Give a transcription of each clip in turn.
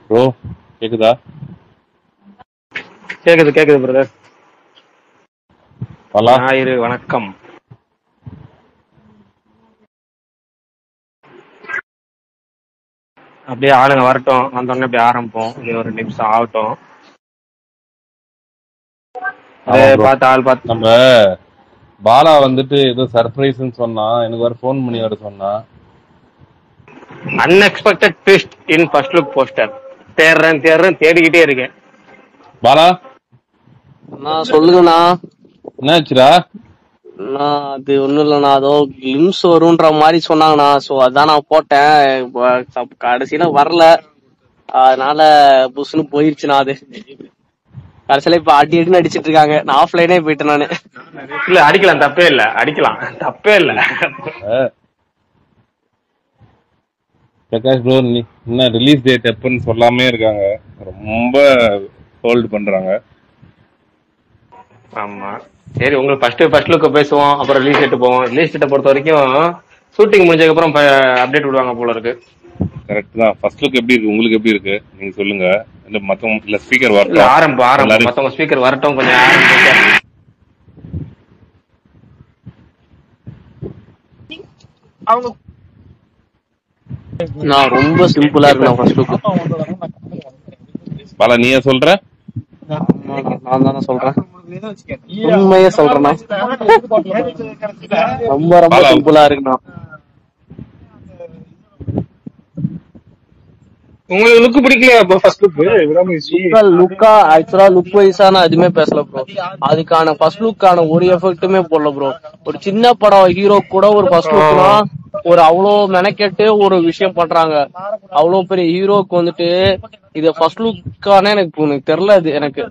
Bro கேக்குதா? கேக்குது brother. பலா ஞாயிறு வணக்கம். அப்படியே ஆளுங்க வரட்டும், வந்தோடனே அப்படியே ஆரம்பிப்போம். இது ஒரு 2 நிமிஷம் ஆகட்டும். ஆமா ப்ரோ. பார்த்து ஆள் பார்த்து நம்ம பாலா வந்துட்டு ஏதோ சர்ப்ரைஸ்ன்னு சொன்னா, எனக்கு வேற ஃபோன் பண்ணி வர சொன்னா. Unexpected twist in first look poster. தேடுறேன் தேடிக்கிட்டே இருக்கேன். பாலா சொல்லுங்கண்ணா. என்னாச்சுடா? அது ஒண்ணும் இல்லண்ணா, அதோ கிளிம்ஸ் வரும்ன்ற மாதிரி சொன்னாங்கண்ணா. சோ அதான் நான் போட்டேன். கடைசியில வரல, அதனால புஷ்னு போயிருச்சுண்ணா. அது கடைசியில இப்ப அடின்னு அடிச்சிட்டு இருக்காங்க. நான் ஆஃப்லைனே போயிட்டேன் நானு. இல்ல அடிக்கலாம், தப்பே இல்ல. பிரகாஷ் ப்ரோ, என்ன ரிலீஸ் டேட் எப்பன்னு சொல்லாமே இருக்காங்க. ரொம்ப ஹோல்ட் பண்றாங்க. ஆமா சரி, உங்களுக்கு ஃபர்ஸ்ட் லுக் பேசுவோம், அப்புறம் ரிலீஸ் டேட் போவோம். ரிலீஸ் டேட்டை பொறுத்த வரைக்கும் ஷூட்டிங் முடிஞ்சதுக்கு அப்புறம் அப்டேட் விடுவாங்க போல இருக்கு. கரெக்ட் தான். ஃபர்ஸ்ட் லுக் எப்படி இருக்கு, உங்களுக்கு எப்படி இருக்கு நீங்க சொல்லுங்க. இல்ல மத்தவங்க இல்ல ஸ்பீக்கர் வரட்டும். ஆரம்பம் மத்தவங்க ஸ்பீக்கர் வரட்டும், கொஞ்சம் ஆரம்பிச்சு. நான் ரொம்ப சிம்பிளா இருக்கேன் ஃபர்ஸ்ட் லுக். பாலா நீயே சொல்ற? நான் தானே சொல்றேன், உண்மையே சொல்றேன்னா. ரொம்ப ரொம்ப சிம்பிளா இருக்குண்ணா. உங்களுக்கு லுக் பிடிக்கலையா? அப்ப ஃபர்ஸ்ட் லுக்கா ஆக்சுவலா லுக் வைஸா நான் எதுவுமே பேசல ப்ரோ. அதுக்கான ஃபர்ஸ்ட் லுக்கான ஒரு எஃபெக்ட்டுமே போடல ப்ரோ. ஒரு சின்ன படம் ஹீரோ கூட ஒரு ஃபர்ஸ்ட் லுக்னா ஒரு அவ்வளோ மெனக்கெட்டு ஒரு விஷயம் பண்றாங்க. அவ்வளவு பெரிய ஹீரோக்கு வந்துட்டு இது ஃபர்ஸ்ட் லுக்கான எனக்கு தெரியல. அது எனக்கு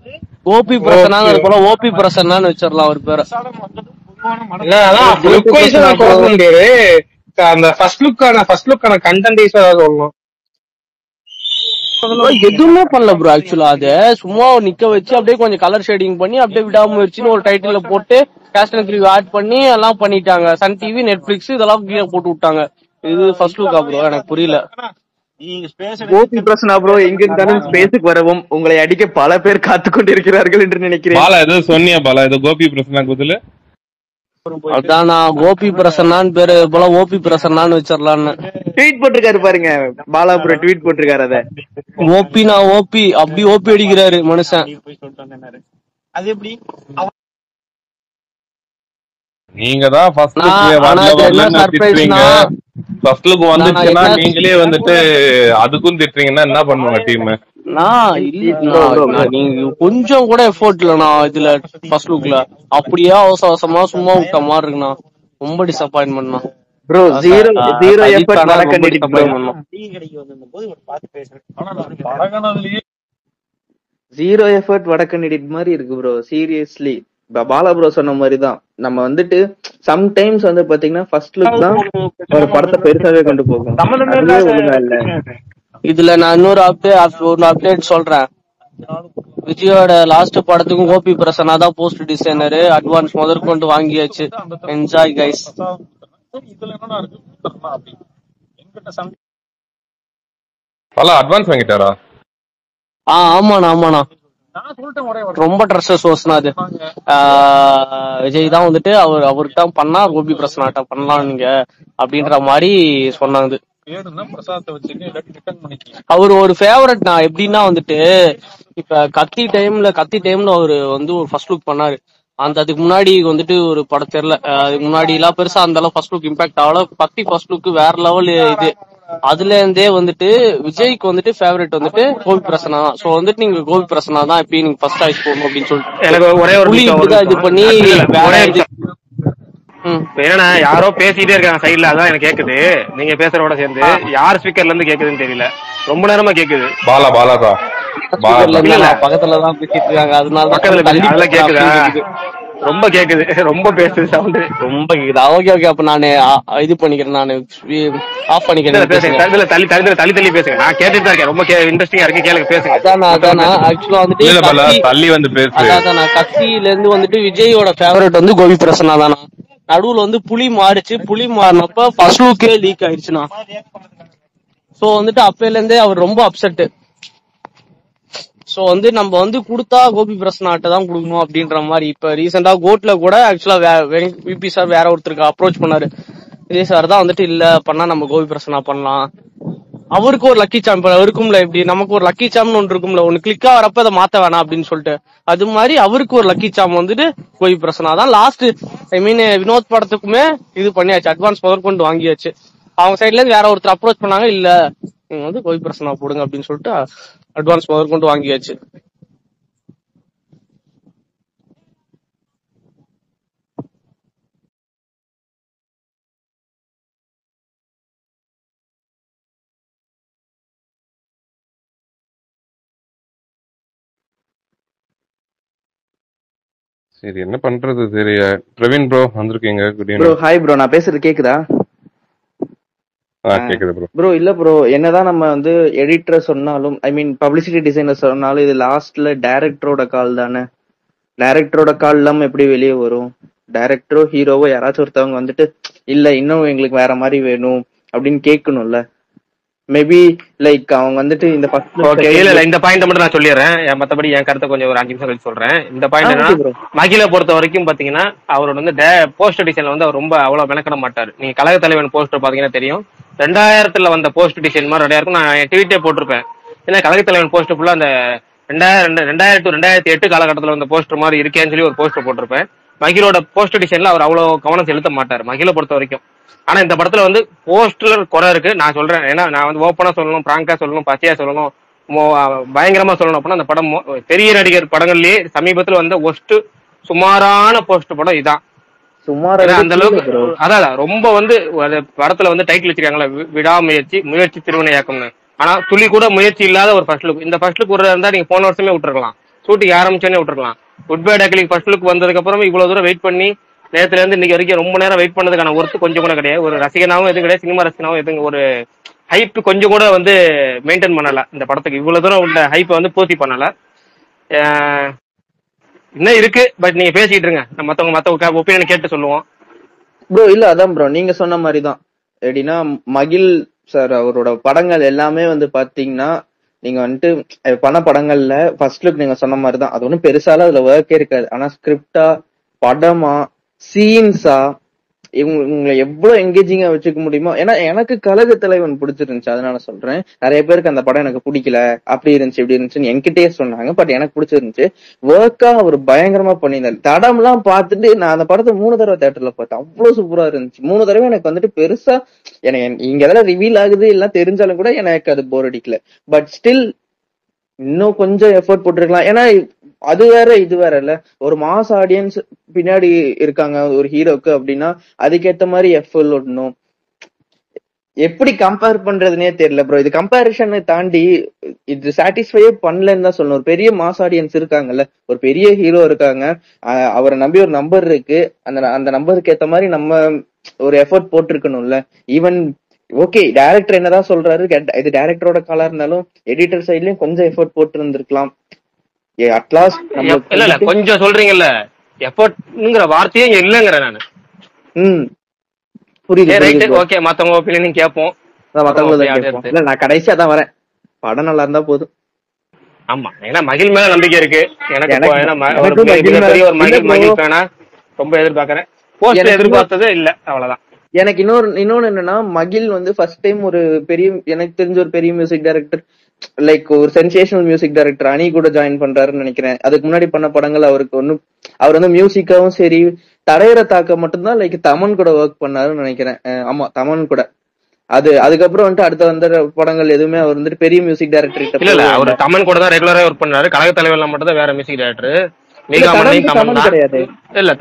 ஓபி பிரசன்னாங்க, அது போல ஓபி பிரசன்னான்னு வச்சிடலாம் அவர் பேரை. அந்த ஃபர்ஸ்ட் லுக்கான கண்டென்ட் சொல்லணும். எதுவுமே பண்ணல ப்ரோ. ஆக்சுவலா அது சும்மா நிக்க வச்சு அப்படியே கொஞ்சம் கலர் ஷேடிங் பண்ணி அப்படியே விடாமுயற்சின்னு ஒரு டைட்டில் போட்டு கேஸ்ட் அண்ட் கிரீவ் ஆட் பண்ணி எல்லாம் பண்ணிட்டாங்க. சன் டிவி, நெட்ஃபிளிக்ஸ் இதெல்லாம் கீழே போட்டு விட்டாங்க. இது ஃபர்ஸ்ட் லுக்கா ப்ரோ? எனக்கு புரியல. கோபி பிரசன்னா ப்ரோ, எங்கிருந்தாலும் ஸ்பேஸுக்கு வரவும் உங்களை அடிக்க பல பேர் காத்து கொண்டிருக்கிறார்கள் என்று நினைக்கிறேன். பாலா ஏதோ சொன்னியா? பாலா ஏதோ கோபி பிரசன்னா குதில அதான் நான் கோபி பிரசன்னான்னு பேரு போல ஓபி பிரசன்னான்னு வச்சிடலான்னு ட்வீட் போட்டிருக்காரு பாருங்க. பாலாபுரம் ட்வீட் போட்டிருக்காரு. அத ஓபி நான் ஓபி அப்படி ஓபி அடிக்கிறாரு மனுஷன். அது எப்படி? நீங்க தான் ஃபர்ஸ்ட் லுக் வந்துச்சுன்னா நீங்களே வந்துட்டு அதுக்கும் திட்டுறீங்கன்னா என்ன பண்ணுவாங்க டீம்? நீங்க கொஞ்சம் கூட எஃபோர்ட் இல்லண்ணா இதுல ஃபர்ஸ்ட் லுக்ல. அப்படியே அவசரமா சும்மா விட்ட மாதிரி இருக்குண்ணா. ரொம்ப டிசப்பாயின்மெண்ட்னா ப்ரோ. ஜீரோ எஃபர்ட் வடக்கன் எடிட் மாதிரி இருக்கு ப்ரோ. சீரியஸ்லி பாலா ப்ரோ சொன்ன மாதிரிதான். நம்ம வந்துட்டு சம்டைம்ஸ் வந்து பாத்தீங்கன்னா ஃபர்ஸ்ட் லுக் தான் ஒரு படத்தை பெருசாவே கொண்டு போகும். ஒழுங்கா இல்ல. இதுல நான் இன்னொரு அப்டேட் சொல்றேன். விஜயோட லாஸ்ட் படத்துக்கும் ஓபி பிரசன்னா தான் போஸ்ட் டிசைனரு. அட்வான்ஸ் முதற்கொண்டு வாங்கியாச்சு. Enjoy guys. அட்வான்ஸ் வாங்கிட்டாரா? ஆமாண்ணா. ரொம்ப ட்ரெஸ்ஸஸ் ஓஸ்னா அது விஜய் தான் வந்துட்டு அவருக்கு தான் பண்ணா, கோபி பிரசனாட்ட பண்ணலாம் நீங்க அப்படின்ற மாதிரி சொன்னாங்க. அவரு ஒரு ஃபேவரட் நான். எப்படின்னா வந்துட்டு இப்ப கத்தி டைம்ல அவரு வந்து ஒரு ஃபர்ஸ்ட் லுக் பண்ணாரு. அதுக்கு முன்னாடி வந்துட்டு ஒரு படம் தெரியல. அதுக்கு முன்னாடி எல்லாம் பெருசா அந்த அளவு ஃபர்ஸ்ட் லுக் இம்பாக்ட் ஆகல. கத்தி ஃபர்ஸ்ட் லுக் வேற லெவல் இது. அதுல இருந்தே வந்துட்டு விஜய்க்கு வந்துட்டு ஃபேவரட் வந்துட்டு கோபி பிரசன்னா தான். சோ வந்துட்டு நீங்க கோபி பிரசன்னா தான் எப்பயும் நீங்க ஃபர்ஸ்ட் சாய்ஸ் போகணும் அப்படின்னு சொல்லிட்டு எனக்கு ஒரே ஒரு இது பண்ணி என்னன்னா யாரோ பேசிட்டே இருக்காங்க சைட்ல, அதான் எனக்கு கேக்குது. நீங்க பேசுறதோட சேர்ந்து யார் ஸ்பீக்கர்ல இருந்து கேக்குதுன்னு தெரியல. ரொம்ப நேரமா கேக்குது. பாலாதா பக்கத்துலதான் பேசிட்டு இருக்காங்க. அதனால பக்கத்துல கேக்குதா? ரொம்ப கேக்குது, ரொம்ப பேசுது, சவுண்ட் ரொம்ப கேக்குது. ஓகே அப்ப நானு இது பண்ணிக்கிறேன், நானு ஆஃப் பண்ணிக்கிறேன். தள்ளி பேசுங்க. நான் கேட்டுட்டு தான் இருக்கேன். ரொம்ப இன்ட்ரெஸ்டிங்கா இருக்கு, கேளுங்க, பேசுங்க. அதானா ஆக்சுவலா வந்துட்டு தள்ளி வந்து பேசு. அதான் கட்சியில இருந்து வந்துட்டு விஜயோட ஃபேவரட் வந்து கோபி பிரசன்னா தானா. நடுவுல வந்து புலி மாறினப்ப ஃபர்ஸ்ட் லுக்கே லீக் ஆயிடுச்சுனா. சோ வந்துட்டு அப்பையில இருந்தே அவர் ரொம்ப அப்செட். சோ வந்து நம்ம வந்து கொடுத்தா கோபி பிரசன்னாட்ட தான் கொடுக்கணும் அப்படின்ற மாதிரி. இப்ப ரீசெண்டா கோட்ல கூட ஆக்சுவலா விபி சார் வேற ஒருத்தருக்கு அப்ரோச் பண்ணாரு. விஜய் சார் தான் வந்துட்டு இல்ல பண்ணா நம்ம கோபி பிரசன்னா பண்ணலாம், அவருக்கு ஒரு லக்கி சாம் இருக்கும்ல, எப்படி நமக்கு ஒரு லக்கி சாம்னு ஒன்று இருக்கும்ல, ஒன்னு கிளிக்கா வரப்ப அதை மாத்த வேணாம் அப்படின்னு சொல்லிட்டு, அது மாதிரி அவருக்கு ஒரு லக்கி சாம் வந்துட்டு கோபி பிரசன்னா தான். லாஸ்ட் ஐ மீன் வினோத் படத்துக்குமே இது பண்ணியாச்சு, அட்வான்ஸ் முதற்கொண்டு வாங்கியாச்சு. அவங்க சைட்ல இருந்து வேற ஒருத்தர் அப்ரோச் பண்ணாங்க, இல்ல நீங்க வந்து கோபி பிரசன்னா போடுங்க அப்படின்னு சொல்லிட்டு அட்வான்ஸ் முதற்கொண்டு வாங்கியாச்சு. சரி என்ன பண்றது தெரிய. பிரவீன் ப்ரோ வந்திருக்கீங்க. Good bro evening. Hi bro, நான் பேசுறது கேக்குதா? கேக்குது ப்ரோ. ப்ரோ இல்ல ப்ரோ, என்னதான் நம்ம வந்து எடிட்டர் சொன்னாலும் ஐ மீன் பப்ளிசிட்டி டிசைனர் சொன்னாலும் இது லாஸ்ட்ல டைரக்டரோட கால் தானே. டைரக்டரோட கால் இல்லாம எப்படி வெளியே வரும்? டைரக்டரோ ஹீரோவோ யாராச்சும் ஒருத்தவங்க வந்துட்டு இல்ல இன்னும் எங்களுக்கு வேற மாதிரி வேணும் அப்படின்னு கேட்கணும்ல. மேபி லைக் அவங்க வந்துட்டு இந்த ஓகே, இல்ல இந்த பாயிண்ட் மட்டும் நான் சொல்லிடுறேன். மத்தபடி என் கருத்தை கொஞ்சம் ஒரு 5 நிமிஷம் கழிச்சு சொல்றேன். இந்த பாயிண்ட் என்ன, மகிழ பொறுத்த வரைக்கும் பாத்தீங்கன்னா அவரோட வந்து போஸ்டர் டிசைன்ல வந்து அவர் ரொம்ப அவ்வளவு மெனக்கிட மாட்டாரு. நீங்க கழக தலைவன் போஸ்டர் பாத்தீங்கன்னா தெரியும், 2000 வந்த போஸ்டர் டிசைன் மாதிரி ரெடியா இருக்கும். நான் ட்வீட்டே போட்டிருப்பேன். ஏன்னா கழக தலைவன் போஸ்டர் ஃபுல்லா அந்த 2000 to 2008 காலகட்டத்தில் வந்த போஸ்டர் மாதிரி இருக்கேன்னு சொல்லி ஒரு போஸ்டர் போட்டிருப்பேன். மகிழோட போஸ்டர் டிசைன்ல அவர் அவ்வளவு கவனம் செலுத்த மாட்டார் மகிழ பொறுத்த வரைக்கும். ஆனா இந்த படத்துல வந்து போஸ்டர் குறை இருக்கு நான் சொல்றேன். ஏன்னா நான் வந்து ஓப்பனா சொல்லணும், பிராங்கா சொல்லணும், பச்சையா சொல்லணும், பயங்கரமா சொல்லணும் அப்படின்னா அந்த படம் பெரிய நடிகர் படங்கள்லயே சமீபத்துல வந்த ஒஸ்ட் சுமாரான போஸ்டர் படம் இதான். அந்த அளவுக்கு அதான் ரொம்ப வந்து படத்துல வந்து டைட்டில் வச்சிருக்காங்களா, விடாமுயற்சி முயற்சி திருவினையாக்கம்னு. ஆனா துளி கூட முயற்சி இல்லாத ஒரு ஃபர்ஸ்ட் லுக். இந்த ஃபர்ஸ்ட் லுக் ஒரு இருந்தா நீங்க போன வருஷமே விட்டுருக்கலாம், ஷூட்டிங் ஆரம்பிச்சோன்னே விட்டுருக்கலாம். Good bad ugly first look வந்ததுக்கு அப்புறம் இவ்வளவு தூரம் வெயிட் பண்ணி நேரத்துல இருந்து இன்னைக்கு வரைக்கும் ரொம்ப நேரம் வெயிட் பண்ணதுக்கான ஒர்த்து கொஞ்சம் கூட கிடையாது. ஒரு ரசிகனாவும் எதுவும் கிடையாது, சினிமா ரசிகனாவும் எதுவும் ஒரு ஹைப் கொஞ்சம் கூட வந்து மெயின்டைன் பண்ணல. இந்த படத்துக்கு இவ்வளவு தூரம் உள்ள ஹைப்பை வந்து பூர்த்தி பண்ணல. இன்னும் இருக்கு, பட் நீங்க பேசிட்டு இருங்க, மத்தவங்க ஒப்பீனியன் கேட்டு சொல்லுவோம். ப்ரோ இல்ல அதான் ப்ரோ நீங்க சொன்ன மாதிரிதான். எப்படின்னா மகிழ் சார் அவரோட படங்கள் எல்லாமே வந்து பாத்தீங்கன்னா நீங்க வந்துட்டு பண படங்கள்ல ஃபர்ஸ்ட் லுக் நீங்க சொன்ன மாதிரிதான், அது ஒன்றும் பெருசால அதுல ஒர்க்கே இருக்காது. ஆனா ஸ்கிரிப்டா, படமா, சீன்ஸா இவங்களை எவ்வளவு எங்கேஜிங்கா வச்சுக்க முடியுமோ. ஏன்னா எனக்கு கழக தலைவன் பிடிச்சிருந்துச்சு, அதனால சொல்றேன். நிறைய பேருக்கு அந்த படம் எனக்கு பிடிக்கல, அப்படி இருந்துச்சு இப்படி இருந்துச்சுன்னு என்கிட்டயே சொன்னாங்க. பட் எனக்கு பிடிச்சிருந்துச்சு. ஒர்க்கா அவர் பயங்கரமா பண்ணியிருந்தாரு. தடம் எல்லாம் பார்த்துட்டு நான் அந்த படத்தை 3 தடவை தியேட்டர்ல பார்த்தேன். அவ்வளவு சூப்பரா இருந்துச்சு. 3 தடவை எனக்கு வந்துட்டு பெருசா எனக்கு இங்க எதெல்லாம் ரிவீல் ஆகுது எல்லாம் தெரிஞ்சாலும் கூட எனக்கு அது போர் அடிக்கல. பட் ஸ்டில் இன்னும் கொஞ்சம் எஃபர்ட் போட்டிருக்கலாம். ஏன்னா அது வேற இது வேற இல்ல, ஒரு மாஸ் ஆடியன்ஸ் பின்னாடி இருக்காங்க ஒரு ஹீரோக்கு அப்படின்னா அதுக்கேத்த மாதிரி எஃபர்ட் ஓடணும். எப்படி கம்பேர் பண்றதுனே தெரியல ப்ரோ. இது கம்பேரிசனை தாண்டி இது சாட்டிஸ்ஃபையே பண்ணலன்னு தான் சொல்லணும். ஒரு பெரிய மாஸ் ஆடியன்ஸ் இருக்காங்கல்ல, ஒரு பெரிய ஹீரோ இருக்காங்க, அவரை நம்பி ஒரு நம்பர் இருக்கு, அந்த நம்பருக்கு ஏத்த மாதிரி நம்ம ஒரு எஃபர்ட் போட்டிருக்கணும்ல. ஈவன் ஓகே டைரக்டர் என்னதான் சொல்றாரு, இது டைரக்டரோட காலா இருந்தாலும் எடிட்டர் சைட்லயும் கொஞ்சம் எஃபர்ட் போட்டு இருந்திருக்கலாம். அட்லாஸ்ட் இல்ல கொஞ்சம் சொல்றீங்கல்ல, எஃபர்ட்ங்கிற வார்த்தையே இல்லங்கற நானு. புரியுது. ஓகே மத்தவங்க ஒப்பீனியன் கேட்போம். இல்ல நான் கடைசியா தான் வரேன், படம் நல்லா இருந்தா போதும். ஆமா, ஏன்னா மகிழ் மேல நம்பிக்கை இருக்கு எனக்கு. ஒரு மகிழ் ஃபேனா ரொம்ப எதிர்பார்க்கறேன். போஸ்ட் எதிர்பார்த்ததே இல்ல, அவ்வளவுதான். எனக்கு இன்னொன்னு என்னன்னா, மகிழ் வந்து ஃபர்ஸ்ட் டைம் ஒரு பெரிய, எனக்கு தெரிஞ்ச ஒரு பெரிய மியூசிக் டைரக்டர், லைக் ஒரு சென்சேஷனல் மியூசிக் டைரக்டர் அணி கூட ஜாயின் பண்றாருன்னு நினைக்கிறேன். அதுக்கு முன்னாடி பண்ண படங்கள் அவருக்கு ஒன்னும், அவர் வந்து மியூசிக்காவும் சரி, தரையற தாக்க மட்டும்தான் லைக் தமன் கூட ஒர்க் பண்ணாருன்னு நினைக்கிறேன். ஆமா தமன் கூட. அதுக்கப்புறம் வந்துட்டு அடுத்த வந்த படங்கள் எதுவுமே அவர் வந்துட்டு பெரிய மியூசிக் டைரக்டர் இல்ல. அவர் தமன் கூட தான் ரெகுலரா ஒர்க் பண்ணாரு. கழக தலைவர்ல மட்டும் தான் வேற மியூசிக் டைரக்டர். மீகாமன்லையும் தமன் தான். இல்ல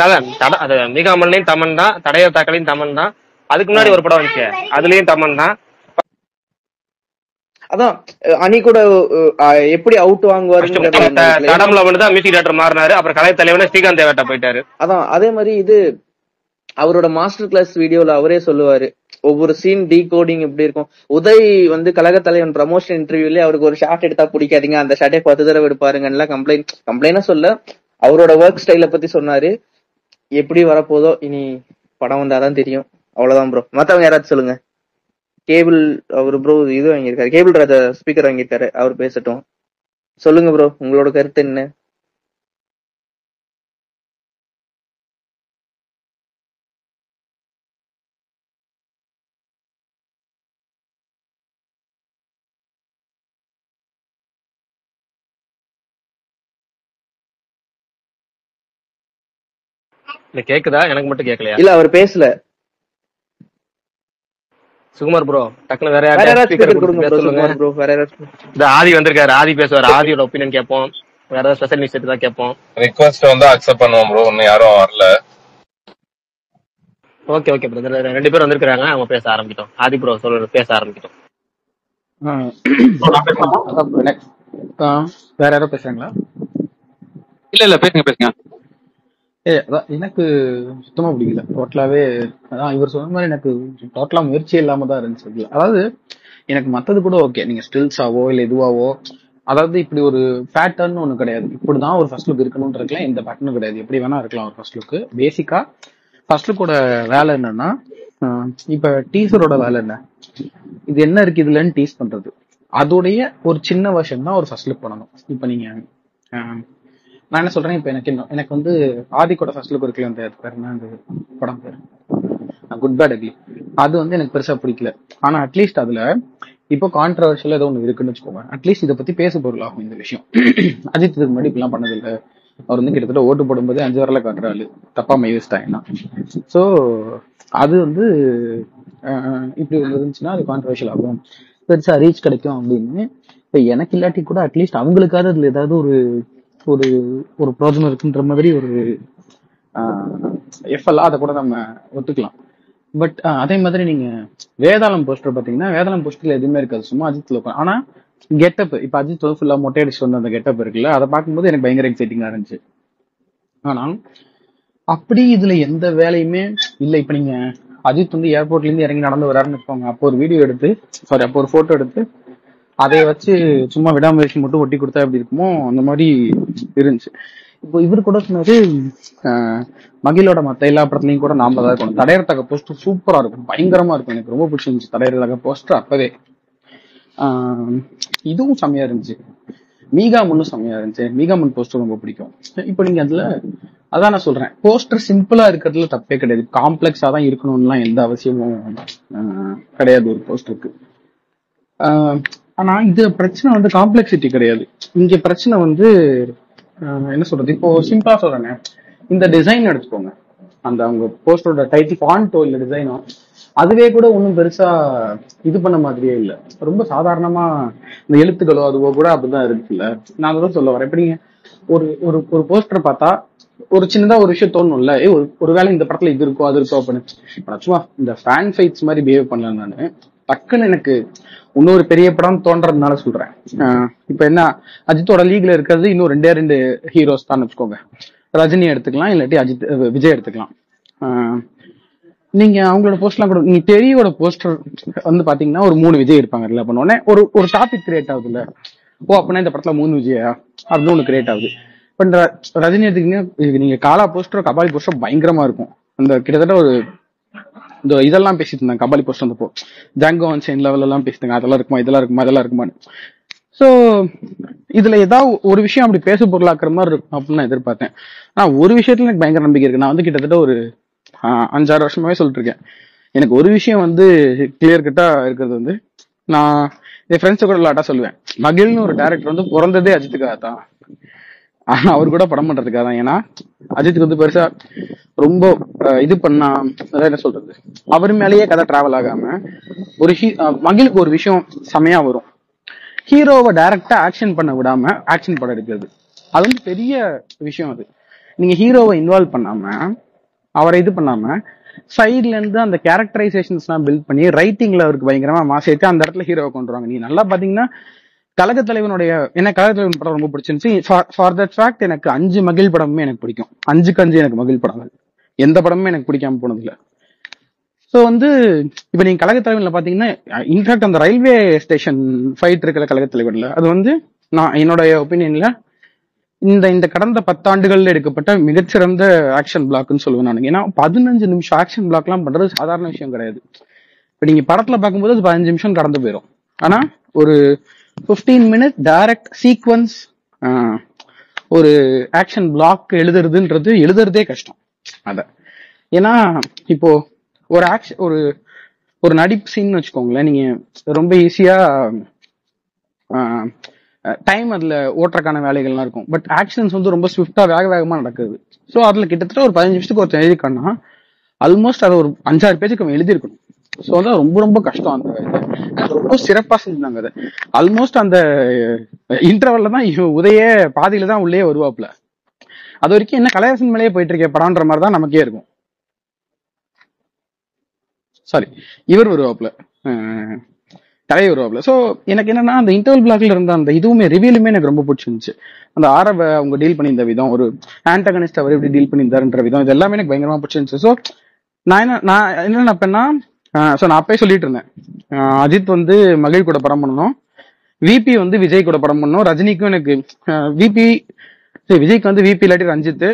அது மீகாமன்லையும் தமன் தான், தடைய தாக்கலையும் தமன் தான். அதுக்கு முன்னாடி ஒரு படம் வந்துச்சு, அதுலயும் தமன் தான். அதான் அணி கூட எப்படி அவுட் வாங்குவாரு. தடம்ல மட்டும் தான் மியூசிக் டைரக்டர் மாறினாரு. அப்புறம் கலை தலைவன ஸ்ரீகாந்த் தேவட்டா போயிட்டாரு. அதான் அதே மாதிரி இது அவரோட மாஸ்டர் கிளாஸ் வீடியோல அவரே சொல்லுவாரு, ஒவ்வொரு சீன் டீ கோடிங் எப்படி இருக்கும். உதய் வந்து கழக தலைவன் ப்ரமோஷன் இன்டர்வியூல அவருக்கு ஒரு ஷாட் எடுத்தா பிடிக்காதீங்க, அந்த ஷாட்டை 10 தடவை எடுப்பாருங்க கம்ப்ளைண்டா சொல்ல அவரோட ஒர்க் ஸ்டைல பத்தி சொன்னாரு. எப்படி வரப்போதோ இனி படம் வந்தாதான் தெரியும். அவ்வளவுதான் ப்ரோ. மத்தவங்க யாராச்சும் சொல்லுங்க. கேபிள் அவர் ப்ரோ இது வாங்கியிருக்காரு, கேபிள் ராஜா ஸ்பீக்கர் வாங்கியிருக்காரு, அவர் பேசட்டும். சொல்லுங்க ப்ரோ, உங்களோட கருத்து என்ன? இல்ல கேக்குதா? எனக்கு மட்டும் கேட்கலையா? இல்ல அவர் பேசல. சுகுமார் ப்ரோ டக்குனு வேற வேற யார்ட்ட யாராவது ஸ்பீக்கர் ஸ்பீக்கர் கொடுத்து கொடுங்க பேச ப்ரோ. சொல்லுங்க. சுகுமார் ப்ரோ, வேற யாராவது. இந்த ஆதி வந்திருக்காரு, ஆதி பேசுவார். ஆதியோட ஒப்பீனியன் கேட்போம். வேற ஏதாவது ஸ்பெஷல் நியூஸ் தான் கேட்போம். ரிக்வஸ்ட் வந்து அக்செப்ட் பண்ணுவோம் ப்ரோ. இன்னும் யாரும் வரல. ஓகே ஓகே பிரதர், 2 பேர் வந்திருக்காங்க, அவங்க பேச ஆரம்பிக்கிட்டோம். ஆதி ப்ரோ சொல்ற பேச ஆரம்பிக்கிட்டோம். வேற யாரோ பேசுறாங்களா? இல்ல பேசுங்க. அதான் எனக்கு சுத்தமா பிடிக்கல டோட்டலாவே. அதான் இவர் சொன்ன மாதிரி எனக்கு டோட்டலா முயற்சியே இல்லாம தான் இருந்துச்சு. அதாவது எனக்கு மத்தது கூட ஓகே, நீங்க ஸ்டில்ஸாவோ இல்ல எதுவாவோ, அதாவது இப்படி ஒரு பேட்டர்ன் ஒண்ணு கிடையாது. இப்படிதான் ஒரு ஃபர்ஸ்ட் லுக் இருக்கணும்னு இருக்கலாம், எந்த பேட்டர்னும் கிடையாது. எப்படி வேணா இருக்கலாம் ஒரு ஃபர்ஸ்ட் லுக். பேசிக்கா ஃபர்ஸ்ட் லுக்கோட வேலை என்னன்னா, இப்ப டீசரோட வேலை என்ன, இது என்ன இருக்கு இதுலன்னு டீஸ் பண்றது. அதோடைய ஒரு சின்ன வெர்ஷன் தான் ஒரு ஃபர்ஸ்ட் லுக் பண்ணணும். இப்ப நீங்க நான் என்ன சொல்றேன், இப்ப எனக்கு வந்து ஆதிக்கோட ஃபர்ஸ்ட் லுக் இருக்குல்ல, அந்த பேர் என்ன, அந்த படம் பேர் குட் பேட் அக்லி, அது வந்து எனக்கு பெருசா பிடிக்கல. ஆனா அட்லீஸ்ட் அதுல இப்போ கான்ட்ரவர்ஷியல் ஏதோ ஒண்ணு இருக்குன்னு வச்சுக்கோங்க, அட்லீஸ்ட் இதை பத்தி பேச பொருள் ஆகும் இந்த விஷயம். அஜித் இதுக்கு முன்னாடி இப்பெல்லாம் பண்ணதில்லை. அவர் வந்து கிட்டத்தட்ட ஓட்டு போடும்போது 5 வரல காட்டுறாரு, தப்பா மை வச்சுட்டாங்கன்னா. ஸோ அது வந்து இப்படி இருந்துச்சுன்னா அது கான்ட்ரவர்ஷியல் ஆகும், பெருசா ரீச் கிடைக்கும் அப்படின்னு. இப்ப எனக்கு இல்லாட்டி கூட அட்லீஸ்ட் அவங்களுக்காவது அதுல ஏதாவது ஒரு ஒரு ஒரு ப்ரோஜனம் இருக்குன்ற மாதிரி ஒரு எஃப்எல் அதை கூட நம்ம ஒத்துக்கலாம். பட் அதே மாதிரி நீங்க வேதாளம் போஸ்டர் பாத்தீங்கன்னா, வேதாளம் போஸ்டர்ல எதுவுமே இருக்காது, சும்மா அஜித்ல இருக்கும். ஆனா கெட்டப், இப்ப அஜித் வந்து ஃபுல்லா மொட்டை அடிச்சு வந்த அந்த கெட்டப் இருக்குல்ல, அதை பார்க்கும்போது எனக்கு பயங்கர எக்ஸைட்டிங்கா இருந்துச்சு. ஆனா அப்படி இதுல எந்த வேலையுமே இல்ல. இப்ப நீங்க அஜித் வந்து ஏர்போர்ட்ல இருந்து இறங்கி நடந்து வராருன்னு வச்சுக்கோங்க, அப்போ ஒரு வீடியோ எடுத்து அப்போ ஒரு போட்டோ எடுத்து அதை வச்சு சும்மா விடாமுயற்சி மட்டும் ஒட்டி கொடுத்தா எப்படி இருக்குமோ அந்த மாதிரி இருந்துச்சு. இப்போ இவர் கூட சொன்னாரு, மகிழோட மத்த எல்லா படத்துலயும் கூட நாம தான் இருக்கணும். தடையறத்தக்க போஸ்டர் சூப்பரா இருக்கும், பயங்கரமா இருக்கும், எனக்கு ரொம்ப பிடிச்சிருந்துச்சு தடையறத்தக்க போஸ்டர் அப்பவே. இதுவும் செம்மையா இருந்துச்சு. மீகா முன்னும் செம்மையா இருந்துச்சு, மீகா முன் போஸ்டர் ரொம்ப பிடிக்கும். இப்போ நீங்க அதுல அதான் நான் சொல்றேன், போஸ்டர் சிம்பிளா இருக்கிறதுல தப்பே கிடையாது, காம்ப்ளெக்ஸா தான் இருக்கணும்லாம் எந்த அவசியமும் கிடையாது ஒரு போஸ்டருக்கு. ஆனா இது பிரச்சனை வந்து காம்ப்ளெக்சிட்டி கிடையாது, இங்க பிரச்சனை வந்து என்ன சொல்றது, இப்போ சிம்பிளா சொல்றேன், இந்த டிசைன் எடுத்துக்கோங்க, அந்த அவங்க போஸ்டரோட டைட்டில் ஃபாண்டோ இல்ல டிசைனோ, அதுவே கூட ஒன்றும் பெருசா இது பண்ண மாதிரியே இல்லை, ரொம்ப சாதாரணமா இந்த எழுத்துக்களோ அதுவோ கூட அப்படிதான் இருக்குல்ல. நான் அதான் சொல்ல வரேன். இப்ப நீங்க ஒரு ஒரு ஒரு போஸ்டர் பார்த்தா ஒரு சின்னதா ஒரு விஷயம் தோணும்ல, ஒருவேளை இந்த படத்துல இது இருக்கோ அது இருக்கோ அப்படின்னு. சும்மா இந்த ஃபேன் ஃபைட்ஸ் மாதிரி பிஹேவ் பண்ணல நானு, டக்குன்னு எனக்கு இன்னொரு பெரிய படம் தோன்றதுனால சொல்றேன். இப்ப என்ன, அஜித்தோட லீக்ல இருக்கிறது இன்னும் 2 ஹீரோஸ் தான் வச்சுக்கோங்க, ரஜினி எடுத்துக்கலாம் இல்லாட்டி விஜய் எடுத்துக்கலாம். நீங்க அவங்களோட போஸ்ட்லாம் கூட, நீங்க தெரியவோட போஸ்டர் வந்து பாத்தீங்கன்னா ஒரு 3 விஜய் இருப்பாங்க இல்ல, பண்ணோடனே ஒரு டாபிக் கிரியேட் ஆகுது இல்ல, ஓ அப்படின்னா இந்த படத்துல 3 விஜயா அப்படின்னு ஒண்ணு கிரியேட் ஆகுது. இப்ப ரஜினி எடுத்துக்கிங்க, நீங்க காலா போஸ்டர் கபாலி போஸ்டர் பயங்கரமா இருக்கும். அந்த கிட்டத்தட்ட ஒரு இந்த இதெல்லாம் பேசிட்டு இருந்தாங்க கபாலி போஸ்டர் வந்தப்போ, ஜாங்கோ அன்சைன் லெவல் எல்லாம் பேசிட்டாங்க, அதெல்லாம் இருக்குமா இதெல்லாம் இருக்குமா அதெல்லாம் இருக்குமான்னு. சோ இதுல ஏதாவது ஒரு விஷயம் அப்படி பேச பொருளாக்குற மாதிரி இருக்கும் அப்படின்னு நான் எதிர்பார்த்தேன். ஆனா ஒரு விஷயத்துல எனக்கு பயங்கர நம்பிக்கை இருக்கு. நான் வந்து கிட்டத்தட்ட ஒரு 5-6 வருஷமாவே சொல்லிட்டு இருக்கேன், எனக்கு ஒரு விஷயம் வந்து கிளியர் கட்டா இருக்கிறது வந்து, நான் என் ஃப்ரெண்ட்ஸ் கூட லாட்டா சொல்லுவேன், மகிழ்னு ஒரு டேரக்டர் வந்து பிறந்ததே அஜித்துக்காக தான், ஆனா அவர் கூட படம் பண்றதுக்காக தான். ஏன்னா அஜித்துக்கு வந்து பெருசா ரொம்ப இது பண்ணா என்ன சொல்றது, அவர் மேலேயே கதை டிராவல் ஆகாம ஒரு மகிழுக்கு ஒரு விஷயம் செமையா வரும், ஹீரோவை டைரக்டா ஆக்ஷன் பண்ண விடாம ஆக்ஷன் படம் எடுக்கிறது, அது வந்து பெரிய விஷயம். அது நீங்க ஹீரோவை இன்வால்வ் பண்ணாம அவரை இது பண்ணாம சைட்ல இருந்து அந்த கேரக்டரைசேஷன்ஸ் எல்லாம் பில்ட் பண்ணி ரைட்டிங்ல அவருக்கு பயங்கரமா மாசேத்து அந்த இடத்துல ஹீரோவை கொண்டு வருவாங்க. நீங்க நல்லா பாத்தீங்கன்னா கழக தலைவனுடைய, எனக்கு கழக தலைவன் படம் ரொம்ப பிடிச்சிருந்துச்சு. ஃபார் தட் ஃபேக்ட் எனக்கு 5 மகிழ் படமுமே எனக்கு பிடிக்கும், 5க்கு 5 எனக்கு மகிழ் படங்கள், எந்த படமுமே எனக்கு பிடிக்காம போனது இல்ல. ஸோ வந்து இப்ப நீங்க கழக தலைவன்ல பாத்தீங்கன்னா, இன்ஃபேக்ட் அந்த ரயில்வே ஸ்டேஷன் ஃபைட் இருக்கிற கழக தலைவன்ல, அது வந்து நான் என்னோட ஒப்பீனியன்ல இந்த கடந்த 10 ஆண்டுகள்ல எடுக்கப்பட்ட மிகச்சிறந்த ஆக்ஷன் பிளாக்னு சொல்லுவேன் நான். ஏன்னா 15 நிமிஷம் ஆக்ஷன் பிளாக் எல்லாம் பண்றது சாதாரண விஷயம் கிடையாது. இப்ப நீங்க படத்துல பார்க்கும்போது அது 15 நிமிஷம் கடந்து போயிடும். ஆனா ஒரு 15 மினிட் டைரக்ட் சீக்வன்ஸ் ஒரு ஆக்ஷன் பிளாக் எழுதுறதே கஷ்டம் அத. ஏன்னா இப்போ ஒரு ஆக்ஷன் ஒரு நடிப்பு சீன் வச்சுக்கோங்களேன், நீங்க ரொம்ப ஈஸியா டைம் அதுல ஓட்டுறக்கான வேலைகள்லாம் இருக்கும். பட் ஆக்ஷன்ஸ் வந்து ரொம்ப ஸ்விஃப்டா வேகமா நடக்குது. ஸோ அதுல கிட்டத்தட்ட ஒரு 15 நிமிஷத்துக்கு ஒருத்தர் எழுதிருக்கான்னா ஆல்மோஸ்ட் அதை ஒரு 5-6 பேஜுக்கு அவன் எழுதியிருக்கணும். ஸோ அதான் ரொம்ப ரொம்ப கஷ்டம். அந்த இது ரொம்ப சிறப்பா செஞ்சாங்க அதை. ஆல்மோஸ்ட் அந்த இன்டர்வல்ல தான் உதய பாதியில தான் உள்ளே வருவாப்ல. அது வரைக்கும் என்ன கலையரசன் மேலேயே போயிட்டு இருக்கே படம்ன்ற மாதிரி தான் நமக்கே இருக்கும். சாரி, இவர் வருவாப்ல, கலை வருவாப்ல. ஸோ எனக்கு என்னன்னா அந்த இன்டர்வல் பிளாக்ல இருந்த அந்த இதுவுமே ரிவியூலுமே எனக்கு ரொம்ப பிடிச்சிருந்துச்சு. அந்த ஆரவ அவங்க டீல் பண்ணியிருந்த விதம், ஒரு ஆன்டகனிஸ்ட் அவர் எப்படி டீல் பண்ணியிருந்தாருன்ற விதம், இது எல்லாமே எனக்கு பயங்கரமா பிடிச்சிருந்துச்சு. ஸோ நான் என்ன நினைப்பேன்னா, நான் அப்பயே சொல்லிட்டு இருந்தேன், அஜித் வந்து மகிழ் கூட படம் பண்ணணும், விபி வந்து விஜய் கூட படம் பண்ணணும், ரஜினிக்கும் எனக்கு விஜய்க்கு வந்து விபி இல்லாட்டி ரஞ்சித்,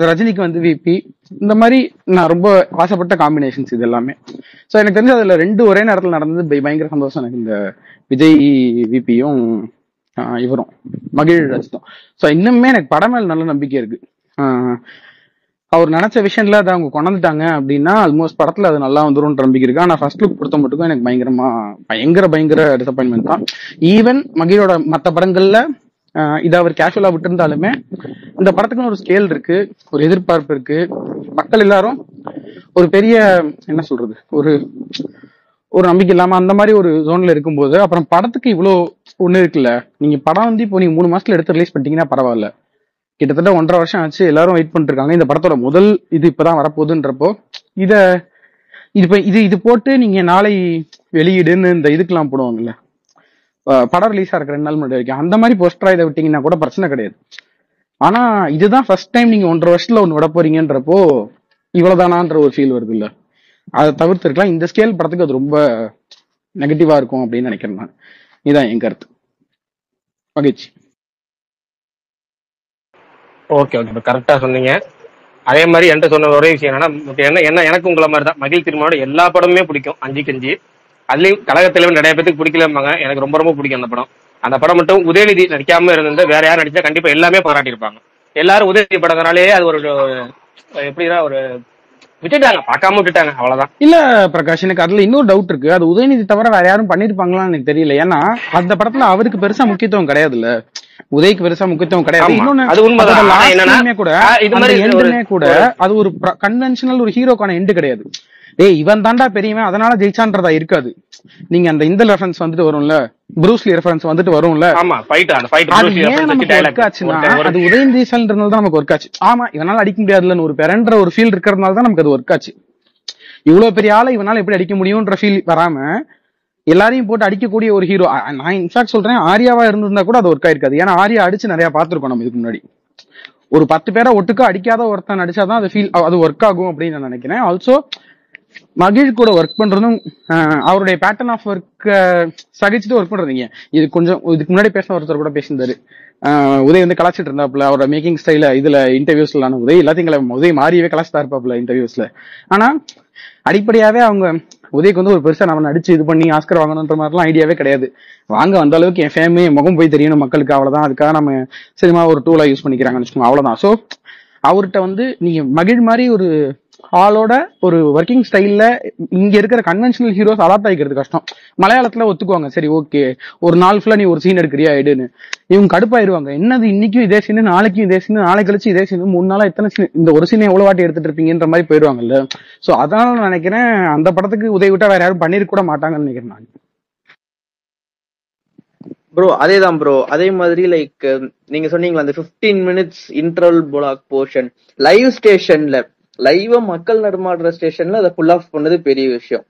ரஜினிக்கு வந்து விபி, இந்த மாதிரி நான் ரொம்ப ஆசைப்பட்ட காம்பினேஷன்ஸ் இது எல்லாமே. ஸோ எனக்கு தெரிஞ்சு அதுல 2 ஒரே நேரத்தில் நடந்தது பயங்கர சந்தோஷம் எனக்கு. இந்த விஜய் விபியும் இவரும் மகிழ் ரஜித்தும். ஸோ இன்னுமே எனக்கு படம் மேல நல்ல நம்பிக்கை இருக்கு. அவர் நினைச்ச விஷயம்ல அதை அவங்க கொண்டாந்துட்டாங்க அப்படின்னா ஆல்மோஸ்ட் படத்துல அது நல்லா வந்துரும் நம்பிக்கை இருக்கு. ஆனா ஃபர்ஸ்ட் லுக் பொறுத்த மட்டுக்கும் எனக்கு பயங்கர டிசப்பாயின்மெண்ட் தான். ஈவன் மகிழோட மற்ற படங்கள்ல இதை அவர் கேஷுவலா விட்டு இருந்தாலுமே இந்த படத்துக்குன்னு ஒரு ஸ்கேல் இருக்கு, ஒரு எதிர்பார்ப்பு இருக்கு. மக்கள் எல்லாரும் ஒரு பெரிய என்ன சொல்றது, ஒரு நம்பிக்கை இல்லாம அந்த மாதிரி ஒரு ஜோன்ல இருக்கும்போது அப்புறம் படத்துக்கு இவ்வளோ ஒண்ணு இருக்குல்ல. நீங்க படம் வந்து இப்போ நீங்க 3 மாசத்துல எடுத்து ரிலீஸ் பண்ணிட்டீங்கன்னா பரவாயில்ல, கிட்டத்தட்ட 1.5 வருஷம் ஆச்சு, எல்லாரும் வெயிட் பண்ணிட்டு இருக்காங்க. இந்த படத்தோட முதல் இது இப்பதான் வரப்போகுதுன்றப்போ இது போட்டு நீங்க நாளை வெளியீடுன்னு இந்த இதுக்கெல்லாம் போடுவாங்கல்ல, படம் ரிலீஸ் ஆகிற 2 நாள் முன்னாடி வரைக்கும் அந்த மாதிரி போஸ்டரா இதை விட்டீங்கன்னா கூட பிரச்சனை கிடையாது. ஆனா இதுதான் ஃபர்ஸ்ட் டைம் நீங்க 1.5 வருஷத்துல ஒண்ணு விட போறீங்கன்றப்போ இவ்வளவுதானான்ற ஒரு ஃபீல் வருது இல்ல. அதை தவிர்த்து இருக்கலாம். இந்த ஸ்கேல் படத்துக்கு அது ரொம்ப நெகட்டிவா இருக்கும் அப்படின்னு நினைக்கிறேன் நான். இதுதான் என் கருத்து. மகிழ்ச்சி. ஓகே, கரெக்டா சொன்னீங்க. அதே மாதிரி என்கிட்ட சொன்ன ஒரே விஷயம் என்னன்னா, எனக்கு உங்களை மாதிரி தான் மகிழ் திருமாவோட எல்லா படமுமே பிடிக்கும் 5 அதுலயும் கழகத்திலவும் நிறைய பேருக்கு பிடிக்கலம்பாங்க. எனக்கு ரொம்ப ரொம்ப பிடிக்கும் அந்த படம். அந்த படம் மட்டும் உதயநிதி நடிக்காம இருந்திருந்தா வேற யாரும் நடிச்சா கண்டிப்பா எல்லாமே பாராட்டியிருப்பாங்க. எல்லாரும் உதயநிதி படத்தினாலே அது ஒரு எப்படின்னா ஒரு பார்க்காம விட்டுட்டாங்க, அவ்வளவுதான். இல்ல பிரகாஷ், எனக்கு அதுல இன்னொரு டவுட் இருக்கு. அது உதயநிதி தவிர வேற யாரும் பண்ணிருப்பாங்களான்னு எனக்கு தெரியல. ஏன்னா அந்த படத்துல அவருக்கு பெருசா முக்கியத்துவம் கிடையாதுல்ல, உதய்க்கு பெருசா முக்கியத்துவம் கிடையாது. இன்னொன்னு கூட அது ஒரு கன்வென்ஷனல் ஒரு ஹீரோக்கான எண்டு கிடையாது. இவன் தாண்டா பெரியவன் அதனால ஜெயிச்சான்றதா இருக்காது. நீங்க அந்த இந்த ரெஃபரன்ஸ் வந்துட்டு வரும்ல, ப்ரூஸ்லி ரெஃபரன்ஸ் வந்துட்டு வரும்ல, அது உதயநிதி தான் நமக்கு ஒர்க் ஆச்சு. ஆமா, இவனால அடிக்க முடியாதுன்னு ஒரு பெரன்ற ஒரு ஃபீல் இருக்கிறதுனால தான் நமக்கு அது ஒர்க் ஆச்சு. இவ்வளவு பெரிய ஆளை இவனால எப்படி அடிக்க முடியும்ன்ற ஃபீல் வராம எல்லாரையும் போட்டு அடிக்கக்கூடிய ஒரு ஹீரோ. நான் இன்ஃபேக்ட் சொல்றேன், ஆர்யாவா இருந்திருந்தா கூட அது ஒர்க் ஆயிருக்காது. ஏன்னா ஆர்யா அடிச்சு நிறைய பாத்துருக்கோம் நம்ம இதுக்கு முன்னாடி. ஒரு 10 பேரை ஒட்டுக்கா அடிக்காத ஒருத்தன் அடிச்சாதான் அது ஒர்க் ஆகும் அப்படின்னு நான் நினைக்கிறேன். ஆல்சோ மகிழ் கூட ஒர்க் பண்றதும் அவருடைய பேட்டர்ன் ஆஃப் ஒர்க் சகிச்சுட்டு ஒர்க் பண்றீங்க. இது கொஞ்சம் இதுக்கு முன்னாடி பேசின ஒருத்தர் கூட பேசியிருந்தாரு, உதய் வந்து கலாச்சிட்டு இருந்தாப்புல அவரோட மேக்கிங் ஸ்டைல. இதுல இன்டர்வியூஸ்ல உதய் எல்லாத்தையும் உதய் மாறியவே கலாச்சிட்டா இருப்பாப்புல இன்டர்வியூஸ்ல. ஆனா அடிப்படையாவே அவங்க உதய்க்கு வந்து ஒரு பெருசா நம்ம நடிச்சு இது பண்ணி ஆஸ்கர் வாங்கணுன்ற மாதிரிலாம் ஐடியாவே கிடையாது. வாங்க வந்த அளவுக்கு என் ஃபேமே முகம் போய் தெரியணும் மக்களுக்கு, அவ்வளவுதான். அதுக்காக நம்ம சினிமா ஒரு டூலா யூஸ் பண்ணிக்கிறாங்கன்னு வச்சுக்கோங்க, அவ்வளவுதான். சோ அவர்கிட்ட வந்து நீங்க மகிழ் மாதிரி ஒரு ஆளோட ஒரு ஒர்க்கிங் ஸ்டைல்ல இங்க இருக்கிற கன்வென்ஷனல் ஹீரோஸ் அடாப்ட் ஆகிக்கிறது கஷ்டம். மலையாளத்துல ஒத்துக்குவாங்க, சரி ஓகே ஒரு நாள் ஃபுல்லா நீ ஒரு சீன் எடுக்கிறியா எடுன்னு. இவங்க கடுப்பாயிருவாங்க, என்னது இன்னைக்கும் இதே சீனு, நாளைக்கும் இதே சீனு, நாளை கழிச்சு இதே சீனு, 3 நாளா எத்தனை சீன், இந்த ஒரு சீனை எவ்வளவு வாட்டி எடுத்துட்டு இருப்பீங்கன்ற மாதிரி போயிடுவாங்கல்ல. சோ அதனால நான் நினைக்கிறேன் அந்த படத்துக்கு உதவி விட்டா வேற யாரும் பண்ணிருக்க கூட மாட்டாங்கன்னு நினைக்கிறேன் நான். ப்ரோ அதேதான் ப்ரோ. அதே மாதிரி லைக் நீங்க சொன்னீங்களா அந்த 15 minutes interval black portion live ஸ்டேஷன்ல, லைவா மக்கள் நடமாடுற ஸ்டேஷன்ல அதை ஃபுல் ஆஃப் பண்ணது பெரிய விஷயம்.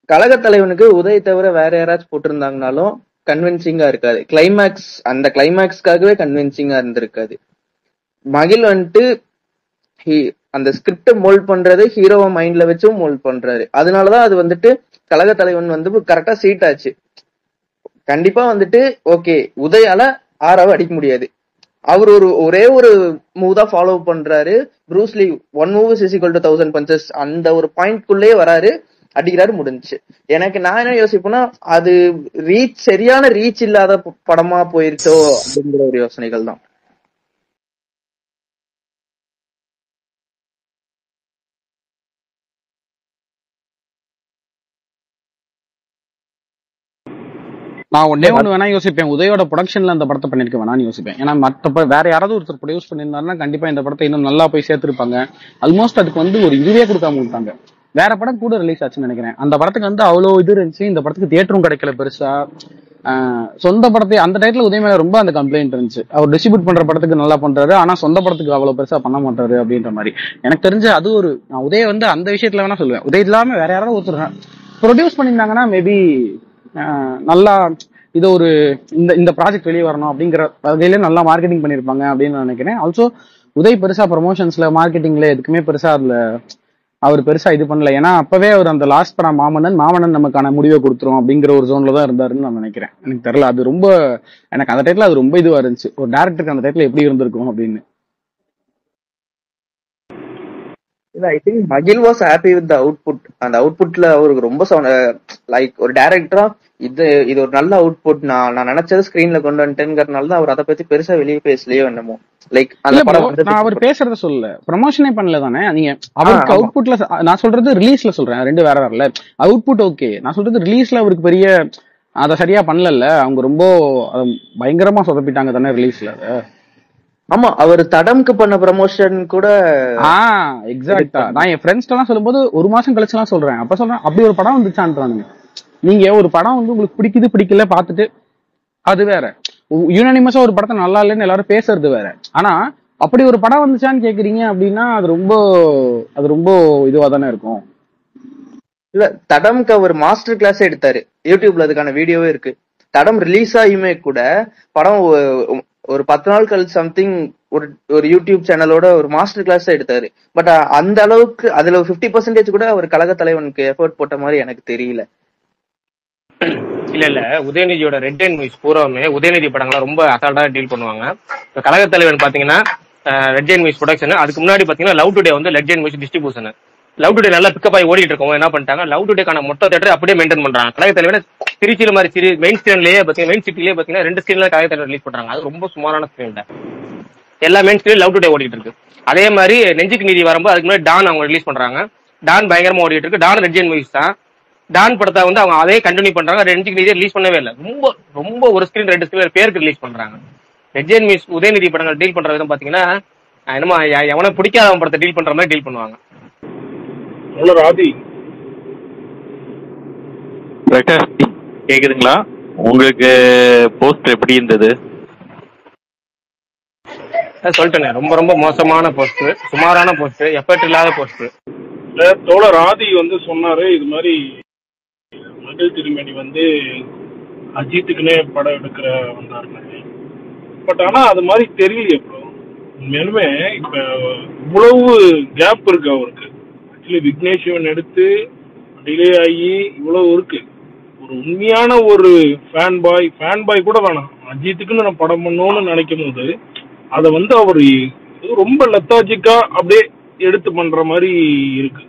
கழக தலைவனுக்கு உதய் தவிர வேற யாராச்சும் போட்டிருந்தாங்கனாலும் கன்வின்சிங்கா இருக்காது. கிளைமேக்ஸ் அந்த கிளைமேக்ஸ்க்காகவே கன்வின்சிங்கா இருந்திருக்காது. மகிழ் வந்துட்டு அந்த ஸ்கிரிப்ட் மோல்ட் பண்றது ஹீரோவை மைண்ட்ல வச்சும் மோல்ட் பண்றாரு. அதனாலதான் அது வந்துட்டு கழக தலைவன் வந்து கரெக்டா சீட் ஆச்சு. கண்டிப்பா வந்துட்டு ஓகே உதயால ஆறாவை அடிக்க முடியாது, அவர் ஒரே ஒரு மூவ் தான் ஃபாலோ பண்றாரு. Bruce Lee 1 move is equal to 1000 punches அந்த ஒரு பாயிண்ட் குள்ளே வராரு. அடிக்கிறாரு, முடிஞ்சுச்சு. எனக்கு நான் என்ன யோசிப்பேன்னா, அது சரியான ரீச் இல்லாத படமா போயிருச்சோ அப்படிங்கிற ஒரு யோசனைகள் தான். நான் ஒன்னே ஒண்ணு வேணா யோசிப்பேன், உதயோட ப்ரொடக்ஷன்ல அந்த படத்தை பண்ணிருக்க வேணான்னு யோசிப்பேன். ஏன்னா மத்த வேற யாராவது ஒருத்தர் ப்ரொடியூஸ் பண்ணிருந்தாருன்னா கண்டிப்பா இந்த படத்தை இன்னும் நல்லா போய் சேர்த்திருப்பாங்க. ஆல்மோஸ்ட் அதுக்கு வந்து ஒரு இதுவே கொடுக்காம விட்டாங்க. வேற படம் கூட ரிலீஸ் ஆச்சுன்னு நினைக்கிறேன். அந்த படத்துக்கு வந்து அவ்வளவு இது இருந்துச்சு, இந்த படத்துக்கு தியேட்டரும் கிடைக்கல பெருசா. சொந்த படத்தை அந்த டைட்டில் உதய மேல ரொம்ப அந்த கம்ப்ளைண்ட் இருந்துச்சு, அவர் டிஸ்ட்ரிபியூட் பண்ற படத்துக்கு நல்லா பண்றாரு ஆனா சொந்த படத்துக்கு அவ்வளவு பெருசா பண்ண மாட்டாரு அப்படின்ற மாதிரி. எனக்கு தெரிஞ்ச அது ஒரு உதய வந்து அந்த விஷயத்துல வேணா சொல்லுவேன். உதய இல்லாம வேற யாராவது ஒருத்தர் ப்ரொடியூஸ் பண்ணியிருந்தாங்கன்னா மேபி நல்லா இது ஒரு இந்த ப்ராஜெக்ட் வெளியே வரணும் அப்படிங்கிற வகையில நல்லா மார்க்கெட்டிங் பண்ணிருப்பாங்க அப்படின்னு நினைக்கிறேன். ஆல்சோ உதய் பெருசா ப்ரமோஷன்ஸ்ல மார்க்கெட்டிங்ல எதுக்குமே பெருசா அதுல அவர் பெருசா இது பண்ணல. ஏன்னா அப்பவே அவர் அந்த லாஸ்ட் படம் மாமன்னன் நமக்கான முடிவை கொடுத்துரும் அப்படிங்கிற ஒரு ஜோன்ல தான் இருந்தாருன்னு நான் நினைக்கிறேன். எனக்கு தெரியல, அது ரொம்ப எனக்கு அந்த டைட்டில் அது ரொம்ப இதுவா இருந்துச்சு, ஒரு டேரக்டருக்கு அந்த டைட்டில் எப்படி இருந்திருக்கும் அப்படின்னு. I think மகில் was happy with the output. அந்த அவுட்புட்ல அவருக்கு ரொம்ப லைக் ஒரு டைரக்டரா இது ஒரு நல்ல அவுட்புட், நான் நினைச்சது ஸ்கிரீன்ல கொண்டு வந்துட்டேங்கிறதுனால தான் அவர் அதை பத்தி பெருசா வெளியே பேசலையோ என்னமோ. லைக் அந்த படம் நான் அவர் பேசுறத சொல்லல, ப்ரமோஷனே பண்ணல தானே நீங்க. அவருக்கு அவுட்புட்ல நான் சொல்றது ரிலீஸ்ல சொல்றேன், ரெண்டு வேற வேறல. அவுட்புட் ஓகே, நான் சொல்றது ரிலீஸ்ல அவருக்கு பெரிய அதை சரியா பண்ணல. அவங்க ரொம்ப பயங்கரமா சொதப்பிட்டாங்க தானே ரிலீஸ்ல. ஆமா, அவர் தடம்க்கு பண்ண ப்ரமோஷன் கூட எக்ஸாக்டா நான் என் ஃப்ரெண்ட்ஸ் எல்லாம் சொல்லும்போது ஒரு மாசம் கழிச்சு எல்லாம் சொல்றேன். அப்ப சொல்றேன் அப்படி ஒரு படம் வந்துச்சான்றானுங்க. நீங்க ஒரு படம் வந்து உங்களுக்கு பிடிக்குது பிடிக்கல பாத்துட்டு அது வேற, யூனானிமஸா ஒரு படத்தை நல்லா இல்லைன்னு எல்லாரும் பேசுறது வேற. ஆனா அப்படி ஒரு படம் வந்துச்சான்னு கேக்குறீங்க அப்படின்னா அது ரொம்ப இதுவா தானே இருக்கும். இல்ல, தடம்க்கு அவர் மாஸ்டர் கிளாஸ் எடுத்தாரு, யூடியூப்ல அதுக்கான வீடியோவே இருக்கு. தடம் ரிலீஸ் ஆகியுமே கூட படம் ஒரு 10 நாள் கழிச்சு சம்திங் ஒரு யூடியூப் சேனலோட ஒரு மாஸ்டர் கிளாஸ் எடுத்தாரு. பட் அந்த அளவுக்கு அதுல 50% கூட அவர் கழக தலைவனுக்கு எஃபோர்ட் போட்ட மாதிரி எனக்கு தெரியல. இல்ல உதயநிதியோட ரெட் அண்ட் மூவிஸ் பூராவுமே உதயநிதி படங்களை ரொம்ப அசால்ட்டா டீல் பண்ணுவாங்க. இப்ப கழக தலைவன் பாத்தீங்கன்னா ரெட் அண்ட் மூவிஸ் ப்ரொடக்ஷன், அதுக்கு முன்னாடி பாத்தீங்கன்னா லவ் டுடே வந்து red and movies distribution. Love today நல்லா பிக்கப் ஆகி ஓடிட்டு இருக்கோம், என்ன பண்ணிட்டாங்க லவ் டுடேக்கான மொத்த தேட்டர் அப்படியே மெயின்டைன் பண்றாங்க. கழக தலைவன் திருச்சியில மாதிரி மெயின் ஸ்கிரீன்லயே பாத்தீங்கன்னா மெயின் சிட்டிலேயே பாத்தீங்கன்னா 2 ஸ்கிரீன்ல கழக தலைவர் ரிலீஸ் பண்றாங்க. அது ரொம்ப சுமாரான ஸ்கிரீன் தான், எல்லா மெயின் ஸ்கிரீன் லவ் டுடே ஓடிட்டு இருக்கு. அதே மாதிரி நெஞ்சுக்கு நீதி வரும்போது அதுக்கு முன்னாடி டான் அவங்க ரிலீஸ் பண்றாங்க, டான் பயங்கரமா ஓடிட்டு இருக்கு. டான் ரெட் அண்ட் மூவிஸ் தான், டான் படத்தை வந்து அவங்க அதே கண்டினியூ பண்றாங்க. நெஞ்சுக்கு நீதியை ரிலீஸ் பண்ணவே இல்லை, ரொம்ப ரொம்ப ஒரு ஸ்கிரீன் 2 ஸ்கிரீன் பேருக்கு ரிலீஸ் பண்றாங்க. ரெட் அண்ட் மூவிஸ் உதயநிதி படங்கள் டீல் பண்ற விதம் பாத்தீங்கன்னா என்னமா எவனை பிடிக்காத படத்தை டீல் பண்ற மாதிரி டீல் பண்ணுவாங்க. கேக்குதுங்களா உங்களுக்கு? போஸ்ட் எப்படி இருந்தது? சொல்லிட்டேன், ரொம்ப ரொம்ப மோசமான போஸ்ட், சுமாரான போஸ்ட், எஃபர்ட் இல்லாத போஸ்ட். தோழர் ஆதி வந்து சொன்னாரு இது மாதிரி மகிழ் திருமணி வந்து அஜித்துக்குன்னே படம் எடுக்கிற வந்தாருன்னு. பட் ஆனா அது மாதிரி தெரியலையே ப்ரோ. உண்மையாலுமே இப்ப இவ்வளவு கேப் இருக்கு அவருக்கு. ஆக்சுவலி விக்னேஷ் சிவன் எடுத்து டிலே ஆகி இவ்வளவு இருக்கு. ஒரு உண்மையான ஒரு ஃபேன் பாய் கூட வேணாம், அஜித்துக்குன்னு நான் படம் பண்ணணும்னு நினைக்கும் போது அதை வந்து அவரு ரொம்ப லெத்தாஜிக்கா அப்படியே எடுத்து பண்ற மாதிரி இருக்கு.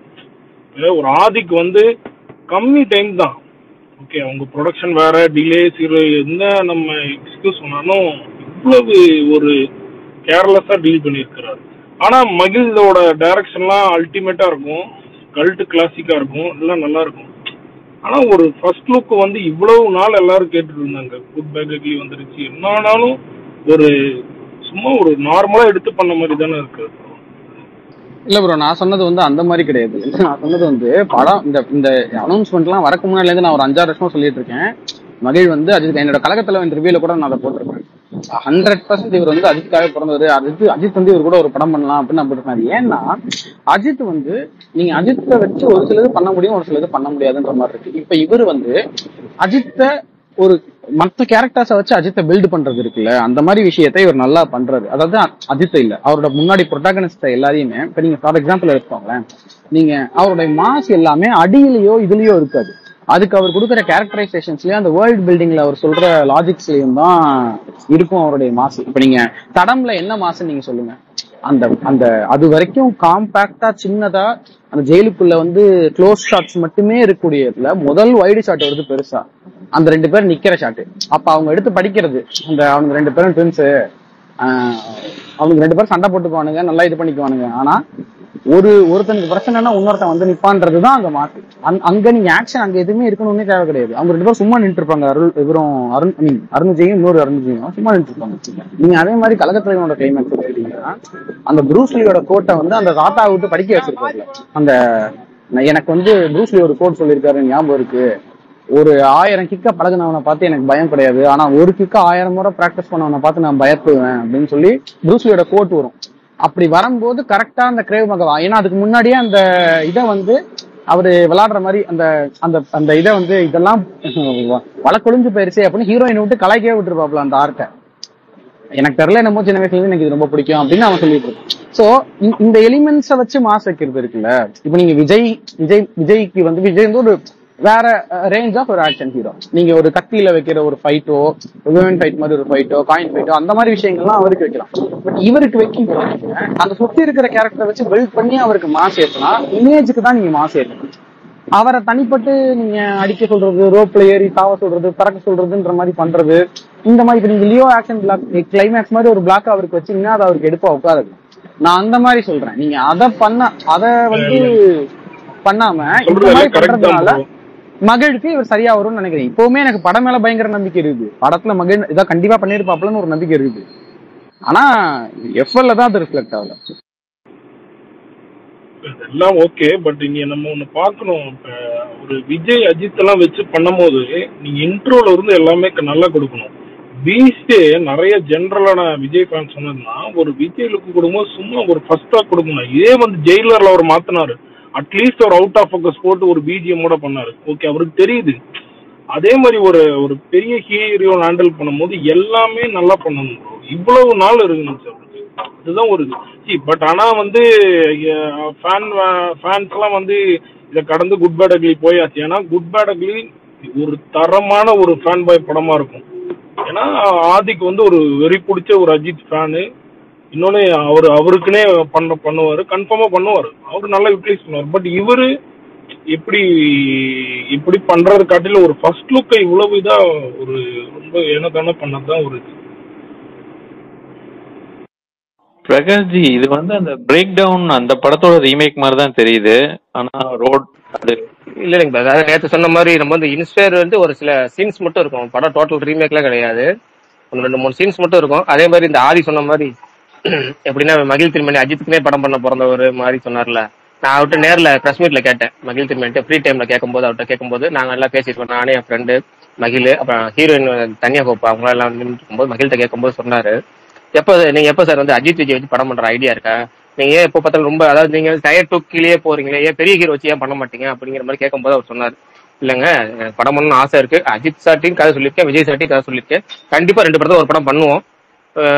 ஒரு ஆதிக்கு வந்து கம்மி டைம் தான், ஓகே அவங்க ப்ரொடக்ஷன் வேற, டிலேஸ் என்ன நம்ம எக்ஸ்கியூஸ் சொன்னாலும் இவ்வளவு ஒரு கேர்லெஸ்ஸா டீல் பண்ணியிருக்கிறாரு. ஆனா மகிழோட டைரக்ஷன்லாம் அல்டிமேட்டா இருக்கும், கல்ட் கிளாசிக்கா இருக்கும், எல்லாம் நல்லா இருக்கும். ஆனா ஒரு ஃபர்ஸ்ட் லுக் வந்து இவ்வளவு நாள் எல்லாரும் கேட்டுட்டு இருந்தாங்க, குட் பேக்கி வந்துருச்சு, என்னானாலும் ஒரு சும்மா ஒரு நார்மலா எடுத்து பண்ண மாதிரி தானே இருக்கு. இல்ல ப்ரோ, நான் சொன்னது வந்து அந்த மாதிரி கிடையாது. நான் சொன்னது வந்து படம் இந்த அனௌன்ஸ்மெண்ட் எல்லாம் வரக்கு முன்னாடில இருந்து நான் ஒரு 5-6 வருஷமா சொல்லிட்டு இருக்கேன். மகிழ் வந்து அஜித் என்னோட கழகத்தலைவன் ரிவ்யூல கூட நான் அதை போட்டிருப்பேன். 100% இவர் வந்து அஜித்காக பிறந்தது, அஜித் வந்து இவர் கூட ஒரு படம் பண்ணலாம் அப்படின்னு நான் போட்டிருக்கேன். ஏன்னா அஜித் வந்து நீங்க அஜித்தை வச்சு ஒரு சிலது பண்ண முடியும், ஒரு சிலது பண்ண முடியாதுன்ற மாதிரி இருக்கு. இப்ப இவர் வந்து அஜித்தை ஒரு மற்ற கேரக்டர்ஸை வச்சு அஜித்தை பில்டு பண்றது இருக்குல்ல, அந்த மாதிரி விஷயத்தை இவர் நல்லா பண்றாரு. அதாவது அஜித் இல்ல, அவரோட முன்னாடி ப்ரொட்டாகனிஸ்ட் எல்லாரையுமே இப்ப நீங்க ஃபார் எக்ஸாம்பிள் எடுத்துக்கோங்களேன், நீங்க அவருடைய மாஸ் எல்லாமே அடியிலயோ இதுலயோ இருக்காது, அதுக்கு அவர் கொடுக்குற கேரக்டரைசேஷன்ஸ்லயும் அந்த வேர்ல்ட் பில்டிங்ல அவர் சொல்ற லாஜிக்ஸ்லயும் தான் இருக்கும் அவருடைய மாசு. இப்ப நீங்க தடம்ல என்ன மாசுன்னு நீங்க சொல்லுங்க. அந்த அந்த அது வரைக்கும் காம்பேக்டா சின்னதா அந்த ஜெயிலுக்குள்ள வந்து க்ளோஸ் ஷாட்ஸ் மட்டுமே இருக்கக்கூடியதுல முதல் வைடு ஷாட் வருது பெருசா, அந்த 2 பேர் நிக்கிற ஷாட். அப்ப அவங்க எடுத்து படிக்கிறது, அந்த அவங்க 2 பேரும் ட்வின்ஸ், அவங்க 2 பேரும் சண்டை போட்டுக்குவானுங்க, நல்லா இது பண்ணிக்குவானுங்க. ஆனா ஒருத்தனுக்கு பிரச்சனைனா இன்னொருத்தன் வந்து நிப்பான்றதுதான் அங்க மாட்டு. அங்க நீங்க ஆக்ஷன் அங்க எதுவுமே இருக்கணும்னே தேவை கிடையாது. அவங்க 2 பேரும் சும்மா நின்று இருப்பாங்க. அருண்ஜெயும் இன்னொரு அருண்ஜெயும் சும்மா நின்று இருப்பாங்க. நீங்க அதே மாதிரி கழகத்தலைவனோட கிளைமேக்ஸ் கேட்டீங்கன்னா அந்த ப்ரூஸ்லியோட கோட்டை வந்து அந்த தாத்தா விட்டு படிக்க வச்சிருப்பாங்க. அந்த எனக்கு வந்து ப்ரூஸ்லி ஒரு கோட் சொல்லியிருக்காரு ஞாபகம் இருக்கு, ஒரு 1000 கிக்க பழகினவனை பார்த்து எனக்கு பயம் கிடையாது, ஆனா ஒரு கிக்க 1000 முறை பிராக்டிஸ் பண்ணவனை பார்த்து நான் பயப்படுவேன் அப்படின்னு சொல்லி ப்ரூஸ்லியோட கோட் வரும். அப்படி வரும்போது கரெக்டா அந்த கிரேவ் மகா, ஏன்னா அதுக்கு முன்னாடியே அந்த இதை வந்து அவரு விளையாடுற மாதிரி அந்த அந்த அந்த இதை வந்து இதெல்லாம் வழக்கொழிஞ்சு போயிருச்சு அப்படின்னு ஹீரோயினை விட்டு கலாய்க்கவே விட்டுருப்பாப்ல அந்த ஆர்ட்டை. எனக்கு தெரியல, என்னமோ சின்ன வயசுல இருந்து எனக்கு இது ரொம்ப பிடிக்கும் அப்படின்னு அவன் சொல்லிட்டு இருக்கான். சோ இந்த எலிமெண்ட்ஸை வச்சு மாஸ் வைக்கிறது இருக்குல்ல. இப்ப நீங்க விஜய்க்கு வந்து விஜய் வந்து ஒரு வேற ரேஞ்ச் ஆஃப் ஒரு ஆக்ஷன் ஹீரோ. நீங்க ஒரு கத்தியில வைக்கிற ஒரு ஃபைட்டோ, விமன் ஃபைட் மாதிரி ஒரு ஃபைட்டோ, காயின் ஃபைட்டோ, அந்த மாதிரி விஷயங்கள்லாம் அவருக்கு வைக்கலாம். பட் இவருக்கு வைக்கும் அந்த சுத்தி இருக்கிற கேரக்டரை வச்சு பில்ட் பண்ணி அவருக்கு மாஸ் ஏற்றனா இமேஜுக்கு தான் நீங்க மாஸ் ஏற்றணும். அவரை தனிப்பட்டு நீங்க அடிக்க சொல்றது, ரோப்ல ஏறி தாவ சொல்றது, பறக்க சொல்றதுன்ற மாதிரி பண்றது, இந்த மாதிரி இப்ப நீங்க லியோ ஆக்ஷன் பிளாக் கிளைமேக்ஸ் மாதிரி ஒரு பிளாக் அவருக்கு வச்சீங்கன்னா அது அவருக்கு எடுப்பா உட்காருது. நான் அந்த மாதிரி சொல்றேன். நீங்க அதை வந்து பண்ணாம இந்த மாதிரி பண்றதுனால மகிழுக்கு இவர் சரியா வரும்னு நினைக்கிறேன். இப்பவுமே எனக்கு படம் மேல பயங்கர நம்பிக்கை இருக்குது. படத்துல மகிழ் இதை கண்டிப்பா பண்ணிருப்பாப்லன்னு ஒரு நம்பிக்கை இருக்குது. ஆனா எஃப்எல்ல தான் அது ரிஃப்ளெக்ட் ஆகல. எல்லாம் ஓகே, பட் இங்க நம்ம ஒண்ணு பாக்கணும். இப்ப ஒரு விஜய் அஜித் எல்லாம் வச்சு பண்ணும் போது நீங்க இன்ட்ரோல இருந்து எல்லாமே நல்லா கொடுக்கணும். பீஸ்டே நிறைய ஜென்ரலான விஜய் ஃபேன் சொன்னதுன்னா ஒரு விஜய் லுக்கு கொடுக்கும்போது சும்மா ஒரு ஃபர்ஸ்ட் டாக் கொடுக்கணும். இதே வந்து ஜெயிலர்ல அவர் மாத்தினாரு, அட்லீஸ்ட் ஒரு அவுட் ஆஃப் ஃபோக்கஸ் போட்டு ஒரு பிஜிஎம்மோட பண்ணாரு. ஓகே, அவருக்கு தெரியுது. அதே மாதிரி ஒரு பெரிய ஹீரோ ஹேண்டில் பண்ணும்போது எல்லாமே நல்லா பண்ணணும். இவ்வளவு நாள் இருக்குன்னு சார், இதுதான் ஒரு பட் ஆனா வந்து ஃபேன்ஸ் எல்லாம் வந்து இதை கடந்து குட் பேட் அக்லி போயாச்சு. ஏன்னா குட் பேட் அக்லி ஒரு தரமான ஒரு ஃபேன் பாய் படமா இருக்கும். ஏன்னா ஆதிக்கு வந்து ஒரு வெறி பிடிச்ச ஒரு அஜித் ஃபேனு. இன்னொன்னு அவருக்குன்னே பண்ணுவாரு, கன்ஃபார்மா பண்ணுவாரு, அவரு நல்லா யூட்டிலைஸ் பண்ணுவாரு. பட் இவரு இப்படி பண்றது காட்டில ஒரு ஃபர்ஸ்ட் லுக்கை இவ்வளவு இதா ஒரு ரொம்ப ஏனத்தான பண்ணதுதான் ஒரு பிரகாஷ்ஜி. இது வந்து அந்த பிரேக் டவுன் அந்த படத்தோட ரீமேக் மாதிரி தான் தெரியுது. ஆனா ரோட் அது இல்லைங்க, அதாவது நேற்று சொன்ன மாதிரி நம்ம வந்து இன்ஸ்பயர் வந்து ஒரு சில சீன்ஸ் மட்டும் இருக்கும். படம் டோட்டல் ரீமேக்லாம் கிடையாது, 2-3 சீன்ஸ் மட்டும் இருக்கும். அதே மாதிரி இந்த ஆதி சொன்ன மாதிரி எப்படின்னா மகிழ் திருமணி அஜித்துக்குனே படம் பண்ண பிறந்த ஒரு மாதிரி சொன்னார்ல. நான் அவர்கிட்ட நேரில் பிரஸ் மீட்ல கேட்டேன். மகிழ் திருமணிட்டு ஃப்ரீ டைம்ல அவர்கிட்ட கேட்கும்போது நாங்கள் எல்லாம் பேசிட்டு நானே என் ஃப்ரெண்டு மகிழ் அப்புறம் ஹீரோயின் தனியா கோப்பா அவங்களாம் எல்லாம் நின்றுக்கும்போது மகிழ்கிட்ட கேட்கும்போது சொன்னாரு, நீங்க எப்போ சார் வந்து அஜித் விஜய் வச்சு படம் பண்ற ஐடியா இருக்கா? நீங்க ஏன் எப்போ பார்த்தாலும் ரொம்ப அதாவது நீங்க டயர் டூக்கிலேயே போறீங்களே, ஏன் பெரிய ஹீரோ வச்சு ஏன் பண்ண மாட்டீங்க அப்படிங்கிற மாதிரி கேட்கும்போது அவர் சொன்னார், இல்லைங்க படம் பண்ணணும்னு ஆசை இருக்கு. அஜித் சார்ட்டையும் கதை சொல்லியிருக்கேன், விஜய் சார்ட்டையும் கதை சொல்லியிருக்கேன். கண்டிப்பா 2 படத்தை ஒரு படம் பண்ணுவோம்.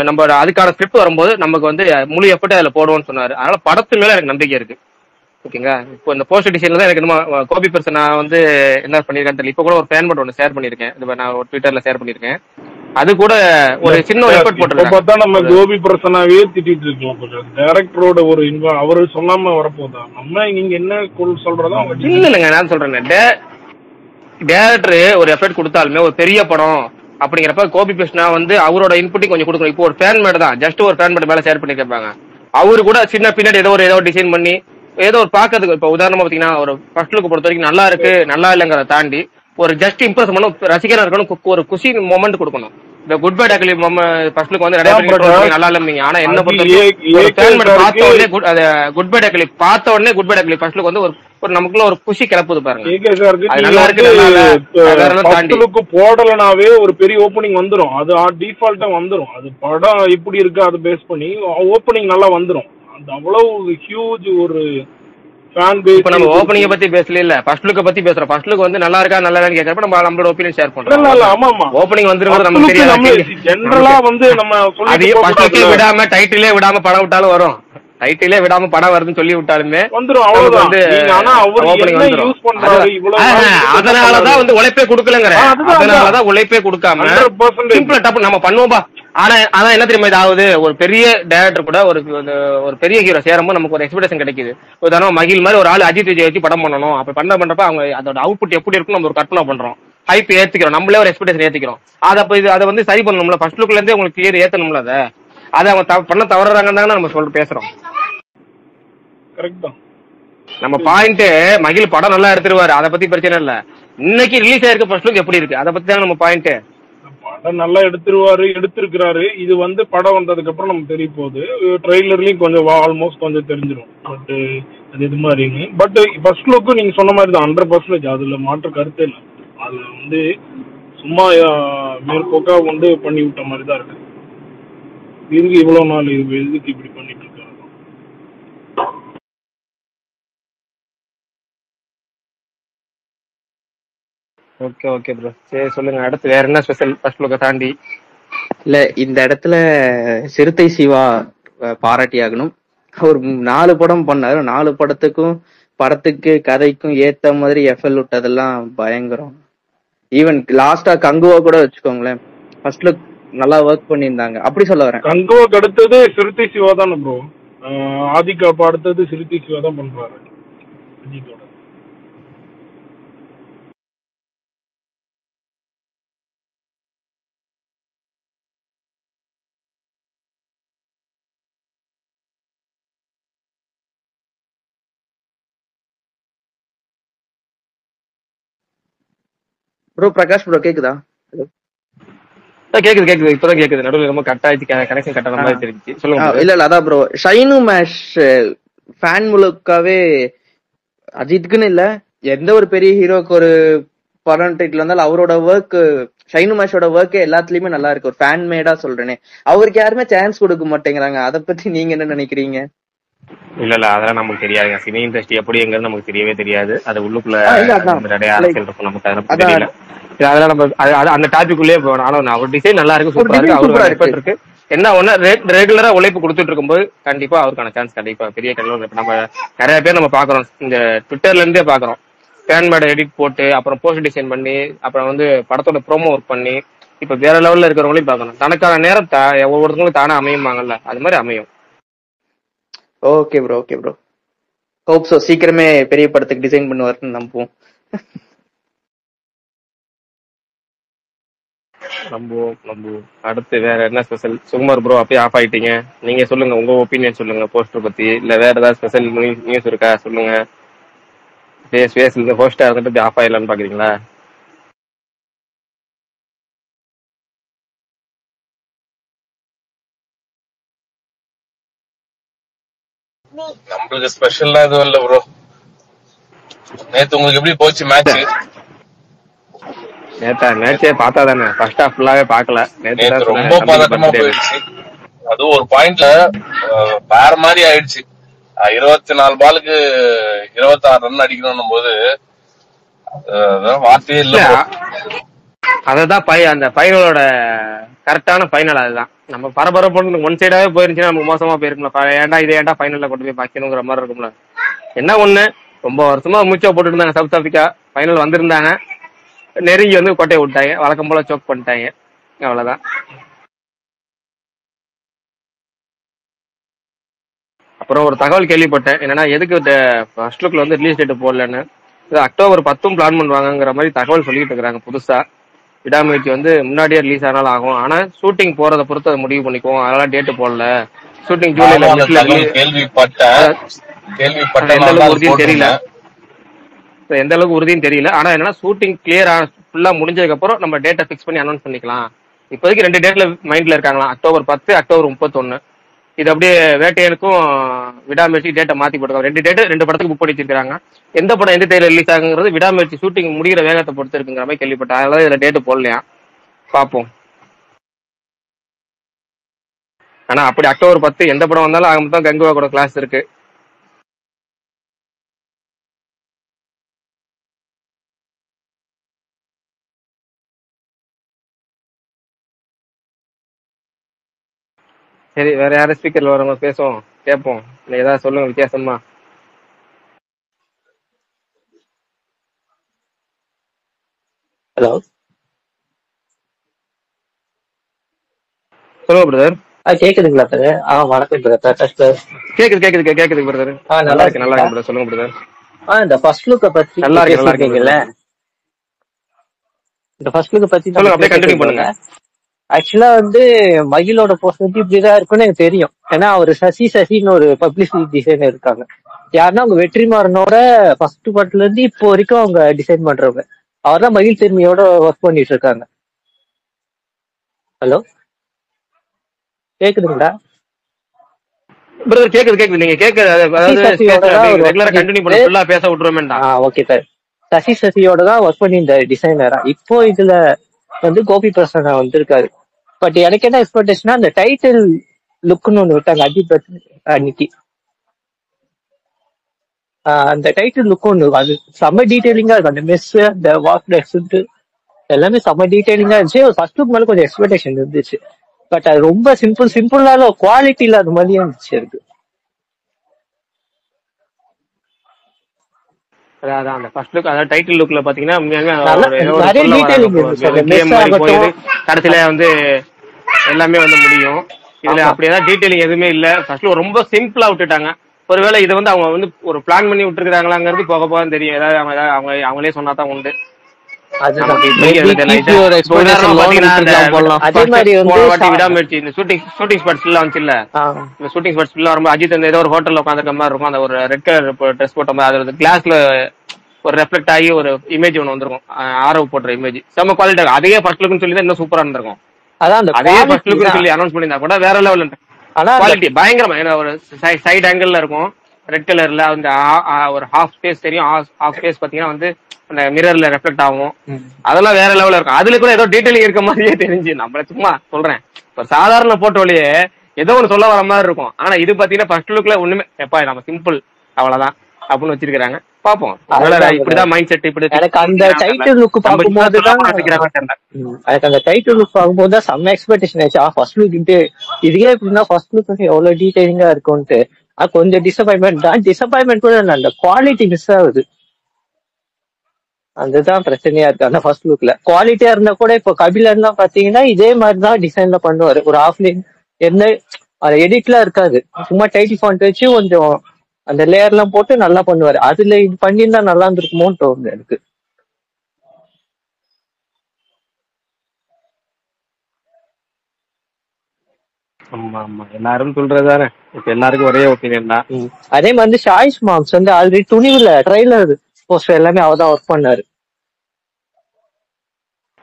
நம்ம அதுக்கான ஸ்கிரிப்ட் வரும்போது நமக்கு வந்து முழு எஃபர்ட் அதுல போடுவோம்னு சொன்னாரு. அதனால படத்து மேல எனக்கு நம்பிக்கை இருக்கு. ஓகேங்களா, இப்போ இந்த போஸ்டர் டிசைன்ல தான் எனக்கு இன்னும் கோபி பெருசன் நான் வந்து என்ன பண்ணிருக்கேன்னு தெரியல. இப்போ கூட ஒரு ஃபேன் ஒன்று ஷேர் பண்ணிருக்கேன், நான் ஒரு ட்விட்டர்ல ஷேர் பண்ணிருக்கேன். அது கூட ஒரு சின்ன எஃபர்ட் போட்டு நம்ம கோபி பிரசனாவே திட்டிட்டு இருக்கோம். டைரக்டரோட ஒரு அவரு சொல்லாம வரப்போதா நம்ம நீங்க என்ன சொல்றதா இல்ல இல்லைங்க, நான் சொல்றேன் டைரக்டர் ஒரு எஃபர்ட் கொடுத்தாலுமே ஒரு பெரிய படம் அப்படிங்கிறப்ப கோபி கிருஷ்ணா வந்து அவரோட இன்புட்டையும் கொஞ்சம் கொடுக்கணும். இப்போ ஒரு ஃபேன் மேட் தான், ஜஸ்ட் ஒரு ஃபேன் மேட் மேல ஷேர் பண்ணி கேட்பாங்க. அவரு கூட சின்ன பின்னாடி ஏதோ ஒரு டிசைன் பண்ணி ஏதோ ஒரு பாக்கிறதுக்கு இப்ப உதாரணமா பாத்தீங்கன்னா ஒரு ஃபர்ஸ்ட் லுக் பொறுத்த வரைக்கும் நல்லா இருக்கு நல்லா இல்லைங்கிறத தாண்டி ஒரு ஜஸ்ட் இம்ப்ரெஸ் பண்ணணும், ரசிகரா இருக்கணும், ஒரு குஷி மொமெண்ட் கொடுக்கணும். இந்த குட் பை டக்லி ஃபர்ஸ்ட் லுக் வந்து நல்லா இல்லைங்க. ஆனா என்ன பொறுத்த குட் பை டக்லி பார்த்த உடனே குட் பை டக்லி ஃபர்ஸ்ட் லுக் வந்து ஒரு நமக்குள்ள ஒரு குஷி கிளப்புது பாருங்க. நல்லா இருக்கு போடலனாவே ஒரு பெரிய ஓப்பனிங் வந்துரும், அது டிஃபால்ட்டா வந்துரும். அது படம் இப்படி இருக்கு அதை பேஸ் பண்ணி ஓப்பனிங் நல்லா வந்துரும். அது அவ்வளவு ஹியூஜ் ஒரு ஃபேன் பேஸ். இப்ப நம்ம ஓப்பனிங் பத்தி பேசல, இல்ல ஃபர்ஸ்ட் லுக் பத்தி பேசுறோம். ஃபர்ஸ்ட் லுக் வந்து நல்லா இருக்கா நல்லா இல்லன்னு கேக்குறப்ப நம்மளோட ஒபினியன் ஷேர் பண்றோம். ஆமா ஆமா, ஓப்பனிங் வந்துருது நமக்கு தெரியாது. ஜெனரலா வந்து நம்ம அது ஃபர்ஸ்ட் லுக்கே விடாம டைட்டிலே விடாம படம் விட்டாலும் வரும். டைட்டிலே விடாம படம் வருதுன்னு சொல்லி விட்டாலுமே வந்துரும் நமக்கு அவ்வளவுதான். வந்து நீங்க ஆனா அவரு ஓப்பனிங் என்ன வந்துரும். யூஸ் பண்றாரு இவ்வளவு நாள் இதுக்கு என்ன அதனாலதான் பண்ணாரு? வந்து உழைப்பே கொடுக்கலங்கிற, அதுதான் அதனாலதான் உழைப்பே கொடுக்காம 100% சிம்பிளா டப்பு நம்ம பண்ணுவோம்பா. ஆனா அதான் என்ன தெரியுமா இதாவது, ஒரு பெரிய டைரக்டர் கூட ஒரு பெரிய ஹீரோ சேரும்போது நமக்கு ஒரு எக்ஸ்பெக்டேஷன் கிடைக்குது. உதாரணம் மகிழ் மாதிரி ஒரு ஆள் அஜித் விஜய் வச்சு படம் பண்ணணும், அப்ப பண்றப்ப அவங்க அதோட அவுட்புட் எப்படி இருக்கும் நம்ம ஒரு கற்பனை பண்றோம், ஹைப் ஏத்திக்கிறோம், நம்மளே ஒரு எக்ஸ்பெக்டேஷன் ஏத்திக்கிறோம். அதை வந்து சரி பண்ணணும்ல, ஃபர்ஸ்ட் லுக்ல இருந்தே உங்களுக்கு கிளியர் ஏத்தணும்ல. அதை அவங்க பண்ண தவறுறாங்கன்னு தானே நம்ம பேசுறோம். கரெக்ட் தான். நம்ம பாயிண்ட் மகிழ் படம் நல்லா எடுத்துருவாரு, அதை பத்தி பிரச்சனை இல்ல. இன்னைக்கு ரிலீஸ் ஆயிருக்கு ஃபர்ஸ்ட் லுக் எப்படி இருக்கு, அதை பத்தி தானே நம்ம பாயிண்ட். படம் நல்லா எடுத்திருக்கிறாரு. இது வந்து படம் வந்ததுக்கு அப்புறம் நமக்கு தெரிய போகுது. ட்ரெய்லர்லயும் கொஞ்சம் ஆல்மோஸ்ட் கொஞ்சம் தெரிஞ்சிடும். பட் அது இது மாதிரிங்க. பட் ஃபர்ஸ்ட் லுக்கு நீங்க சொன்ன மாதிரி தான் 100%. அதுல மாற்று கருத்தே இல்லை. அது வந்து சும்மா மேற்போக்கா வந்து பண்ணி விட்ட மாதிரி தான் இருக்கு. இதுக்கு இவ்வளவு நாள் இதுக்கு இப்படி பண்ணிட்டு இருக்காரு. ஓகே ஓகே ப்ரோ, சரி சொல்லுங்க அடுத்து வேற என்ன ஸ்பெஷல் ஃபர்ஸ்ட் லுக்க தாண்டி? இல்ல இந்த இடத்துல சிறுத்தை சிவா பாராட்டி ஆகணும். அவர் 4 படம் பண்ணாரு. 4 படத்துக்கு கதைக்கும் ஏத்த மாதிரி எஃப்எல் விட்டதெல்லாம் பயங்கரம். ஈவன் லாஸ்டா கங்குவா கூட வச்சுக்கோங்களேன், ஃபர்ஸ்ட் லுக் நல்லா ஒர்க் பண்ணியிருந்தாங்க. அப்படி சொல்ல வரேன். கங்குவாக்கு அடுத்தது சிறுத்தை சிவா தானே ப்ரோ. ஆதிகாப்பா அடுத்தது சிறுத்தை சிவா தான் பண்றாரு அஜித்தோட. ப்ரோ பிரகாஷ் ப்ரோ கேக்குதா? கேக்குது இப்பதான் கேக்குது. நடுவில் ரொம்ப கட் ஆயிடுச்சு, கனெக்ஷன் கட்டான மாதிரி தெரிஞ்சு. சொல்லுங்க. இல்ல அதான் ப்ரோ, ஷைனு மேஷ் ஃபேன் முழுக்காவே அஜித்துக்குன்னு இல்ல, எந்த ஒரு பெரிய ஹீரோக்கு ஒரு படம் டைட்டில் வந்தாலும் அவரோட ஒர்க், ஷைனு மேஷோட ஒர்க்கே எல்லாத்துலயுமே நல்லா இருக்கு. ஒரு ஃபேன் மேடா சொல்றேனே, அவருக்கு யாருமே சான்ஸ் கொடுக்க மாட்டேங்கிறாங்க. அதை பத்தி நீங்க என்ன நினைக்கிறீங்க? இல்ல அதெல்லாம் நமக்கு தெரியாது. சினி இண்டஸ்ட்ரி எப்படிங்கிறது நமக்கு தெரியவே தெரியாது. அது உள்ளுக்குள்ள நிறைய அரசியல் இருக்கும், நமக்கு அதை தெரியல. அதெல்லாம் நம்ம அந்த டாபிக் உள்ளே போகணும். ஆனா அவர் டிசைன் நல்லா இருக்கு, சூப்பரா இருக்கு, அவருக்கு ரெஸ்பெக்ட் இருக்கு. என்ன ஒண்ணு ரெகுலரா உழைப்பு கொடுத்துட்டு இருக்கும்போது கண்டிப்பா அவருக்கான சான்ஸ் கண்டிப்பா பெரிய கல்வி. நம்ம நிறைய பேர் நம்ம பாக்குறோம், இந்த ட்விட்டர்ல இருந்தே பாக்குறோம், ஃபேன் மேட எடிட் போட்டு அப்புறம் போஸ்ட் டிசைன் பண்ணி அப்புறம் வந்து படத்தோட ப்ரோமோ ஒர்க் பண்ணி இப்ப வேற லெவல்ல இருக்கிறவங்களையும் பாக்கணும். தனக்கான நேரம் ஒவ்வொருத்தவங்களும் தானே அமையுமாங்கல்ல, அது மாதிரி அமையும். ஓகே ப்ரோ ஹோப் சோ சீக்கிரமே பெரிய படத்துக்கு டிசைன் பண்ணுவாருன்னு நம்புவோம். நம்புவோம். அடுத்து வேற என்ன ஸ்பெஷல்? சுகுமார் ப்ரோ அப்படியே ஆஃப் ஆயிட்டீங்க, நீங்க சொல்லுங்க உங்க ஒப்பீனியன் சொல்லுங்க போஸ்டர் பத்தி. இல்ல வேற ஏதாவது ஸ்பெஷல் நியூஸ் இருக்கா சொல்லுங்க. ஃபேஸ் இந்த போஸ்டர் இருந்துட்டு ஆஃப் ஆயிடலான்னு பாக்குறீங்களா? நம்மளுக்கு ஸ்பெஷல்லாம் எதுவும் இல்ல ப்ரோ. நேத்து உங்களுக்கு எப்படி போச்சு மேட்ச்? மேட்சே பார்த்தா தானே, ஃபர்ஸ்ட் ஹாஃப் ஃபுல்லாவே பார்க்கல. நேத்து ரொம்ப பதட்டமா போயிடுச்சு. அது ஒரு பாயிண்ட்ல வேற மாதிரி ஆயிடுச்சு. 24 பாலுக்கு 26 ரன் அடிக்கணும் போது வார்த்தையே இல்ல. அததான் அந்த ஃபைனலோட கரெக்டான ஃபைனல். அதுதான் நம்ம பரபரப்பு ஒன் சைடாவே போயிருந்துச்சுன்னா நமக்கு மோசமா போயிருக்கும்ல. ஏன்டா ஃபைனல்ல கொண்டு போய் பாக்கணுங்கிற மாதிரி இருக்கும்ல. என்ன ஒண்ணு, ரொம்ப வருஷமா மூச்சா போட்டுட்டு இருந்தாங்க சவுத் ஆப்பிரிக்கா, ஃபைனல் வந்திருந்தாங்க, நெருங்கி வந்து கொட்டையை விட்டாங்க, வழக்கம் போல சோக் பண்ணிட்டாங்க, அவ்வளவுதான். அப்புறம் ஒரு தகவல் கேள்விப்பட்டேன், என்னன்னா எதுக்கு ஃபர்ஸ்ட் லுக்ல வந்து ரிலீஸ் டேட் போடலன்னு. அக்டோபர் 10 பிளான் பண்ணுவாங்கிற மாதிரி தகவல் சொல்லிட்டு இருக்காங்க. புதுசா விடாமுயற்சி வந்து முன்னாடியே ரிலீஸ் ஆனாலும் ஆகும், ஆனா ஷூட்டிங் போறதை பொறுத்து அதை முடிவு பண்ணிக்குவோம், அதெல்லாம் டேட்டு போடல. ஷூட்டிங் ஜூலைல எந்த அளவுக்கு உறுதியும் தெரியல, எந்த அளவுக்கு உறுதியும் தெரியல. ஆனா என்னன்னா ஷூட்டிங் கிளியர் ஃபுல்லா முடிஞ்சதுக்கு அப்புறம் நம்ம டேட்டை பிக்ஸ் பண்ணி அனௌன்ஸ் பண்ணிக்கலாம். இப்போதைக்கு 2 டேட்ல மைண்ட்ல இருக்காங்களா, அக்டோபர் 10, அக்டோபர் 31. இது அப்படியே வேட்டையனுக்கும் விடாமுயற்சி டேட்டை மாத்தி போட்டுருக்காங்க. 2 டேட் 2 படத்துக்கு புக் பண்ணி வச்சிருக்காங்க. எந்த படம் எந்த தேதியில ரிலீஸ் ஆகுங்கிறது விடாமுயற்சி ஷூட்டிங் முடிகிற வேகத்தை பொறுத்து இருக்குங்கிற மாதிரி கேள்விப்பட்டேன். அதனால இதுல டேட்டு போடலையா, பாப்போம். ஆனா அப்படி அக்டோபர் 10 எந்த படம் வந்தாலும் ஆக மொத்தம் கங்குவா கூட கிளாஸ் இருக்கு. சரி, வேற யாரும் ஸ்பீக்கர்ல வரவங்க பேசுவோம். கேட்போம். ஏதாவது சொல்லுங்க வித்தியாசமா. ஹலோ, சொல்லுங்க பிரதர். கேக்குதுங்களா சார்? வணக்கம் பிரதர். கேக்குது பிரதர். நல்லா நல்லா இருக்கீங்களா? இருக்கு பிரதர். சொல்லுங்க பிரதர். இந்த ஃபர்ஸ்ட் லுக்க பத்தி நல்லா இருக்கு பேசிருக்கீங்கல்ல, இந்த ஃபர்ஸ்ட் லுக்க பத்தி நம்ம சொல்லுங்க, அப்படியே கண்டினியூ பேசிருக்கோம்ல. பண்ணுங்க. ஆக்சுவலா வந்து மகிழோட போஸ்ட் வந்து இப்படிதான் இருக்குன்னு எனக்கு தெரியும். ஏன்னா அவர் சசின்னு ஒரு பப்ளிசிட்டி டிசைனர் இருக்காங்க. யாருன்னா அவங்க வெற்றிமாறனோட ஃபர்ஸ்ட் படத்துல இருந்து இப்போ வரைக்கும் அவங்க டிசைன் பண்றவங்க. அவர் தான் மகிழ் திரும்பியோட ஒர்க் பண்ணிட்டு இருக்காங்க. ஹலோ, கேக்குதுங்களா பிரதர்? கேக்குது. நீங்க அதாவது சசியோட தான் அவர் ஒர்க் ரெகுலரா கண்டினியூ பண்ண, ஃபுல்லா பேச விட்டுருவேன்டா. Okay sir. சசியோட தான் ஒர்க் பண்ணி இந்த டிசைனரா. இப்போ இதுல வந்து கோபி பிரசன்னா வந்திருக்காரு. பட் எனக்கு என்ன எக்ஸ்பெக்டேஷனா, அந்த டைட்டில் லுக்னு ஒண்ணு விட்டாங்க அஜித் அன்னைக்கு. அந்த டைட்டில் லுக் ஒண்ணு அது செம்ம டீடைலிங்கா இருக்கும். அந்த மெஸ், அந்த வாக் டெக்ஸ்ட் எல்லாமே செம்ம டீடைலிங்கா இருந்துச்சு. ஃபர்ஸ்ட் லுக் மேல கொஞ்சம் எக்ஸ்பெக்டேஷன் இருந்துச்சு. பட் அது ரொம்ப சிம்பிளான குவாலிட்டி இல்லாத மாதிரியே இருந்துச்சு இருக்கு. அதான் அந்த ஃபர்ஸ்ட் லுக், அதாவது டைட்டில் லுக்ல பாத்தீங்கன்னா நிறைய டீடைலிங் இருந்துச்சு. அந்த மெஸ் ஆகட்டும், கடைசியில வந்து எல்லாமே வந்து முடியும். இதுல அப்படி ஏதாவது டீடைலிங் எதுவுமே இல்ல. ஃபர்ஸ்ட்ல ரொம்ப சிம்பிளா விட்டுட்டாங்க. ஒருவேளை இது வந்து அவங்க வந்து ஒரு பிளான் பண்ணி விட்டுருக்காங்களாங்கிறது போக போக தெரியும். ஏதாவது அவங்களே சொன்னாதான் உண்டு. அதே மாதிரி விடாமுயற்சி இந்த ஷூட்டிங் ஸ்பாட்ஸ் எல்லாம் வந்துச்சுல்ல, இந்த ஷூட்டிங் ஸ்பாட்ஸ் எல்லாம் ரொம்ப அஜித் வந்து ஏதோ ஒரு ஹோட்டல்ல உட்காந்துருக்க மாதிரி இருக்கும். அந்த ஒரு ரெட் கலர் ட்ரெஸ் போட்ட மாதிரி, அது கிளாஸ்ல ஒரு ரெஃப்ளெக்ட் ஆகி ஒரு இமேஜ் ஒன்று வந்திருக்கும். ஆரவ் போடுற இமேஜ் செம்ம குவாலிட்டி. அதே ஃபர்ஸ்ட் லுக்னு சொல்லி தான் இன்னும் சூப்பரா இருந்திருக்கும். அதே ஃபர்ஸ்ட் லுக்னு சொல்லி அனௌன்ஸ் பண்ணியிருந்தா கூட வேற லெவல் குவாலிட்டி பயங்கரமா. ஏன்னா ஒரு சைடு ஆங்கிள் இருக்கும் ரெட் கலர்ல, அந்த ஒரு ஹாஃப் ஸ்பேஸ் தெரியும். ஹாஃப் ஸ்பேஸ் பாத்தீங்கன்னா வந்து அந்த மிரர்ல ரெஃப்ளெக்ட் ஆகும். அதெல்லாம் வேற லெவல்ல இருக்கும். அதுல கூட ஏதோ டீடைலிங் இருக்க மாதிரியே தெரிஞ்சு. நம்மள சும்மா சொல்றேன், ஒரு சாதாரண போட்டோலயே ஏதோ ஒன்று சொல்ல வர மாதிரி இருக்கும். ஆனா இது பாத்தீங்கன்னா ஃபர்ஸ்ட் லுக்ல ஒண்ணுமே எப்பா நம்ம சிம்பிள் அவ்வளவுதான் அப்படின்னு வச்சிருக்காங்க. பாப்போம், இப்படிதான் மைண்ட் செட். இப்படி எனக்கு அந்த டைட்டில் லுக் பார்க்கும்போது தான் எனக்கு அந்த டைட்டில் லுக் பார்க்கும்போது தான் செம்ம எக்ஸ்பெக்டேஷன் ஆச்சு. ஃபர்ஸ்ட் லுக் இதுக்கே எப்படின்னா ஃபர்ஸ்ட் லுக் வந்து எவ்வளவு டீடைலிங்கா இருக்கும்ட்டு கொஞ்சம் டிசப்பாயின்மெண்ட் தான். டிசப்பாயின்மெண்ட் கூட அந்த குவாலிட்டி மிஸ் ஆகுது. அதுதான் பிரச்சனையா இருக்கு. அந்த ஃபர்ஸ்ட் லுக்ல குவாலிட்டியா இருந்தா கூட இப்போ கபிலன் எல்லாம் பாத்தீங்கன்னா இதே மாதிரிதான் டிசைன்ல பண்ணுவாரு. ஒரு ஆஃப்லைன் எந்த எடிட்லாம் இருக்காது, சும்மா டைட்டில் ஃபாண்ட் வச்சு கொஞ்சம் அந்த லேயர் எல்லாம் போட்டு நல்லா பண்ணுவாரு. அதுல இது பண்ணியிருந்தா நல்லா இருந்திருக்குமோன்னு தோணுது எனக்கு. ஆமா எல்லாரும் சொல்றதுதானே, இப்ப எல்லாருக்கும் ஒரே ஒப்பீனியன் தான். அதே மாதிரி ஷாயிஷ் மாம்ஸ் வந்து ஆல்ரெடி துணிவுல ட்ரைலர் போஸ்டர் எல்லாமே அவர்தான் ஒர்க் பண்ணாரு.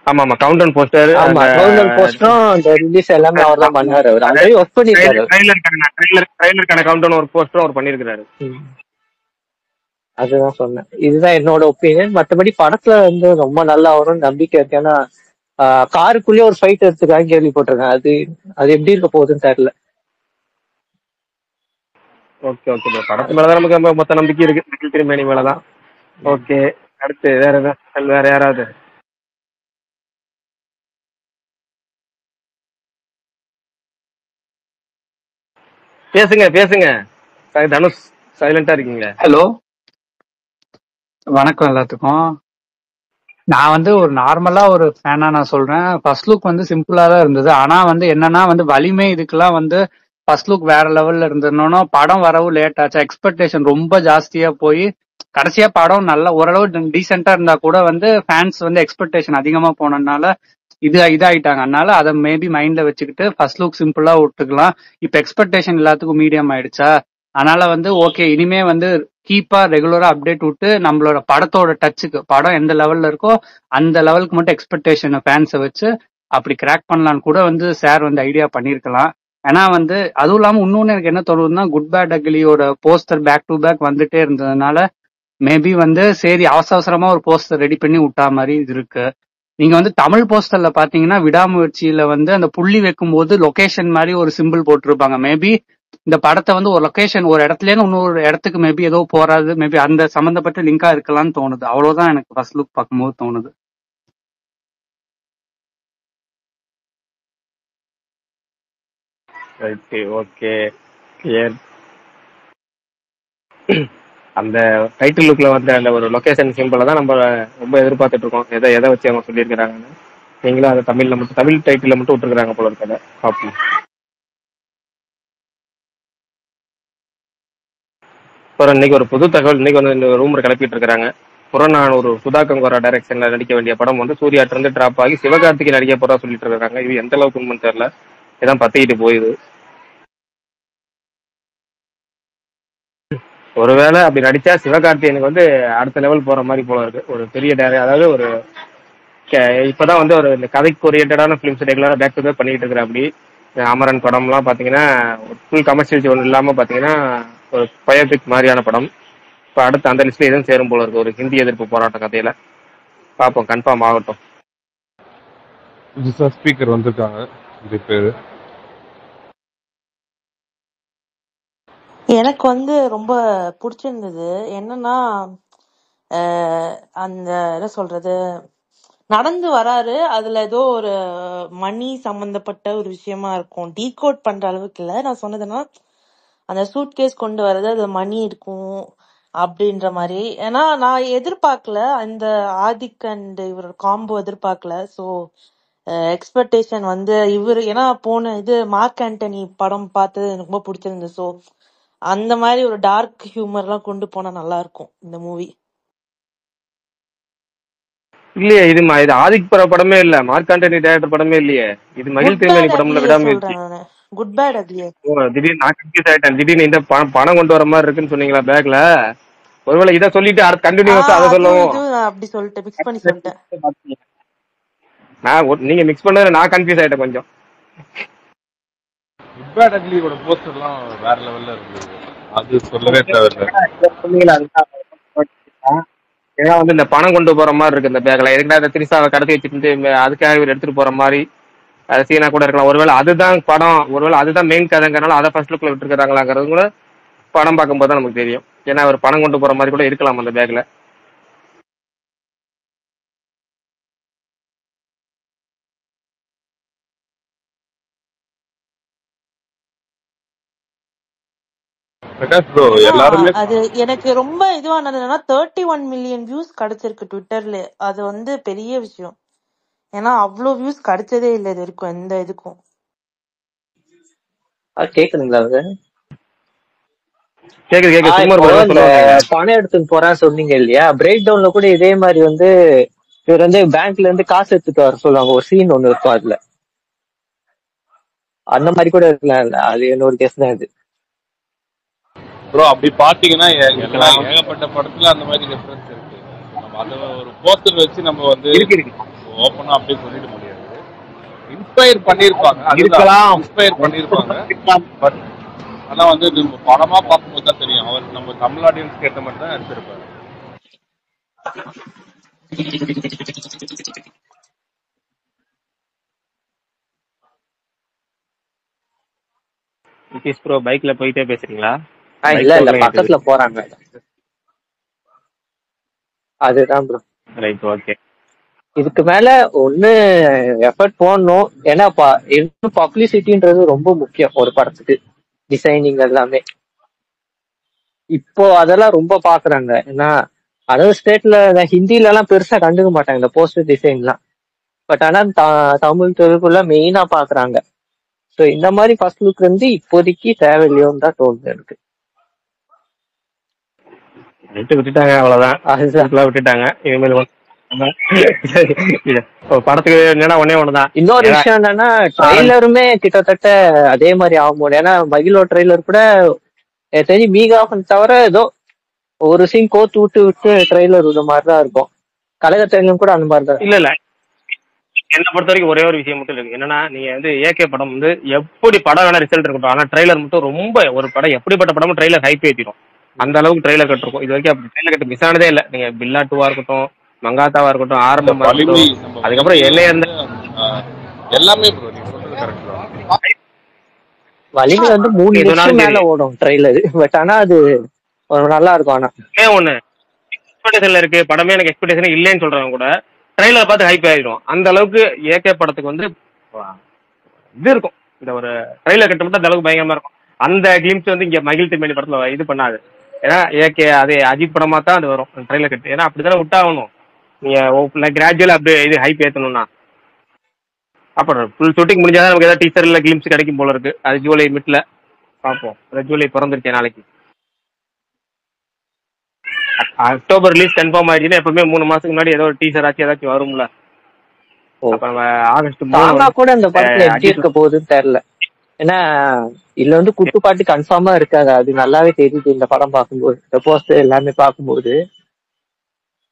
ஆமா கவுண்டவுன் போஸ்டர், கவுண்டவுன் போஸ்டரும் அந்த ரிலீஸ் எல்லாமே அவர்தான் பண்ணாரு. அவர் ஆல்ரெடி ஒர்க் பண்ணிருக்காரு. ட்ரைலருக்கான கவுண்டவுன் ஒரு போஸ்டரும் அவர் பண்ணிருக்காரு. அதுதான் சொன்னேன், இதுதான் என்னோட ஒப்பீனியன். மற்றபடி படத்துல வந்து ரொம்ப நல்லா வரும்னு நம்பிக்கை இருக்கு. ஏன்னா காருக்குள்ளேயே ஒரு ஃபைட் எடுத்துக்காங்க கேள்விப்பட்டிருக்கேன். அது எப்படி இருக்க போகுதுன்னு தெரியல. ஓகே படத்து மேலதான் நமக்கு மொத்த நம்பிக்கை இருக்கு, மகிழ் திருமேனி மேலதான். ஓகே, அடுத்து வேற யாராவது பேசுங்க. தனுஷ் சைலண்டா இருக்கீங்க. ஹலோ, வணக்கம் எல்லாத்துக்கும். நான் வந்து ஒரு நார்மலா ஒரு ஃபேனா நான் சொல்றேன். ஃபர்ஸ்ட் லுக் வந்து சிம்பிளா தான் இருந்தது. ஆனா வந்து என்னன்னா வந்து வலிமை இதுக்கெல்லாம் வந்து ஃபர்ஸ்ட் லுக் வேற லெவல்ல இருந்ததுன்னா படம் வரவும் லேட் ஆச்சு. எக்ஸ்பெக்டேஷன் ரொம்ப ஜாஸ்தியா போய் கடைசியா படம் நல்ல ஓரளவு டீசெண்டா இருந்தா கூட வந்து ஃபேன்ஸ் வந்து எக்ஸ்பெக்டேஷன் அதிகமா போனதுனால இதாயிட்டாங்க. அதனால அதை மேபி மைண்ட்ல வச்சுக்கிட்டு ஃபர்ஸ்ட் லுக் சிம்பிளா விட்டுக்கலாம். இப்ப எக்ஸ்பெக்டேஷன் எல்லாத்துக்கும் மீடியம் ஆயிடுச்சா, அதனால வந்து ஓகே இனிமே வந்து கீப்பா ரெகுலரா அப்டேட் விட்டு நம்மளோட படத்தோட டச்சுக்கு படம் எந்த லெவல்ல இருக்கோ அந்த லெவலுக்கு மட்டும் எக்ஸ்பெக்டேஷன் ஃபேன்ஸை வச்சு அப்படி கிராக் பண்ணலான்னு கூட வந்து சார் வந்து ஐடியா பண்ணிருக்கலாம். ஏன்னா வந்து அதுவும் இல்லாம இன்னொன்னு எனக்கு என்ன தோணுதுன்னா, குட் பேட் அக்லியோட போஸ்டர் பேக் டு பேக் வந்துட்டே இருந்ததுனால மேபி வந்து சரி அவசரமா ஒரு போஸ்டர் ரெடி பண்ணி விட்டா மாதிரி இது இருக்கு. நீங்க வந்து தமிழ் போஸ்டர்ல பாத்தீங்கன்னா விடாமுயற்சியில வந்து அந்த புள்ளி வைக்கும் போது லொகேஷன் மாதிரி ஒரு சிம்பிள் போட்டிருப்பாங்க. மேபி இந்த படத்தை வந்து ஒரு லொகேஷன் ஒரு இடத்துல இருந்து இன்னொரு இடத்துக்கு மேபி ஏதோ போறாது, மேபி அந்த சம்பந்தப்பட்ட லிங்கா இருக்கலாம்னு தோணுது. அவ்வளவுதான் எனக்கு ஃபர்ஸ்ட் லுக் பார்க்கும்போது தோணுது. Okay clear. அந்த டைட்டில் லுக்ல வந்த அந்த ஒரு லொகேஷன் சிம்பிளை தான் நம்ம ரொம்ப எதிர்பார்த்துட்டு இருக்கோம். எதை வச்சு அவங்க சொல்லியிருக்கிறாங்கன்னு. நீங்களும் அதை தமிழ் டைட்டில் மட்டும் விட்டுருக்காங்க போல இருக்க. பார்ப்போம். அப்புறம் இன்னைக்கு ஒரு புது தகவல், இன்னைக்கு வந்து ரூமர் கிளப்பிட்டு இருக்காங்க. புறநானூறு சுதா கங்கோரா டைரக்ஷன்ல நடிக்க வேண்டிய படம் வந்து சூர்யாட்ட இருந்து டிராப் ஆகி சிவகார்த்திகை நடிக்க போறா சொல்லிட்டு இருக்காங்க. இது எந்த அளவுக்கு உண்மைன்னு தெரியல. இதான் பத்திக்கிட்டு போயுது. ஒருவேளை அப்படி நடிச்சா சிவகார்த்திகேயனுக்கு வந்து அடுத்த லெவல் போற மாதிரி போல இருக்கு. ஒரு பெரிய அதாவது ஒரு இப்பதான் வந்து ஒரு கதைக்கு ஓரியன்டான பிலிம்ஸ் ரெகுலரா பேக் டு பேக் பண்ணிட்டு இருக்கிற. அப்படி அமரன் படம்லாம் பாத்தீங்கன்னா ஃபுல் கமர்ஷியல் ஒன்று இல்லாம பாத்தீங்கன்னா ஒரு பயோபிக் மாதிரியான படம். இப்போ அடுத்து அந்த லிஸ்ட்ல எதுவும் சேரும் போல இருக்கு. ஒரு ஹிந்தி எதிர்ப்பு போராட்ட கதையில பார்ப்போம். கன்ஃபார்ம் ஆகட்டும். ஸ்பீக்கர் வந்திருக்காங்க. இது பேரு எனக்கு வந்து ரொம்ப பிடிச்சிருந்தது. என்னன்னா அந்த என்ன சொல்றது, நடந்து வராரு, அதுல ஏதோ ஒரு மணி சம்பந்தப்பட்ட ஒரு விஷயமா இருக்கும். டீகோட் பண்ற அளவுக்கு இல்ல. நான் சொன்னதுன்னா அந்த சூட் கேஸ் கொண்டு வர்றது, அதுல மணி இருக்கும் அப்படின்ற மாதிரி. ஏன்னா நான் எதிர்பார்க்கல அந்த ஆதிக் அண்ட் இவர் காம்போ எதிர்பார்க்கல. ஸோ எக்ஸ்பெக்டேஷன் வந்து இவர், ஏன்னா போன இது மார்க் ஆண்டனி படம் பார்த்தது எனக்கு ரொம்ப பிடிச்சிருந்தது. ஸோ அந்த மாதிரி ஒரு டார்க் ஹியூமர்லாம் கொண்டு போனா நல்லா இருக்கும் இந்த மூவி. இல்லையே, இது ஆதிக் படமே இல்ல, மார்க் ஆண்டனி டைரக்டர் படமே இல்லையே. இது மகிழ் திருமணி படம்ல விடாமுயற்சி. குட் பேட் அக்லியே. திடீர்னு நான் கன்ஃபியூஸ் ஆயிட்டேன். திடீர்னு இந்த பணம் கொண்டு வர மாதிரி இருக்குன்னு சொன்னீங்களா பேக்ல. ஒருவேளை இதை சொல்லிட்டு அடுத்து கண்டினியூஸா அதை சொல்லவும் அப்படி சொல்லிட்டு மிக்ஸ் பண்ணி சொல்லிட்டேன். நீங்க மிக்ஸ் பண்ணது நான் கன்ஃபியூஸ் ஆயிட்டேன் கொஞ்சம். குட் பேட் அக்லியோட போஸ்டர்லாம் வேற லெவல்ல இருக்கு. அது சொல்லவே தேவையில்லை. ஏன்னா வந்து இந்த பணம் கொண்டு போற மாதிரி இருக்கு இந்த பேக்ல. எதுக்குன்னா இந்த திரிசாவை கடத்தி வச்சுட்டு அதுக்காக இவர் எடுத்துட்டு போற மாதிரி சீனா கூட இருக்கலாம். ஒருவேளை அதுதான் படம், ஒருவேளை அதுதான் மெயின் கதைங்கிறனால அதை ஃபர்ஸ்ட் லுக்ல விட்டுருக்காங்களாங்கிறது கூட படம் பார்க்கும்போது தான் நமக்கு தெரியும். ஏன்னா அவர் பணம் கொண்டு போற மாதிரி கூட இருக்கலாம் அந்த பேக்ல. அது எனக்கு ரொம்ப இதுவானதுன்னா 31 மில்லியன் வியூஸ் கிடைச்சிருக்கு ட்விட்டர்ல. அது வந்து பெரிய விஷயம். ஏன்னா அவ்வளவு வியூஸ் கிடைச்சதே இல்லை இது வரைக்கும் எந்த இதுக்கும். கேக்குதுங்களா? பணம் எடுத்துட்டு போறான்னு சொன்னீங்க இல்லையா, பிரேக் டவுன்ல கூட இதே மாதிரி வந்து இவர் வந்து பேங்க்ல இருந்து காசு எடுத்துட்டு வர சொல்லுவாங்க. ஒரு சீன் ஒண்ணு இருக்கும் அதுல. அந்த மாதிரி கூட இருக்கலாம் இல்ல? அது என்னோட கேஸ் தான் இது. ப்ரோ அப்படி பாத்தீங்கன்னா ஏகப்பட்ட படத்துல அந்த மாதிரி ரெஃபரன்ஸ் இருக்கு. நம்ம அத ஒரு போஸ்டர் வச்சு நம்ம வந்து ஓப்பனா அப்படியே சொல்லிட முடியாது. இன்ஸ்பயர் பண்ணிருப்பாங்க, இன்ஸ்பயர் பண்ணிருப்பாங்க. பட் ஆனா வந்து படமா பார்க்கும்போது தான் தெரியும். அவர் நம்ம தமிழ் ஆடியன்ஸ்க்கு ஏற்ற மாதிரி தான் எடுத்திருப்பாரு. ப்ரோ பைக்ல போயிட்டே பேசுறீங்களா? இல்ல இல்ல, பக்கத்துல போறாங்க. அதுதான் ப்ரோ. Right, okay. இதுக்கு மேல ஒண்ணு எஃபர்ட் போடணும். ஏன்னா பப்ளிசிட்டின்றது ரொம்ப முக்கியம் ஒரு படத்துக்கு. டிசைனிங் எல்லாமே இப்போ அதெல்லாம் ரொம்ப பாக்குறாங்க. ஏன்னா அதர் ஸ்டேட்ல ஹிந்தில எல்லாம் பெருசா கண்டுக்க மாட்டாங்க இந்த போஸ்டர் டிசைன்லாம். பட் ஆனா தமிழ் தெலுங்குல மெயினா பாக்குறாங்க. ஸோ இந்த மாதிரி ஃபர்ஸ்ட் லுக் வந்து இப்போதைக்கு தேவையில்லையோன்னு தான் தோணுது எனக்கு. விட்டுட்டாங்க, அவ்வளவுதான் விட்டுட்டாங்க. இனிமேல் படத்துக்கு என்னன்னா ஒன்னே ஒண்ணுதான். இன்னொரு விஷயம் என்னன்னா ட்ரெய்லருமே கிட்டத்தட்ட அதே மாதிரி ஆகும். ஏன்னா மகிழோ ட்ரெய்லர் கூட தெரிஞ்சு மீகாஃபன் தவிர ஏதோ ஒரு சீன் கோத்து விட்டு விட்டு ட்ரெய்லர் இந்த மாதிரிதான் இருக்கும். கலகத்தையும் கூட அந்த மாதிரிதான். இல்ல இல்ல, என்னை பொறுத்த வரைக்கும் ஒரே ஒரு விஷயம் மட்டும் இருக்கு. என்னன்னா நீங்க வந்து ஏகே படம் வந்து எப்படி படம் வேணா ரிசல்ட் இருக்கட்டும், ஆனா ட்ரெய்லர் மட்டும் ரொம்ப ஒரு படம் எப்படிப்பட்ட படமும் ட்ரெய்லர் ஹைப் ஏற்றிடும். அந்த அளவுக்கு ட்ரெய்லர் கட்டிருக்கும். இது வரைக்கும் அப்படி ட்ரெய்லர் கட்டு மிஸ் ஆனதே இல்லை. நீங்க பில்லா 2வா இருக்கட்டும், மங்காத்தாவா இருக்கட்டும், ஆரம்பமா இருக்கட்டும், அதுக்கப்புறம் என்ன எல்லாமே வலிமை வந்து 3 நிமிஷம் மேல ஓடும் ட்ரெய்லர். பட் ஆனா அது நல்லா இருக்கும். ஆனா ஒண்ணு எக்ஸ்பெக்டேஷன்ல இருக்கு படமே, எனக்கு எக்ஸ்பெக்டேஷன் இல்லைன்னு சொல்றவங்க கூட ட்ரெய்லர் பார்த்து ஹைப் ஆயிடும். அந்த அளவுக்கு ஏகே படத்துக்கு வந்து இது இருக்கும். இந்த ஒரு ட்ரெய்லர் கட்ட மட்டும் அந்த அளவுக்கு பயங்கரமா இருக்கும். அந்த கிளிம்ஸ் வந்து இங்க மகிழ் திருமணி படத்துல இது பண்ணாது. ஏன்னா ஏகே அது அஜித் படமா தான் அது வரும் ட்ரெயிலர் கட்டு. ஏன்னா அப்படித்தானே விட்டாகணும். நீங்க கிராஜுவலா அப்படியே இது ஹைப் ஏத்தணும்னா அப்புறம் ஃபுல் ஷூட்டிங் முடிஞ்சாதான் நமக்கு ஏதாவது டீச்சர் இல்ல கிளிம்ஸ் கிடைக்கும் போல இருக்கு. அது ஜூலை மிட்ல பார்ப்போம். ஜூலை பிறந்திருக்கேன் நாளைக்கு. அக்டோபர் ரிலீஸ் கன்ஃபார்ம் ஆயிடுச்சுன்னா எப்பவுமே 3 மாசத்துக்கு முன்னாடி ஏதோ ஒரு டீசர் ஆச்சு ஏதாச்சும் வரும்ல. அப்ப நம்ம ஆகஸ்ட் 3 கூட அந்த படத்துல எப்படி இருக்க போகுதுன்னு தெரியல. ஏன்னா இதுல வந்து குட்டுப்பாட்டு கன்ஃபார்மா இருக்காது. அது நல்லாவே தெரியுது இந்த படம் பார்க்கும்போது. இந்த போஸ்டர் எல்லாமே பார்க்கும்போது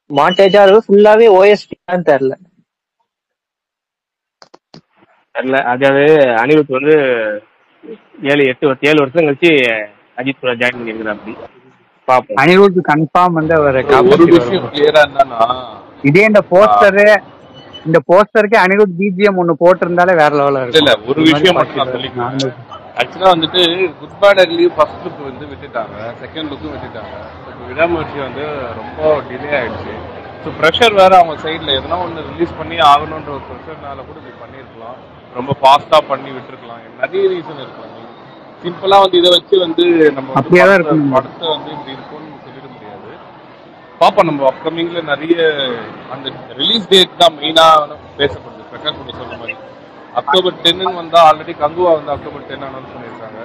மாண்டேஜா ஃபுல்லாவே ஓஎஸ்டி தான் தெரியல. அதாவது அனிருத் வந்து 7 வருஷம் கழிச்சு அஜித் கூட ஜாயின் பண்ணிருக்கிறார். அப்படி பாப்போம். அனிருத் கன்ஃபார்ம் வந்து அவர் ஒரு விஷயம் கிளியரா என்னன்னா, இதே இந்த போஸ்டருக்கு அனிருத் பிஜிஎம் ஒண்ணு போட்டிருந்தாலே வேற லெவல்ல இருக்கும். இல்ல ஒரு விஷயம் மட்டும் நான் சொல்லிக்கிறேன். ஆக்சுவலா வந்துட்டு good bad ugly first look வந்து விட்டுட்டாங்க, செகண்ட் லுக்கும் விட்டுட்டாங்க. விடாமுயற்சி வந்து ரொம்ப டிலே ஆயிடுச்சு. ஸோ ப்ரெஷர் வேற அவங்க சைட்ல எதனா ஒன்று ரிலீஸ் பண்ணி ஆகணுன்ற ஒரு ப்ரெஷர்னால கூட இப்படி பண்ணியிருக்கலாம். ரொம்ப ஃபாஸ்டா பண்ணி விட்டுருக்கலாம். நிறைய ரீசன் இருக்கலாம். சிம்பிளா வந்து இதை வச்சு வந்து நம்ம படத்தை வந்து இப்படி இருக்கும்னு சொல்லிட முடியாது. பாப்போம். நம்ம அப்கமிங்ல நிறைய அந்த ரிலீஸ் டேட் தான் மெயினா பேசப்படுது. பிரகாஷ் கூட சொல்ற மாதிரி அக்டோபர் 10 வந்தா ஆல்ரெடி கங்குவா வந்து அக்டோபர் 10 அனௌன்ஸ் பண்ணியிருக்காங்க.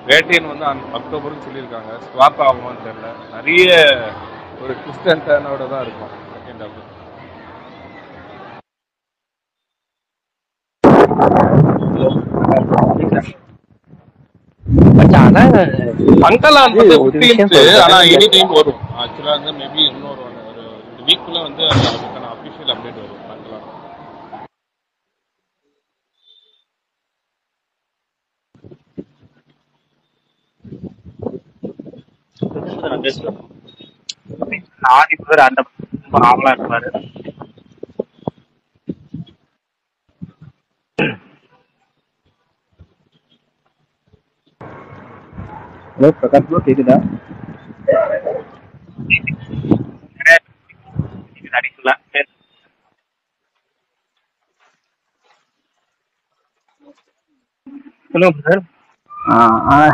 வேட்டையன் வந்து அக்டோபர்னு சொல்லியிருக்காங்க. ஸ்வாப் ஆகுமான்னு தெரியல. நிறைய ஒரு ட்விஸ்ட் அண்ட் டர்னோட தான் இருக்கும் செகண்ட் ஹாஃப். ஆனா எனி டைம் வரும். ஆக்சுவலா வந்து மேபி இன்னொரு ஒரு வீக்குள்ள வந்து அதுக்கான அபிஷியல் அப்டேட் வரும். ஆதி புதர் அந்த ஆவலா இருப்பாரு. ஹலோ பிரகாஷ் ப்ரோ, கேக்குதா?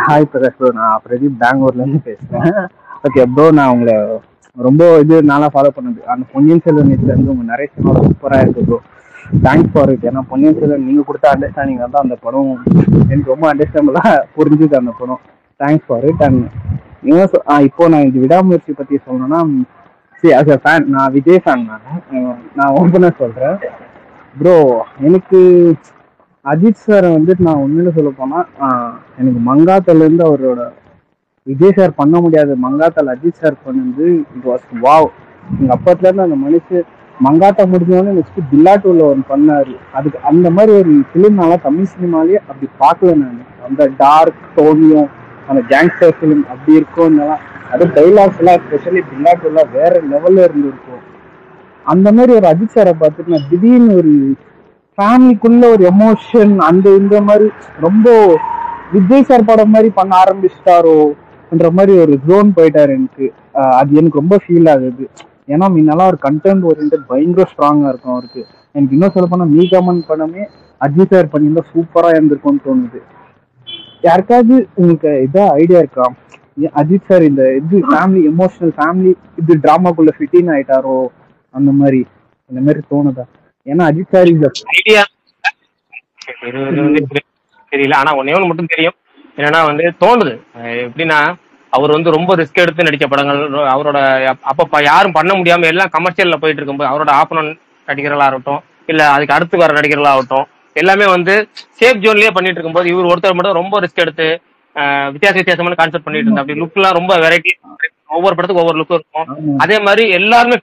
ஹாய் பிரகாஷ் ப்ரோ, நான் பிரதீப் பெங்களூர்ல இருந்து பேசுறேன். ஓகே ப்ரோ, நான் உங்களை ரொம்ப நாளா ஃபாலோ பண்ணது அந்த பொன்னியின் செல்வன் இருந்து உங்க நரேஷனோட சூப்பரா இருக்கு ப்ரோ. Thanks for it. ஏன்னா பொன்னியின் செல்வன் நீங்க கொடுத்த அண்டர்ஸ்டாண்டிங் தான் அந்த படம் எனக்கு ரொம்ப அண்டர்ஸ்டாண்டபிளா புரிஞ்சுது அந்த படம். Thanks for it. அண்ட் இப்போ நான் இந்த விடாமுயற்சி பத்தி சொல்லணும்னா, சரி அஸ் அ ஃபேன், நான் விஜய் ஃபேன். நான் ஓப்பனா சொல்றேன் ப்ரோ, எனக்கு அஜித் சாரை வந்துட்டு நான் உண்மையில சொல்ல போனா எனக்கு மங்காத்தல இருந்து அவரோட விஜய் சார் பண்ண முடியாது மங்காத்தால் அஜித் சார் பண்ணது இட் வாஸ் வாவ். எங்க அப்பத்துல இருந்து அந்த மனுஷன் மங்காத்தா முடிஞ்சோடனே நெக்ஸ்ட் பில்லாட்டூர்ல ஒன்று பண்ணாரு. அதுக்கு அந்த மாதிரி ஒரு பிலிம்னால தமிழ் சினிமாலேயே அப்படி பார்க்கல நான். அந்த டார்க் டோனியும் அந்த கேங்ஸ்டர் பிலிம் அப்படி இருக்கும். அது டைலாக்ஸ் எல்லாம் எஸ்பெஷலி பில்லாட்டூர்ல வேற லெவல்ல இருந்திருக்கும். அந்த மாதிரி ஒரு அஜித் சாரை பார்த்துட்டு நான் திடீர்னு ஒரு ஃபேமிலிக்குள்ள ஒரு எமோஷன் அந்த இந்த மாதிரி ரொம்ப விஜய் சார் படம் மாதிரி பண்ண ஆரம்பிச்சிட்டாரோன்ற மாதிரி ஒரு ஜோன் போயிட்டாரு எனக்கு. அது எனக்கு ரொம்ப ஃபீல் ஆகுது. ஏன்னா முன்னெல்லாம் ஒரு கண்டென்ட் ஓரியன்டட் பயங்கர ஸ்ட்ராங்கா இருக்கும் அவருக்கு. எனக்கு இன்னும் சொல்ல போனா மீகாமன் படமே அஜித் சார் பண்ணியிருந்தா சூப்பரா இருந்திருக்கும்னு தோணுது. யாருக்காவது உங்களுக்கு இதான் ஐடியா இருக்கா, அஜித் சார் இந்த இது ஃபேமிலி எமோஷனல் ஃபேமிலி இது டிராமாக்குள்ள ஃபிட்டின் ஆயிட்டாரோ அந்த மாதிரி இந்த மாதிரி தோணுதா? ஏன்னா அஜித் சார் இந்த ஐடியா தெரியல. ஆனா ஒன்னே ஒன்று மட்டும் தெரியும், என்னன்னா வந்து தோணுது எப்படின்னா அவர் வந்து ரொம்ப ரிஸ்க் எடுத்து நடிச்ச படங்கள் அவரோட அப்ப யாரும் பண்ண முடியாம எல்லாம் கமர்ஷியல்ல போயிட்டு இருக்கும்போது அவரோட ஆப்பனன் நடிகர்களா இருக்கட்டும் இல்ல அதுக்கு அடுத்து வர நடிகர்களா ஆகட்டும் எல்லாமே வந்து சேஃப் ஜோன்லயே பண்ணிட்டு இருக்கும்போது இவர் ஒருத்தர் மட்டும் ரொம்ப ரிஸ்க் எடுத்து வித்தியாசமான கான்செப்ட் பண்ணிட்டு இருந்தா. அப்படி லுக் எல்லாம் ரொம்ப வெரைட்டி, ஒவ்வொரு படத்துக்கு ஒவ்வொரு லுக் இருக்கும். அதே மாதிரி எல்லாருமே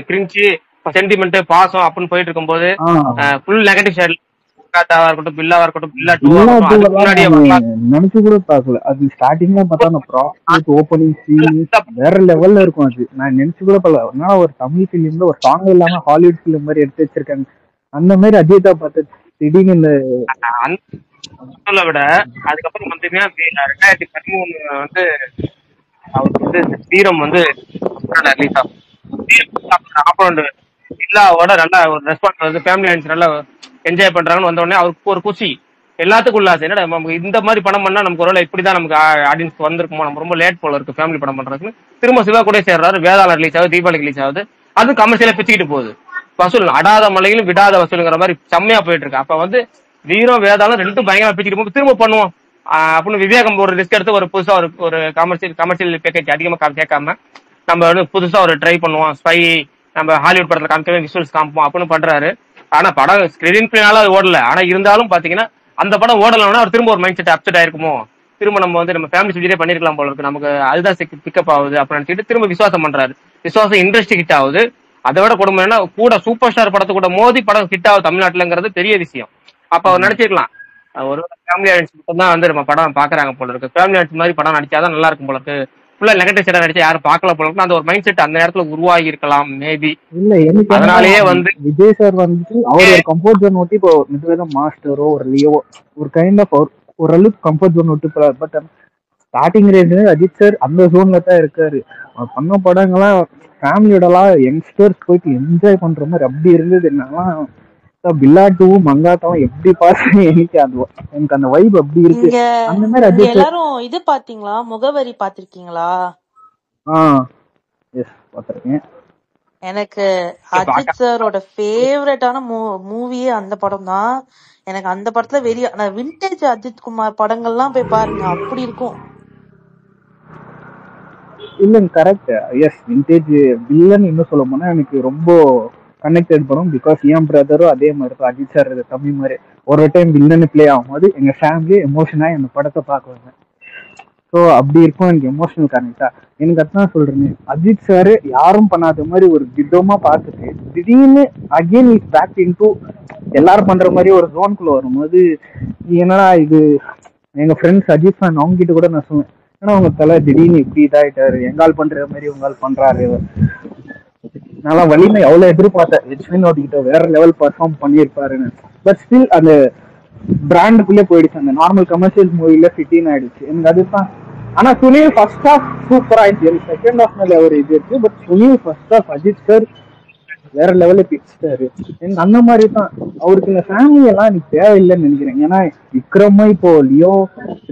கிரிஞ்சி சென்டிமெண்ட் பாசம் அப்படின்னு போயிட்டு இருக்கும்போது ஃபுல் நெகட்டிவ் சைடு இருக்கட்டும் பில்லாவா இருக்கட்டும் பில்லா 2 நினைச்சு கூட பாக்கல. அது ஸ்டார்டிங்ல பார்த்தா ப்ராஃபிட் ஓப்பனிங் சீன் வேற லெவல்ல இருக்கும். அது நான் நினைச்சு கூட பாக்கல. அதனால ஒரு தமிழ் பிலிம்ல ஒரு சாங் இல்லாம ஹாலிவுட் பிலிம் மாதிரி எடுத்து வச்சிருக்காங்க. அந்த மாதிரி அஜிதா பார்த்து திடீர்னு இந்த விட அதுக்கப்புறம் பாத்தீங்கன்னா 2013 வந்து அவருக்கு வந்து வீரம் வந்து ரிலீஸ் ஆகும். இல்லாவோட நல்லா ஒரு ரெஸ்பான்ஸ் வந்து ஃபேமிலி ஆடியன்ஸ் நல்லா என்ஜாய் பண்றாங்கன்னு வந்த உடனே அவருக்கு ஒரு குஷி. எல்லாத்துக்கும் உள்ள ஆசை. என்னடா நமக்கு இந்த மாதிரி படம் பண்ணா நமக்கு ஒருவேளை இப்படிதான் நமக்கு ஆடியன்ஸ் வந்திருக்குமோ, நம்ம ரொம்ப லேட் போல இருக்கு ஃபேமிலி படம் பண்றதுக்கு. திரும்ப சிவா கூட சேர்றாரு, வேதாளம் ரிலீஸ் ஆகுது, தீபாவளி ரிலீஸ் ஆகுது, அது கமர்ஷியலா பிச்சுக்கிட்டு போகுது. வசூல் அடாத மலையிலும் விடாத வசூலுங்கிற மாதிரி செம்மையா போயிட்டு இருக்கு. அப்ப வந்து வீரம் வேதாளம் ரெண்டும் பயங்கரமா பிச்சுக்கிட்டு போகும். திரும்ப பண்ணுவோம் அப்படின்னு விவேகம் ஒரு ரிஸ்க் எடுத்து ஒரு புதுசா ஒரு கமர்ஷியல் பேக்கேஜ் அதிகமா கேட்காம நம்ம வந்து புதுசா ஒரு ட்ரை பண்ணுவோம், ஸ்பை நம்ம ஹாலிவுட் படத்துல காமிக்கவே விஷுவல்ஸ் காமிப்போம் அப்படின்னு பண்றாரு. ஆனா படம் ஸ்கிரீன் பிளேனால அது ஓடல. ஆனா இருந்தாலும் பாத்தீங்கன்னா அந்த படம் ஓடலன்னா அவர் திரும்ப ஒரு மைண்ட் செட் அப்செட் ஆயிருக்குமோ, திரும்ப நம்ம வந்து நம்ம ஃபேமிலி சுஜிலே பண்ணிருக்கலாம் போல இருக்கு, நமக்கு அதுதான் பிக்கப் ஆகுது அப்படின்னு நினைச்சிட்டு திரும்ப விசுவாசம் பண்றாரு. விசுவாசம் இண்டஸ்ட்ரி ஹிட் ஆகுது. அதை விட கொடுமை என்ன, கூட சூப்பர் ஸ்டார் படத்தை கூட மோதி படம் ஹிட் ஆகுது தமிழ்நாட்டுலங்கிறது பெரிய விஷயம். அப்ப அவர் நினைச்சிருக்கலாம் ஒரு ஃபேமிலி ஆடியன்ஸ் மட்டும் தான் வந்து நம்ம படம் பாக்குறாங்க போல இருக்கு, ஃபேமிலி ஆடியன்ஸ் மாதிரி படம் நடிச்சாதான் நல்லா இருக்கும் போல இருக்கு, ஃபுல்லா நெகட்டிவ் சைடா நடிச்சா யாரும் பார்க்கல போல இருக்கு, அந்த ஒரு மைண்ட் செட் அந்த நேரத்துல உருவாகி இருக்கலாம் மேபி. இல்ல எனக்கு அதனாலேயே வந்து விஜய் சார் வந்துட்டு அவர் ஒரு கம்ஃபர்ட் ஜோன் விட்டு இப்போ மிதுவேதம் மாஸ்டரோ ஒரு லியோ ஒரு கைண்ட் ஆஃப் ஓரளவுக்கு கம்ஃபர்ட் ஜோன் விட்டு போறாரு. But starting range Ajith sir அந்த ஜோன்ல தான் இருக்காரு. அவர் பண்ண படங்கள்லாம் ஃபேமிலியோடலாம் யங்ஸ்டர்ஸ் போயிட்டு என்ஜாய் பண்ற மாதிரி அப்படி இருந்தது. என்னன்னா பில்லாட்டுவும் மங்காட்டாவும் எப்படி பாருங்க, எனக்கு அந்த வைப் அப்படி இருக்கு. அந்த மாதிரி அஜித் எல்லாரும் இது பாத்தீங்களா, முகவரி பாத்திருக்கீங்களா? எஸ் பாத்திருக்கேன். எனக்கு அஜித் சாரோட ஃபேவரட்டான மூவியே அந்த படம் தான். எனக்கு அந்த படத்துல வெறியா, நான் விண்டேஜ் அஜித் குமார் படங்கள்லாம் போய் பாருங்க, அப்படி இருக்கும். இல்லங்க கரெக்ட். எஸ் விண்டேஜ் வில்லன் இன்னும் சொல்ல போனா எனக்கு ரொம்ப கனெக்டட் படம். பிகாஸ் என் பிரதரும் அதே மாதிரி இருக்கும், அஜித் சார் தம்பி மாதிரி. ஒரு டைம் வில்லன் பிளே ஆகும்போது எங்க ஃபேமிலி எமோஷனா இந்த படத்தை பார்க்குவாங்க. ஸோ அப்படி இருக்கும் எனக்கு எமோஷனல் கனெக்டா. எனக்கு அதான் சொல்றேன், அஜித் சார் யாரும் பண்ணாத மாதிரி ஒரு திட்டமா பார்த்துட்டு திடீர்னு அகெயின் இஸ் பேக் இன்டு எல்லாரும் பண்ற மாதிரி ஒரு ஜோன்குள்ள வரும்போது என்னடா இது. எங்க ஃப்ரெண்ட்ஸ் அஜித் ஃபேன் அவங்க கிட்ட கூட நான் சொன்னேன், ஏன்னா அவங்க தலை திடீர்னு இப்படி இதாயிட்டாரு, எங்கால் பண்ற மாதிரி உங்கால் பண்றாரு. நல்லா வலிமை அவ்வளவு எதிர்பார்த்தேன், எச்வின் ஓட்டிக்கிட்ட வேற லெவல் பர்ஃபார்ம் பண்ணியிருப்பாருன்னு. பட் ஸ்டில் அந்த பிராண்டுக்குள்ளே போயிடுச்சு, அந்த நார்மல் கமர்ஷியல் மூவில ஃபிட்டின் ஆயிடுச்சு எனக்கு அதுதான். ஆனா சுனில் ஃபர்ஸ்ட் ஹாஃப் சூப்பரா ஆயிடுச்சு, எனக்கு செகண்ட் ஹாஃப் மேல ஒரு இது இருக்கு. But Sunil first half Ajith sir வேற லெவல்ல பிடிச்சிட்டாரு. எனக்கு அந்த மாதிரி தான் அவருக்கு இந்த ஃபேமிலி எல்லாம் எனக்கு தேவையில்லைன்னு நினைக்கிறேன். ஏன்னா விக்ரமா இப்போ லியோ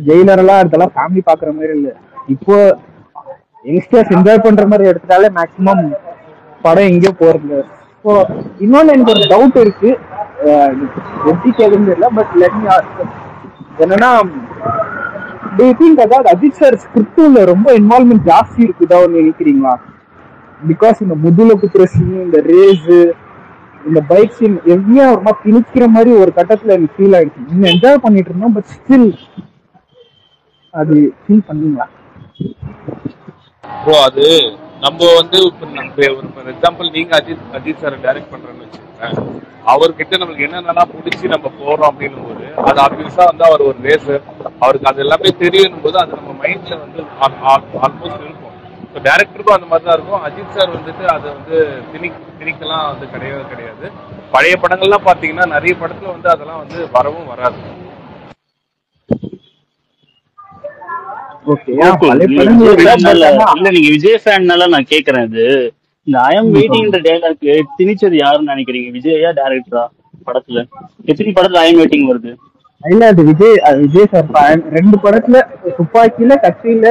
ஜெயிலர் எல்லாம் இதெல்லாம் ஃபேமிலி பாக்குற மாதிரி இல்லை. இப்போ யங்ஸ்டர்ஸ் என்ஜாய் பண்ற மாதிரி எடுத்துட்டாலே மேக்சிமம் படம் எங்கேயோ போறது. ஸோ இன்னொன்னு எனக்கு ஒரு டவுட் இருக்கு, எப்படி கேட்கறது தெரியல. பட் லெட் மீ ஆஸ்க், என்னன்னா do you think that Ajith sir ஸ்கிரிப்ட்ல ரொம்ப இன்வால்வ்மெண்ட் ஜாஸ்தி இருக்குதா நினைக்கிறீங்களா? பிகாஸ் இந்த முதுல குத்துற சீன், இந்த ரேஸ், இந்த பைக் சீன் எவ்வளோ ஒரு மாதிரி திணிக்கிற மாதிரி ஒரு கட்டத்துல எனக்கு ஃபீல் ஆயிடுச்சு. இன்னும் என்ஜாய் பண்ணிட்டு இருந்தோம், பட் ஸ்டில் அது ஃபீல் பண்ணீங்களா? ப்ரோ அது நம்ம வந்து இப்போ எக்ஸாம்பிள் நீங்க அஜித் சார் டைரக்ட் பண்றேன்னு வச்சுக்கோங்க, அவர்கிட்ட நம்மளுக்கு என்னென்னலாம் பிடிச்சி நம்ம போறோம் அப்படின்னும் போது அது ஆப்வியஸா வந்து அவர் ஒரு ரேசர், அவருக்கு அது எல்லாமே தெரியும் போது அது நம்ம மைண்ட்ல வந்து ஆல்மோஸ்ட் இருக்கும். ஸோ டேரக்டருக்கும் அந்த மாதிரி தான் இருக்கும். அஜித் சார் வந்துட்டு அதை வந்து திணிக்கலாம் வந்து கிடையாது. பழைய படங்கள்லாம் பாத்தீங்கன்னா நிறைய படத்துல வந்து அதெல்லாம் வந்து வரவும் வராது. இல்ல நீங்க விஜய் ஃபேன்னால நான் கேக்குறேன், இது இந்த ஐ எம் வெயிட்டிங் டயலாக் திணிச்சது யாருன்னு நினைக்கிறீங்க, விஜயா டைரக்டரா? படத்துல எத்தனை படத்துல ஐ எம் வெயிட்டிங் வருது? இல்ல அது விஜய் சார் ரெண்டு படத்துல துப்பாக்கியில கட்சியில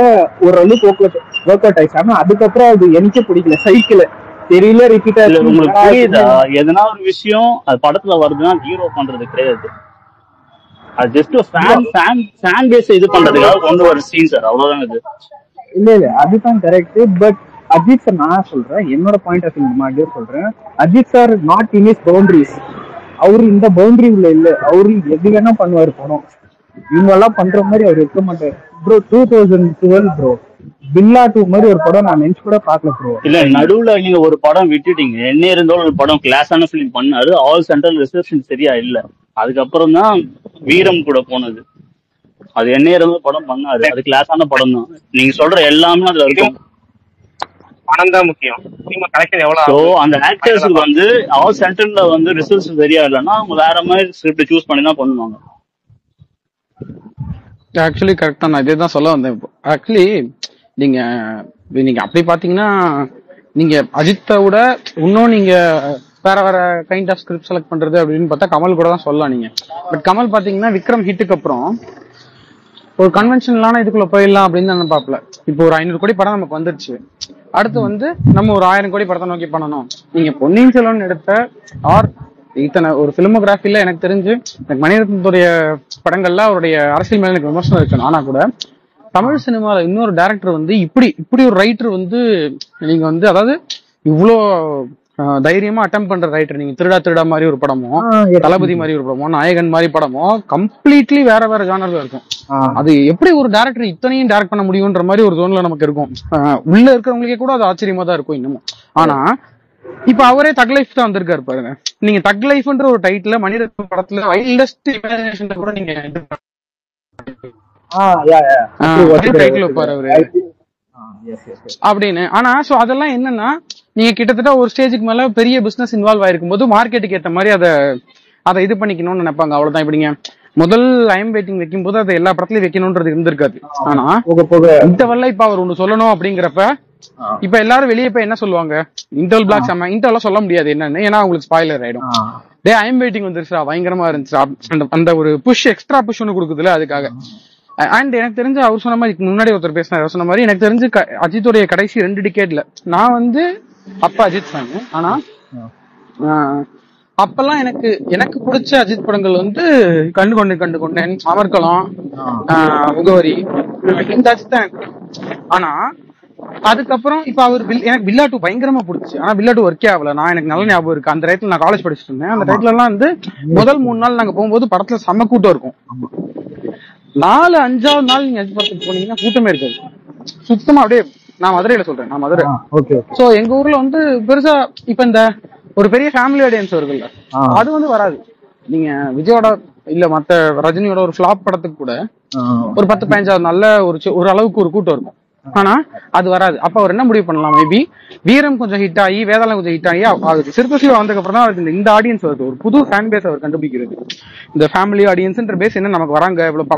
ஓரளவுக்கு ஒர்க் அவுட் ஆயிடுச்சு. ஆனா அதுக்கப்புறம் அது எனக்கே பிடிக்கல, சைக்கிள் தெரியல ரிப்பீட் ஆயிடுச்சு. உங்களுக்கு புரியுதா? எதனா ஒரு விஷயம் அது படத்துல வருதுன்னா ஹீரோ பண்றது கிடையாது, அது ஜஸ்ட் ஃபேன் பேஸ் இது பண்றதுக்காக கொண்டு வர சீன் சார், அவ்வளவுதான் இது. இல்ல அதுதான் கரெக்ட். பட் அஜித் சார் நான் சொல்றேன், என்னோட பாயிண்ட் ஆஃப் வியூ மாதிரி சொல்றேன், Ajith sir not in is boundaries. அவரு இந்த பவுண்டரி உள்ள இல்ல, அவரு எது வேணா பண்ணுவாரு படம். இவங்க எல்லாம் பண்ற மாதிரி அவர் இருக்க மாட்டாரு ப்ரோ. 2012 ப்ரோ பில்லா 2 மாதிரி ஒரு படம் நான் நினைச்சு கூட பாக்கல ப்ரோ. இல்ல நடுவுல நீங்க ஒரு படம் விட்டுட்டீங்க, என்ன இருந்தாலும் ஒரு படம் கிளாஸான ஃபிலிம் பண்ணாரு, ஆல் சென்ட்ரல் ரிசப்ஷன் சரியா இல்ல, அதுக்கப்புறம் தான் வீரம் கூட போனது. அது என்ன இருந்தாலும் படம் பண்ணாரு, அது கிளாஸான படம் தான். நீங்க சொல்ற எல்லாமே அதுல இருக்கும், பணம் தான் முக்கியம். அந்த ஆக்டர்ஸுக்கு வந்து ஆல் சென்டர்ல வந்து ரிசல்ட்ஸ் சரியா இல்லைன்னா அவங்க வேற மாதிரி ஸ்கிரிப்ட் சூஸ் பண்ணி தான் பண்ணுவாங்க. ஆக்சுவலி கரெக்டா நான் இதே தான் சொல்ல வந்தேன். ஆக்சுவலி நீங்க அப்படி பாத்தீங்கன்னா நீங்க அஜித்தை விட இன்னும் நீங்க வேற வேற கைண்ட் ஆஃப் ஸ்கிரிப்ட் செலக்ட் பண்றது அப்படின்னு பார்த்தா கமல் கூட தான் சொல்லலாம் நீங்க. பட் கமல் பாத்தீங்கன்னா விக்ரம் ஹிட்டுக்கு அப்புறம் ஒரு கன்வென்ஷனலான இதுக்குள்ள போயிடலாம் அப்படின்னு தான் நினைப்பாப்ல. இப்போ ஒரு 500 கோடி படம் நமக்கு வந்துருச்சு, அடுத்து வந்து நம்ம ஒரு 1000 கோடி படத்தை நோக்கி பண்ணணும். நீங்க பொன்னியின் செல்வன் எடுத்த ஆர் இத்தனை ஒரு பிலிமோகிராஃபில எனக்கு தெரிஞ்சு எனக்கு மணிரத்னத்துடைய படங்கள்ல அவருடைய அரசியல் மேல எனக்கு விமர்சனம் இருக்கு. ஆனா கூட தமிழ் சினிமால இன்னொரு டைரக்டர் வந்து இப்படி ஒரு ரைட்டர் வந்து நீங்க வந்து அதாவது இவ்வளோ தைரியமா அட்டம் பண்ற ரைட்டர் நீங்க திருடா மாதிரி ஒரு படமோ, தளபதி மாதிரி ஒரு படமோ, நாயகன் மாதிரி படமோ கம்ப்ளீட்லி வேற வேற ஜானர்ல இருக்கும். அது எப்படி ஒரு டைரக்டர் இத்தனையும் டைரக்ட் பண்ண முடியும்ன்ற மாதிரி ஒரு ஜோன்ல நமக்கு இருக்கும். உள்ள இருக்கிறவங்களுக்கே கூட அது ஆச்சரியமா தான் இருக்கும் இன்னமும். ஆனா இப்ப அவரே தக் லைஃப் தான் வந்திருக்காரு பாருங்க. நீங்க தக் லைஃப்ன்ற ஒரு டைட்டில மணிரத்னம் படத்துல வைல்டஸ்ட் இமேஜினேஷன் கூட நீங்க டைட்டில் வைப்பாரு அவரு அப்படின்னு. ஆனா சோ அதெல்லாம் என்னன்னா நீங்க கிட்டத்தட்ட ஒரு ஸ்டேஜுக்கு மேல பெரிய பிசினஸ் இன்வால்வ் ஆயிருக்கும் போது மார்க்கெட்டுக்கு ஏற்ற மாதிரி அதை இது பண்ணிக்கணும்னு நினைப்பாங்க. அவ்வளவுதான். இப்படிங்க முதல் ஐம் வெயிட்டிங் வைக்கும் போது அதை எல்லா படத்துலயும் வைக்கணும்ன்றது இருந்திருக்காது. ஆனா இந்த வல்ல இப்ப அவர் ஒண்ணு சொல்லணும் அப்படிங்கிறப்ப இப்ப எல்லாரும் வெளியே போய் என்ன சொல்லுவாங்க, இன்டர்வல் பிளாக் செம்ம, இன்டர்வல் சொல்ல முடியாது என்னன்னு, ஏன்னா உங்களுக்கு ஸ்பாயிலர் ஆயிடும். டே ஐம் வெயிட்டிங் வந்துருச்சா பயங்கரமா இருந்துச்சா அந்த ஒரு புஷ் எக்ஸ்ட்ரா புஷ் ஒண்ணு கொடுக்குதுல அதுக்காக. அண்ட் எனக்கு தெரிஞ்சு அவர் சொன்ன மாதிரி முன்னாடி ஒருத்தர் பேசினார் சொன்ன மாதிரி எனக்கு தெரிஞ்சு அஜித்துடைய கடைசி 2 டிகேட்ல நான் வந்து அப்பா அஜித் ஃபேன். ஆனா அப்பெல்லாம் எனக்கு பிடிச்ச அஜித் படங்கள் வந்து கண்டு கொண்டேன், அமர்கலம், முகவரி, இந்த அஜித் தான் எனக்கு. ஆனா அதுக்கப்புறம் இப்ப அவர் எனக்கு வில்லா 2 பயங்கரமா பிடிச்சி. ஆனா வில்லா 2 ஒர்க்கே ஆகல. எனக்கு நல்ல ஞாபகம் இருக்கு. அந்த டைத்துல நான் காலேஜ் படிச்சுட்டு இருந்தேன். அந்த டைத்துல எல்லாம் வந்து முதல் 3 நாள் நாங்க போகும்போது படத்துல செம்ம கூட்டம் இருக்கும். 4-5வது நாள் நீங்க அஜித் படத்துக்கு போனீங்கன்னா கூட்டமே இருக்காது சுத்தமா. அப்படியே நான் மதுரையில சொல்றேன், நான் மதுரை. சோ எங்க ஊர்ல வந்து பெருசா இப்ப இந்த ஒரு பெரிய ஃபேமிலி ஆடியன்ஸ் வருதுல்ல, அது வந்து வராது. நீங்க விஜயோட இல்ல மத்த ரஜினியோட ஒரு ஃபிளாப் படத்துக்கு கூட ஒரு 10-15வது நாள்ல ஒரு அளவுக்கு ஒரு கூட்டம் இருக்கும். ஆனா அது வராது. அப்ப அவர் என்ன முடிவு பண்ணலாம், மேபி வீரம் கொஞ்சம் ஹிட் ஆகி வேதாளம் கொஞ்சம் ஹிட் ஆகி அவருக்கு சிறுபசிவா வந்ததுக்கு அப்புறம் தான் அவருக்கு இந்த ஆடியன்ஸ் வருது. ஒரு புது ஃபேன் பேஸ் அவர் கண்டுபிடிக்கிறது. இந்த ஃபேமிலி ஆடியன்ஸ்ன்ற பேஸ் என்ன நமக்கு வராங்க, இவ்வளவு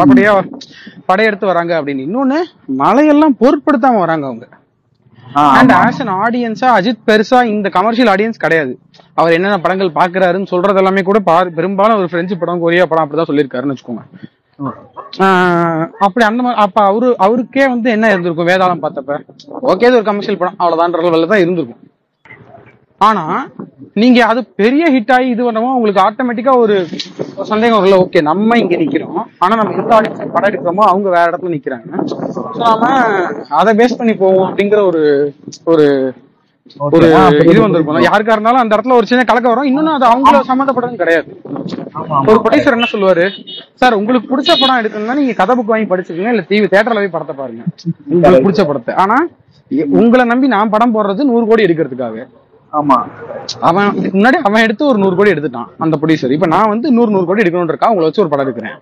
படையெடுத்து வராங்க அப்படின்னு. இன்னொன்னு மலையெல்லாம் பொருட்படுத்தாம வராங்க அவங்க. அண்ட் ஆஸ் அன் ஆடியன்ஸா அஜித் பெருசா இந்த கமர்ஷியல் ஆடியன்ஸ் கிடையாது. அவர் என்னென்ன படங்கள் பாக்குறாருன்னு சொல்றது எல்லாமே கூட பெரும்பாலும் ஒரு பிரெஞ்சு படம், கொரியா படம் அப்படிதான் சொல்லியிருக்காருன்னு வச்சுக்கோங்க. அப்படி அந்த மாதிரி அப்ப அவருக்கே வந்து என்ன இருந்திருக்கும், வேதாளம் பார்த்தப்ப ஓகே ஒரு கமர்ஷியல் படம் அவ்வளவுதான் லெவல்ல தான் இருந்திருக்கும். ஆனா நீங்க அது பெரிய ஹிட் ஆகி இது பண்ணவும் உங்களுக்கு ஆட்டோமேட்டிக்கா ஒரு சந்தேகம் வரல. ஓகே நம்ம இங்க நிக்கிறோம், ஆனா நம்ம எந்த ஆடியன்ஸ் படம் எடுக்கிறோமோ அவங்க வேற இடத்துல நிக்கிறாங்க. நாம அதை பேஸ் பண்ணி போவோம் அப்படிங்கிற ஒரு இது வந்திருக்கும். யாருக்கா இருந்தாலும் அந்த இடத்துல ஒரு சின்ன கலக்க வரும். இன்னொன்னு அது அவங்கள சம்மந்தப்பட்டதும் கிடையாது. ஒரு ப்ரொடியூசர் என்ன சொல்லுவாரு, சார் உங்களுக்கு பிடிச்ச படம் எடுக்கணும்னா நீங்க கதை புக் வாங்கி படிச்சுக்கீங்க, இல்ல தியேட்டர்ல போய் படத்தை பாருங்க உங்களுக்கு பிடிச்ச படத்தை. ஆனா உங்களை நம்பி நான் படம் போடுறது 100 கோடி எடுக்கிறதுக்காக. ஆமா, அவன் இதுக்கு முன்னாடி அவன் எடுத்து ஒரு 100 கோடி எடுத்துட்டான் அந்த ப்ரொடியூசர். இப்ப நான் வந்து 100 கோடி எடுக்கணும்ன்றக்கா உங்களை வச்சு ஒரு படம் எடுக்கிறேன்,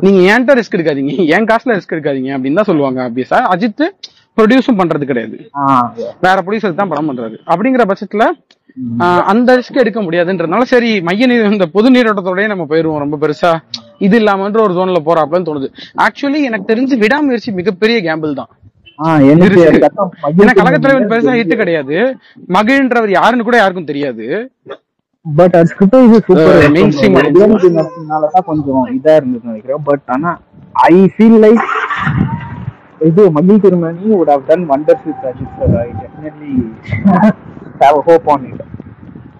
நீங்க ஏன்ட்ட ரிஸ்க் எடுக்காதீங்க, என் காசுல ரிஸ்க் எடுக்காதீங்க அப்படின்னு தான் சொல்லுவாங்க. அப்படியே சார் அஜித் ப்ரொடியூஸும் பண்றது கிடையாது, வேற ப்ரொடியூசர் தான் படம் பண்றாரு. அப்படிங்கிற பட்சத்துல அந்த ரிஸ்க் எடுக்க முடியாதுன்றதுனால சரி இந்த பொது நீரோட்டத்தோடய நம்ம போயிருவோம். ரொம்ப பெருசா இது இல்லாமன்ற ஒரு ஜோன்ல போறாப்லன்னு தோணுது. ஆக்சுவலி எனக்கு தெரிஞ்சு விடாமுயற்சி மிகப்பெரிய கேம்பிள் தான். கழகத்தலைவன் பெருசா ஹிட் கிடையாது, மகிழ்ன்றவர் யாருன்னு கூட யாருக்கும் தெரியாது. பட் அது மெயின் ஸ்ட்ரீம்னாலதான் கொஞ்சம் இதா இருந்தது நினைக்கிறேன். பட் ஆனா ஐ ஃபீல் லைக் இது மகிழ் திருமணி would have done wonders with Ajit sir. I definitely have a hope on it.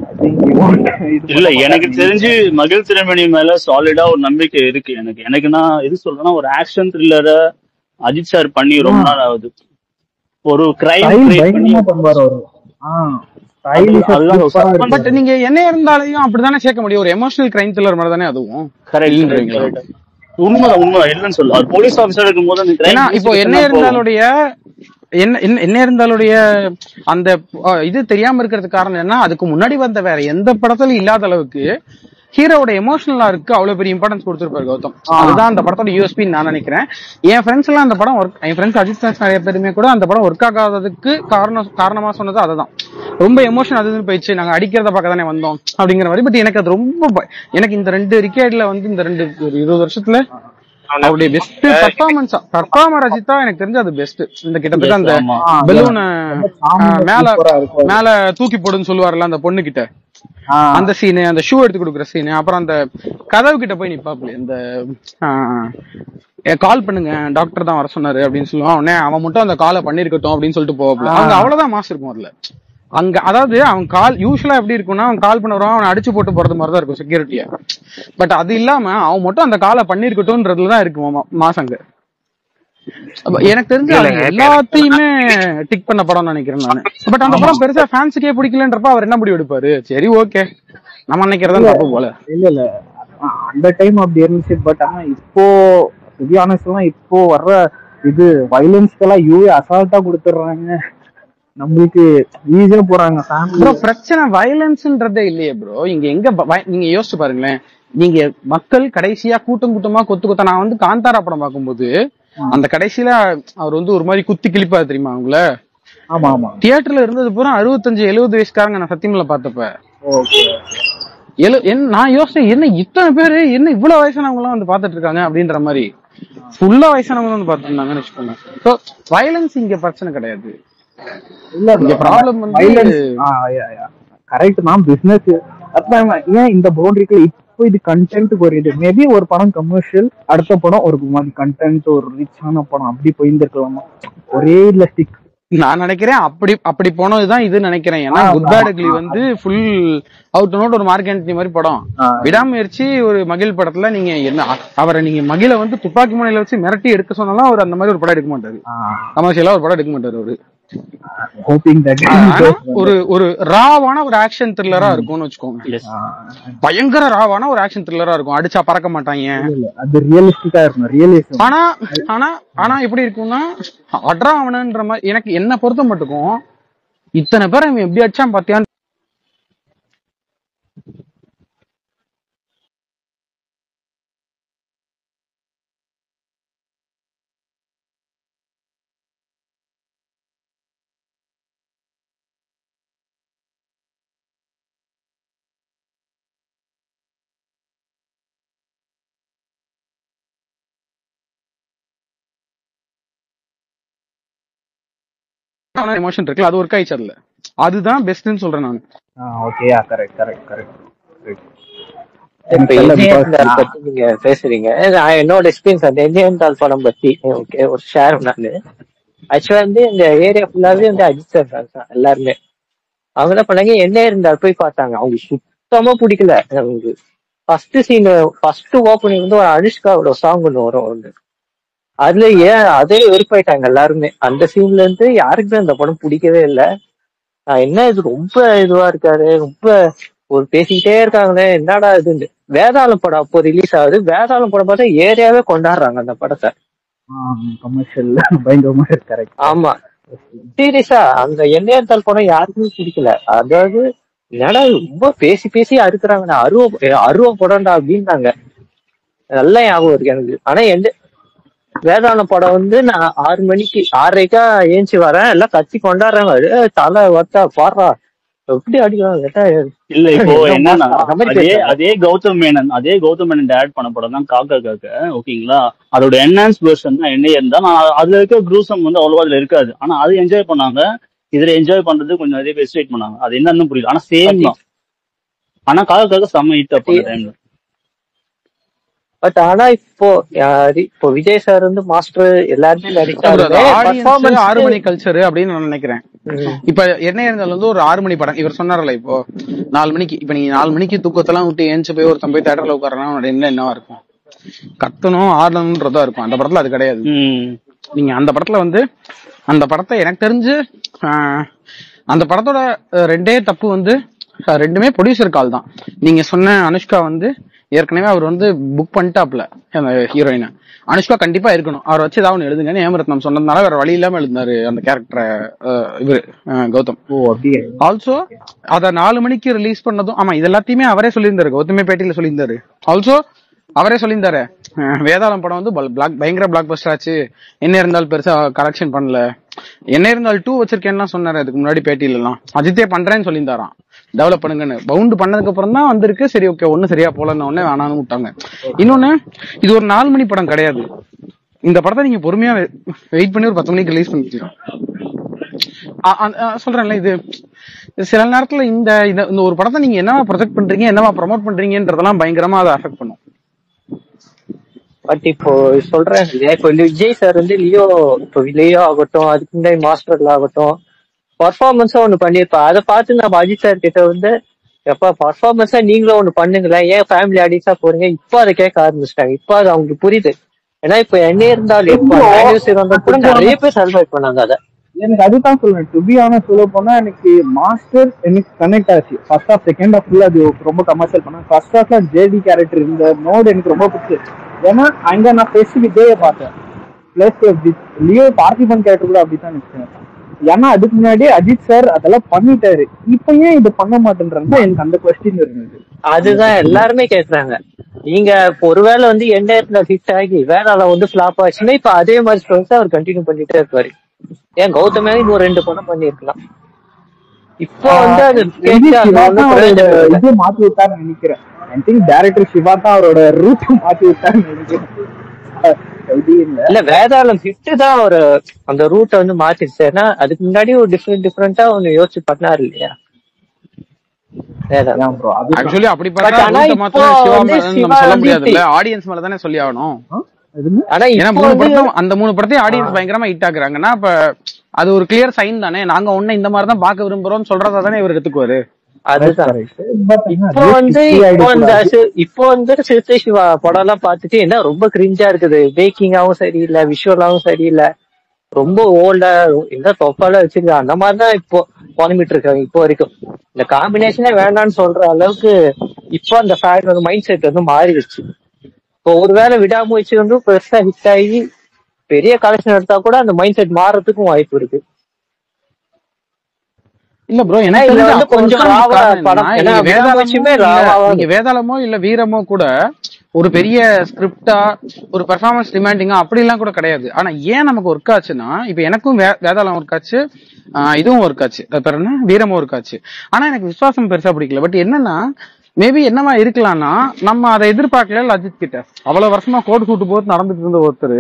I think we want இல்ல எனக்கு தெரிஞ்சு மகிழ் திருமணி மேல சாலிடா ஒரு நம்பிக்கை இருக்கு. எனக்கு நான் எது சொல்றேன்னா ஒரு ஆக்ஷன் த்ரில்லரை அஜித் சார் பண்ணி ரொம்ப நாள் ஆகுது. ஒரு கிரைம் பண்ணுவார் அவரு. பட் நீங்க என்ன இருந்தாலையும் அப்படித்தானே சேர்க்க முடியும். ஒரு எமோஷனல் கிரைம் த்ரில்லர் மாதிரி தானே அதுவும். உண்மைதான் இல்லைன்னு சொல்ல போலீஸ் ஆபீசர் இருக்கும் போது இப்போ என்ன இருந்தாலுடைய அந்த இது தெரியாம இருக்கிறதுக்கு காரணம் என்ன, அதுக்கு முன்னாடி வந்த வேற எந்த படத்துல இல்லாத அளவுக்கு ஹீரோட எமோஷனலா இருக்கு அவ்வளவு பெரிய இம்பார்ட்டன்ஸ் கொடுத்திருப்பாரு கௌதம். அதுதான் அந்த படத்தோட யூஎஸ்பின்னு நான் நினைக்கிறேன். என் ஃப்ரெண்ட்ஸ் எல்லாம் அந்த படம் என் ஃப்ரெண்ட்ஸ் அஜித் ஃபேன்ஸ் நிறைய பேருமே கூட அந்த படம் ஒர்க் ஆகாததுக்கு காரணமா சொன்னது அதுதான். ரொம்ப எமோஷன் அதுன்னு போயிடுச்சு, நாங்க அடிக்கிறத பார்க்க தானே வந்தோம் அப்படிங்கிற மாதிரி. பட் எனக்கு அது ரொம்ப எனக்கு இந்த 2 ரிகேட்ல வந்து இந்த 20 வருஷத்துல அவருடைய பெஸ்ட் பர்ஃபார்மர் அஜித்தா எனக்கு தெரிஞ்சு அது பெஸ்ட். இந்த கிட்டத்தட்ட அந்த பெலூனை மேல தூக்கி போடுன்னு சொல்லுவாருல்ல அந்த பொண்ணு கிட்ட, அந்த சீனு, அந்த ஷூ எடுத்து கொடுக்குற சீனு, அப்புறம் அந்த கதவு கிட்ட போய் நிப்பாப்ல இந்த கால் பண்ணுங்க டாக்டர் தான் வர சொன்னாரு அப்படின்னு சொல்லுவான். உடனே அவன் மட்டும் அந்த காலை பண்ணிருக்கட்டும் அப்படின்னு சொல்லிட்டு போவாப்ல. அவங்க அவ்வளவுதான் மாசு இருக்கும் அதுல. அங்க அதாவது அவன் கால் யூஸ்வலா எப்படி இருக்கும்னா அவன் கால் பண்ண வருவான், அவனை அடிச்சு போட்டு போறது மாதிரிதான் இருக்கும் செக்யூரிட்டியா. பட் அது இல்லாம அவன் மட்டும் அந்த காலை பண்ணிருக்கட்டும்ன்றதுலதான் இருக்கு மாசங்க. எனக்கு தெரிஞ்சு எல்லாத்தையுமே டிக் பண்ண படம் நினைக்கிறேன் நானு. பட் அந்த படம் பெருசா ஃபேன்ஸுக்கே பிடிக்கலன்றப்ப அவர் என்ன முடிவு எடுப்பாரு? சரி ஓகே நம்ம நினைக்கிறதா தப்பு போல. இல்ல அந்த டைம் அப்படி இருந்துச்சு. பட் ஆனா இப்போ இப்போ வர்ற இது வயலன்ஸ்க்கெல்லாம் அசால்ட்டா கொடுத்துடுறாங்க, நம்மளுக்கு ஈஸியா போறாங்க. ப்ரோ பிரச்சனை வயலன்ஸ்ன்றதே இல்லையே ப்ரோ. இங்க எங்க நீங்க யோசிச்சு பாருங்களேன், நீங்க மக்கள் கடைசியா கூட்டம் கூட்டமா கொத்து நான் வந்து காந்தாரா படம் பார்க்கும்போது அந்த கடைசியில அவர் வந்து ஒரு மாதிரி குத்தி கிழிப்பாரு தெரியுமா அவங்கள? ஆமா ஆமா. தியேட்டர்ல இருந்தது பூரா 65-70 வயசுக்காரங்க. நான் சத்தியமில்ல பார்த்தப்ப நான் யோசிச்சேன், என்ன இத்தனை பேரு என்ன இவ்வளவு வயசானவங்க எல்லாம் வந்து பாத்துட்டு இருக்காங்க அப்படின்ற மாதிரி. ஃபுல்லா வயசானவங்க வந்து பாத்துட்டு இருந்தாங்கன்னு வச்சுக்கோங்க. சோ வயலன்ஸ் இங்க பிரச்சனை கிடையாது. இல்ல இங்க ப்ராப்ளம் வந்து கரெக்ட் தான், பிசினஸ். ஏன் இந்த பவுண்டரிக்குள்ள இப்போ இது கண்டென்ட் வருது. மேபி ஒரு படம் கமர்ஷியல், அடுத்த படம் ஒரு மாதிரி கண்டென்ட், ஒரு ரிச்சான படம் அப்படி போயிருந்திருக்கலாமா? ஒரே இல்ல ஸ்டிக். நான் நினைக்கிறேன் அப்படி போனதுதான் இது நினைக்கிறேன். ஏன்னா குட் பேட் அக்லி வந்து ஃபுல் அவுட் நோட் ஒரு மார்க் ஆண்டனி மாதிரி படம். விடாமுயற்சி ஒரு மகிழ் படத்துல நீங்க என்ன அவரை நீங்க மகிழ வந்து துப்பாக்கி முனையில வச்சு மிரட்டி எடுக்க சொன்னாலும் அவர் அந்த மாதிரி ஒரு படம் எடுக்க மாட்டாரு. கமர்ஷியலா ஒரு படம் எடுக்க மாட்டாரு அவரு. ஒரு ராவான ஒரு ஆக்ஷன் த்ரில்லரா இருக்கும்னு வச்சுக்கோங்க. பயங்கர ராவான ஒரு ஆக்ஷன் த்ரில்லரா இருக்கும். அடிச்சா பறக்க மாட்டாங்க, அது ரியலிஸ்டிக்கா இருக்கும். ஆனா எப்படி இருக்கும்னா அட்ராவனன்ற மாதிரி எனக்கு என்ன பொறுத்த மட்டுக்கும் இத்தனை பேர் அவன் எப்படி அடிச்சான் பாத்தியான்னு எமோஷன் இருக்குல்ல, அது ஒர்க் ஆயிடுச்சு அதுல. அதுதான் பெஸ்ட்னு சொல்றேன் நான். ஓகேயா, கரெக்ட். நீங்க பேசுறீங்க, என்னோட எக்ஸ்பீரியன்ஸ் அந்த என்ஜிஎன்டால் படம் பத்தி ஒரு ஷேர். நானு ஆக்சுவலா வந்து இந்த ஏரியா ஃபுல்லாவே வந்து அஜித் சார் ஃபேன்ஸ் தான் எல்லாருமே. அவங்க என்ன பண்ணாங்க, என்ன இருந்தால் போய் பார்த்தாங்க. அவங்க சுத்தமா பிடிக்கல அவங்களுக்கு. ஃபர்ஸ்ட் ஓப்பனிங் வந்து ஒரு அனுஷ்காவோட சாங் ஒண்ணு வரும். அதுல அதே வெறுப்பாயிட்டாங்க எல்லாருமே. அந்த சீன்ல இருந்து யாருக்குமே அந்த படம் பிடிக்கவே இல்லை. என்ன இது ரொம்ப இதுவா இருக்காரு, ரொம்ப ஒரு பேசிக்கிட்டே இருக்காங்களே என்னடா இதுன்னு. வேதாளம் படம் அப்போ ரிலீஸ் ஆகுது. வேதாளம் படம் பார்த்தா ஏரியாவே கொண்டாடுறாங்க அந்த படத்தை. ஆமா சீரியஸா அந்த எண்ணெயத்தால் படம் யாருக்குமே பிடிக்கல. அதாவது என்னடா ரொம்ப பேசி அறுக்குறாங்கண்ணா, அருவ படம்டா அப்படின்னாங்க. நல்லா ஞாபகம் இருக்கு எனக்கு. ஆனா வேதாளம் படம் வந்து நான் 6 மணிக்கு 6:30 ஏஞ்சி வரேன், எல்லாம் கத்தி கொண்டாடுறாங்க. தலை வச்சா பாடுறா எப்படி அடிக்கிறாங்க. இல்ல இப்போ என்னன்னா அதே கௌதம் மேனன் டேரக்ட் பண்ண படம் தான் காக்க. ஓகேங்களா, அதோட என்ஹான்ஸ் வெர்ஷன் தான் என்ன இருந்தா அதுல இருக்க க்ரூசம் வந்து அவ்வளவா அதுல இருக்காது. ஆனா அது என்ஜாய் பண்ணாங்க. இதுல என்ஜாய் பண்றது கொஞ்சம் நிறைய பேர் எஸ்டேட் பண்ணாங்க. அது என்னன்னு புரியல. ஆனா சேம் தான். ஆனா காக்க செம்ம ஹிட் அப்போ டைம்ல. பட் ஆனா இப்போ விஜய் சார் வந்து மாஸ்டர் எல்லாருமே நடிச்சாரு. 6 மணி கல்ச்சர் அப்படின்னு நான் நினைக்கிறேன். இப்ப என்ன இருந்தாலும் வந்து ஒரு 6 மணி படம் இவர் சொன்னார்ல, இப்போ 4 மணிக்கு இப்ப நீங்க 4 மணிக்கு தூக்கத்தெல்லாம் விட்டு ஏஞ்சி போய் ஒருத்தன் போய் தேட்டர்ல உட்காரனா என்னவா இருக்கும்? கத்தணும் ஆடணும்ன்றதா இருக்கும். அந்த படத்துல அது கிடையாது. நீங்க அந்த படத்துல வந்து அந்த படத்தை எனக்கு தெரிஞ்சு அந்த படத்தோட 2 தப்பு வந்து 2மே ப்ரொடியூசர் கால் தான். நீங்க சொன்ன அனுஷ்கா வந்து ஏற்கனவே அவர் வந்து புக் பண்ணிட்டாப்ல அந்த ஹீரோயினை. அனுஷ்கா கண்டிப்பா இருக்கணும், அவரை வச்சு ஏதாவது எழுதுங்கன்னு ஏமரத்னம் சொன்னதுனால வேற வழி இல்லாம எழுதினாரு அந்த கேரக்டரை இவரு கௌதம். ஆல்சோ அத 4 மணிக்கு ரிலீஸ் பண்ணதும் ஆமா இது எல்லாத்தையுமே அவரே சொல்லியிருந்தாரு. கௌதமே பேட்டியில சொல்லியிருந்தாரு. ஆல்சோ அவரே சொல்லியிருந்தாரு வேதாளம் படம் வந்து பயங்கர பிளாக் பஸ்டர் ஆச்சு, என்ன இருந்தாலும் பெருசா கலெக்ஷன் பண்ணல, என்ன இருந்தாலும் 2 வச்சிருக்கேன்னா சொன்னாரு. அதுக்கு முன்னாடி பேட்டியில எல்லாம் அஜித்தே பண்றேன்னு சொல்லியிருந்தாராம், டெவலப் பண்ணுங்கன்னு. பவுண்ட் பண்ணதுக்கு அப்புறம் தான் வந்திருக்கு. சரி ஓகே ஒன்னும் சரியா போலன்னு உடனே வேணான்னு விட்டாங்க. இன்னொன்னு இது ஒரு 4 மணி படம் கிடையாது. இந்த படத்தை நீங்க பொறுமையா வெயிட் பண்ணி ஒரு 10 மணிக்கு ரிலீஸ் பண்ணிக்கலாம். சொல்றேன்ல, இது சில நேரத்துல இந்த இந்த ஒரு படத்தை நீங்க என்னவா ப்ரொஜெக்ட் பண்றீங்க, என்னவா ப்ரமோட் பண்றீங்கன்றதெல்லாம் பயங்கரமா அதை அஃபெக்ட் பண்ணும். பட் இப்போ சொல்றேன் இல்லையா, இப்போ விஜய் சார் வந்து லியோ ஆகட்டும், அதுக்கு முன்னாடி மாஸ்டர்ல ஆகட்டும் பர்ஃபார்மன்ஸா ஒண்ணு பண்ணிருப்பா. அதை பார்த்து நம்ம அஜித் சார் கிட்ட வந்து எப்ப பர்ஃபார்மன்ஸா நீங்களும் ஒண்ணு பண்ணுங்களேன், ஏன் ஃபேமிலி ஆடியன்ஸா போறீங்க, இப்போ அதை கேட்க ஆரம்பிச்சிட்டாங்க. இப்போ அது அவங்களுக்கு புரியுது. ஏன்னா இப்ப என்ன இருந்தாலும் இப்போ கூட நிறைய பேர் சர்வைவ் பண்ணாங்க. அதை எனக்கு அதுதான் சொல்றேன். டு பி ஆனஸ்ட் சொல்ல போனா எனக்கு மாஸ்டர் எனக்கு கனெக்ட் ஆச்சு. ஃபர்ஸ்ட் ஹாஃப் செகண்ட் ஹாஃப்ல அது ரொம்ப கமர்ஷியல் பண்ண. ஃபர்ஸ்ட் ஹாஃப்ல ஜேடி கேரக்டர் இந்த மோட் எனக்கு ரொம்ப பிடிச்சிருச்சு. ஏன்னா அங்க நான் ஃபர்ஸ்ட் விஜயை பார்த்தேன். பிளஸ் லியோ பார்த்திபன் கேரக்டர் கூட அப்படித்தான் நினைச்சேன். ஏன்னா அதுக்கு முன்னாடி அஜித் சார் அதெல்லாம் பண்ணிட்டாரு, இப்ப ஏன் இது பண்ண மாட்டேன்றாங்க எனக்கு அந்த கொஸ்டின் இருந்தது. அதுதான் எல்லாருமே கேக்குறாங்க. நீங்க ஒருவேளை வந்து என்ன ஹிட் ஆகி வேற வந்து ஃபிளாப் ஆச்சுன்னா இப்ப அதே மாதிரி ஸ்டோரிஸ் அவர் கண்டினியூ பண்ணிட்டே இருப்பாரு. ஏன் கௌதமே ஒரு 2 படம் பண்ணிருக்கலாம். இப்போ வந்து அது இது மாத்தி விட்டாருன்னு நினைக்கிறேன். ஐ திங்க் டைரக்டர் சிவா தான் அவரோட ரூட் மாத்தி விட்டாருன்னு நினைக்கிறேன். இல்ல வேதாளம் ஹிட் தான் ஒரு அந்த ரூட்டை வந்து மாத்திருச்சு. ஏன்னா அதுக்கு முன்னாடி ஒரு டிஃபரெண்டா ஒன்னு யோசிச்சு பண்ணாரு இல்லையா வேதாளம். ஆக்சுவலி அப்படி பார்த்தா சொல்ல முடியாதுல்ல, ஆடியன்ஸ் மேல தானே சொல்லி ஆகணும். ஆனா அந்த 3 படத்தையும் ஆடியன்ஸ் பயங்கரமா ஹிட் ஆகுறாங்கன்னா அப்ப அது ஒரு கிளியர் சைன் தானே. நாங்க ஒண்ணு இந்த மாதிரி தான் பாக்க விரும்புறோம் சொல்றதா தானே இவர் எடுத்துக்குவாரு. அதுதான் இப்போ வந்து சிறுத்தை சிவா படம் எல்லாம் பாத்துட்டு என்ன ரொம்ப கிரிஞ்சா இருக்குது. பேக்கிங்காவும் சரியில்லை, விஷுவலாவும் சரியில்லை, ரொம்ப ஓல்டா என்ன தொப்பால வச்சிருக்க அந்த மாதிரிதான் இப்போ புலம்பிட்டு இருக்காங்க. இப்போ வரைக்கும் இந்த காம்பினேஷனே வேண்டாம்னு சொல்ற அளவுக்கு இப்போ அந்த ஃபேன் மைண்ட் செட் வந்து மாறிடுச்சு. இப்போ ஒருவேளை விடாமுயற்சி வந்து பெருசா ஹிட் ஆகி பெரிய கலெக்ஷன் எடுத்தா கூட அந்த மைண்ட் செட் மாறதுக்கும் வாய்ப்பு இருக்கு. இல்ல ப்ரோ, வேதாளமோ இல்ல வீரமோ கூட ஒரு பெரிய ஸ்கிரிப்டா ஒரு பெர்ஃபார்மன்ஸ் டிமாண்டிங்கா அப்படி எல்லாம் கூட கிடையாது. ஆனா ஏன் நமக்கு ஒர்க் ஆச்சுன்னா, இப்ப எனக்கும் வேதாளம் ஒர்க் ஆச்சு, இதுவும் ஒர்க் ஆச்சு, வீரமும் ஒர்க் ஆச்சு. ஆனா எனக்கு விசுவாசம் பெருசா பிடிக்கல. பட் என்னன்னா மேபி என்னவா இருக்கலாம்னா, நம்ம அதை எதிர்பார்க்கல. அஜித் கிட்ட அவ்வளவு வருஷமா கோட் கூட்டு போது நடந்துட்டு இருந்த ஒருத்தர்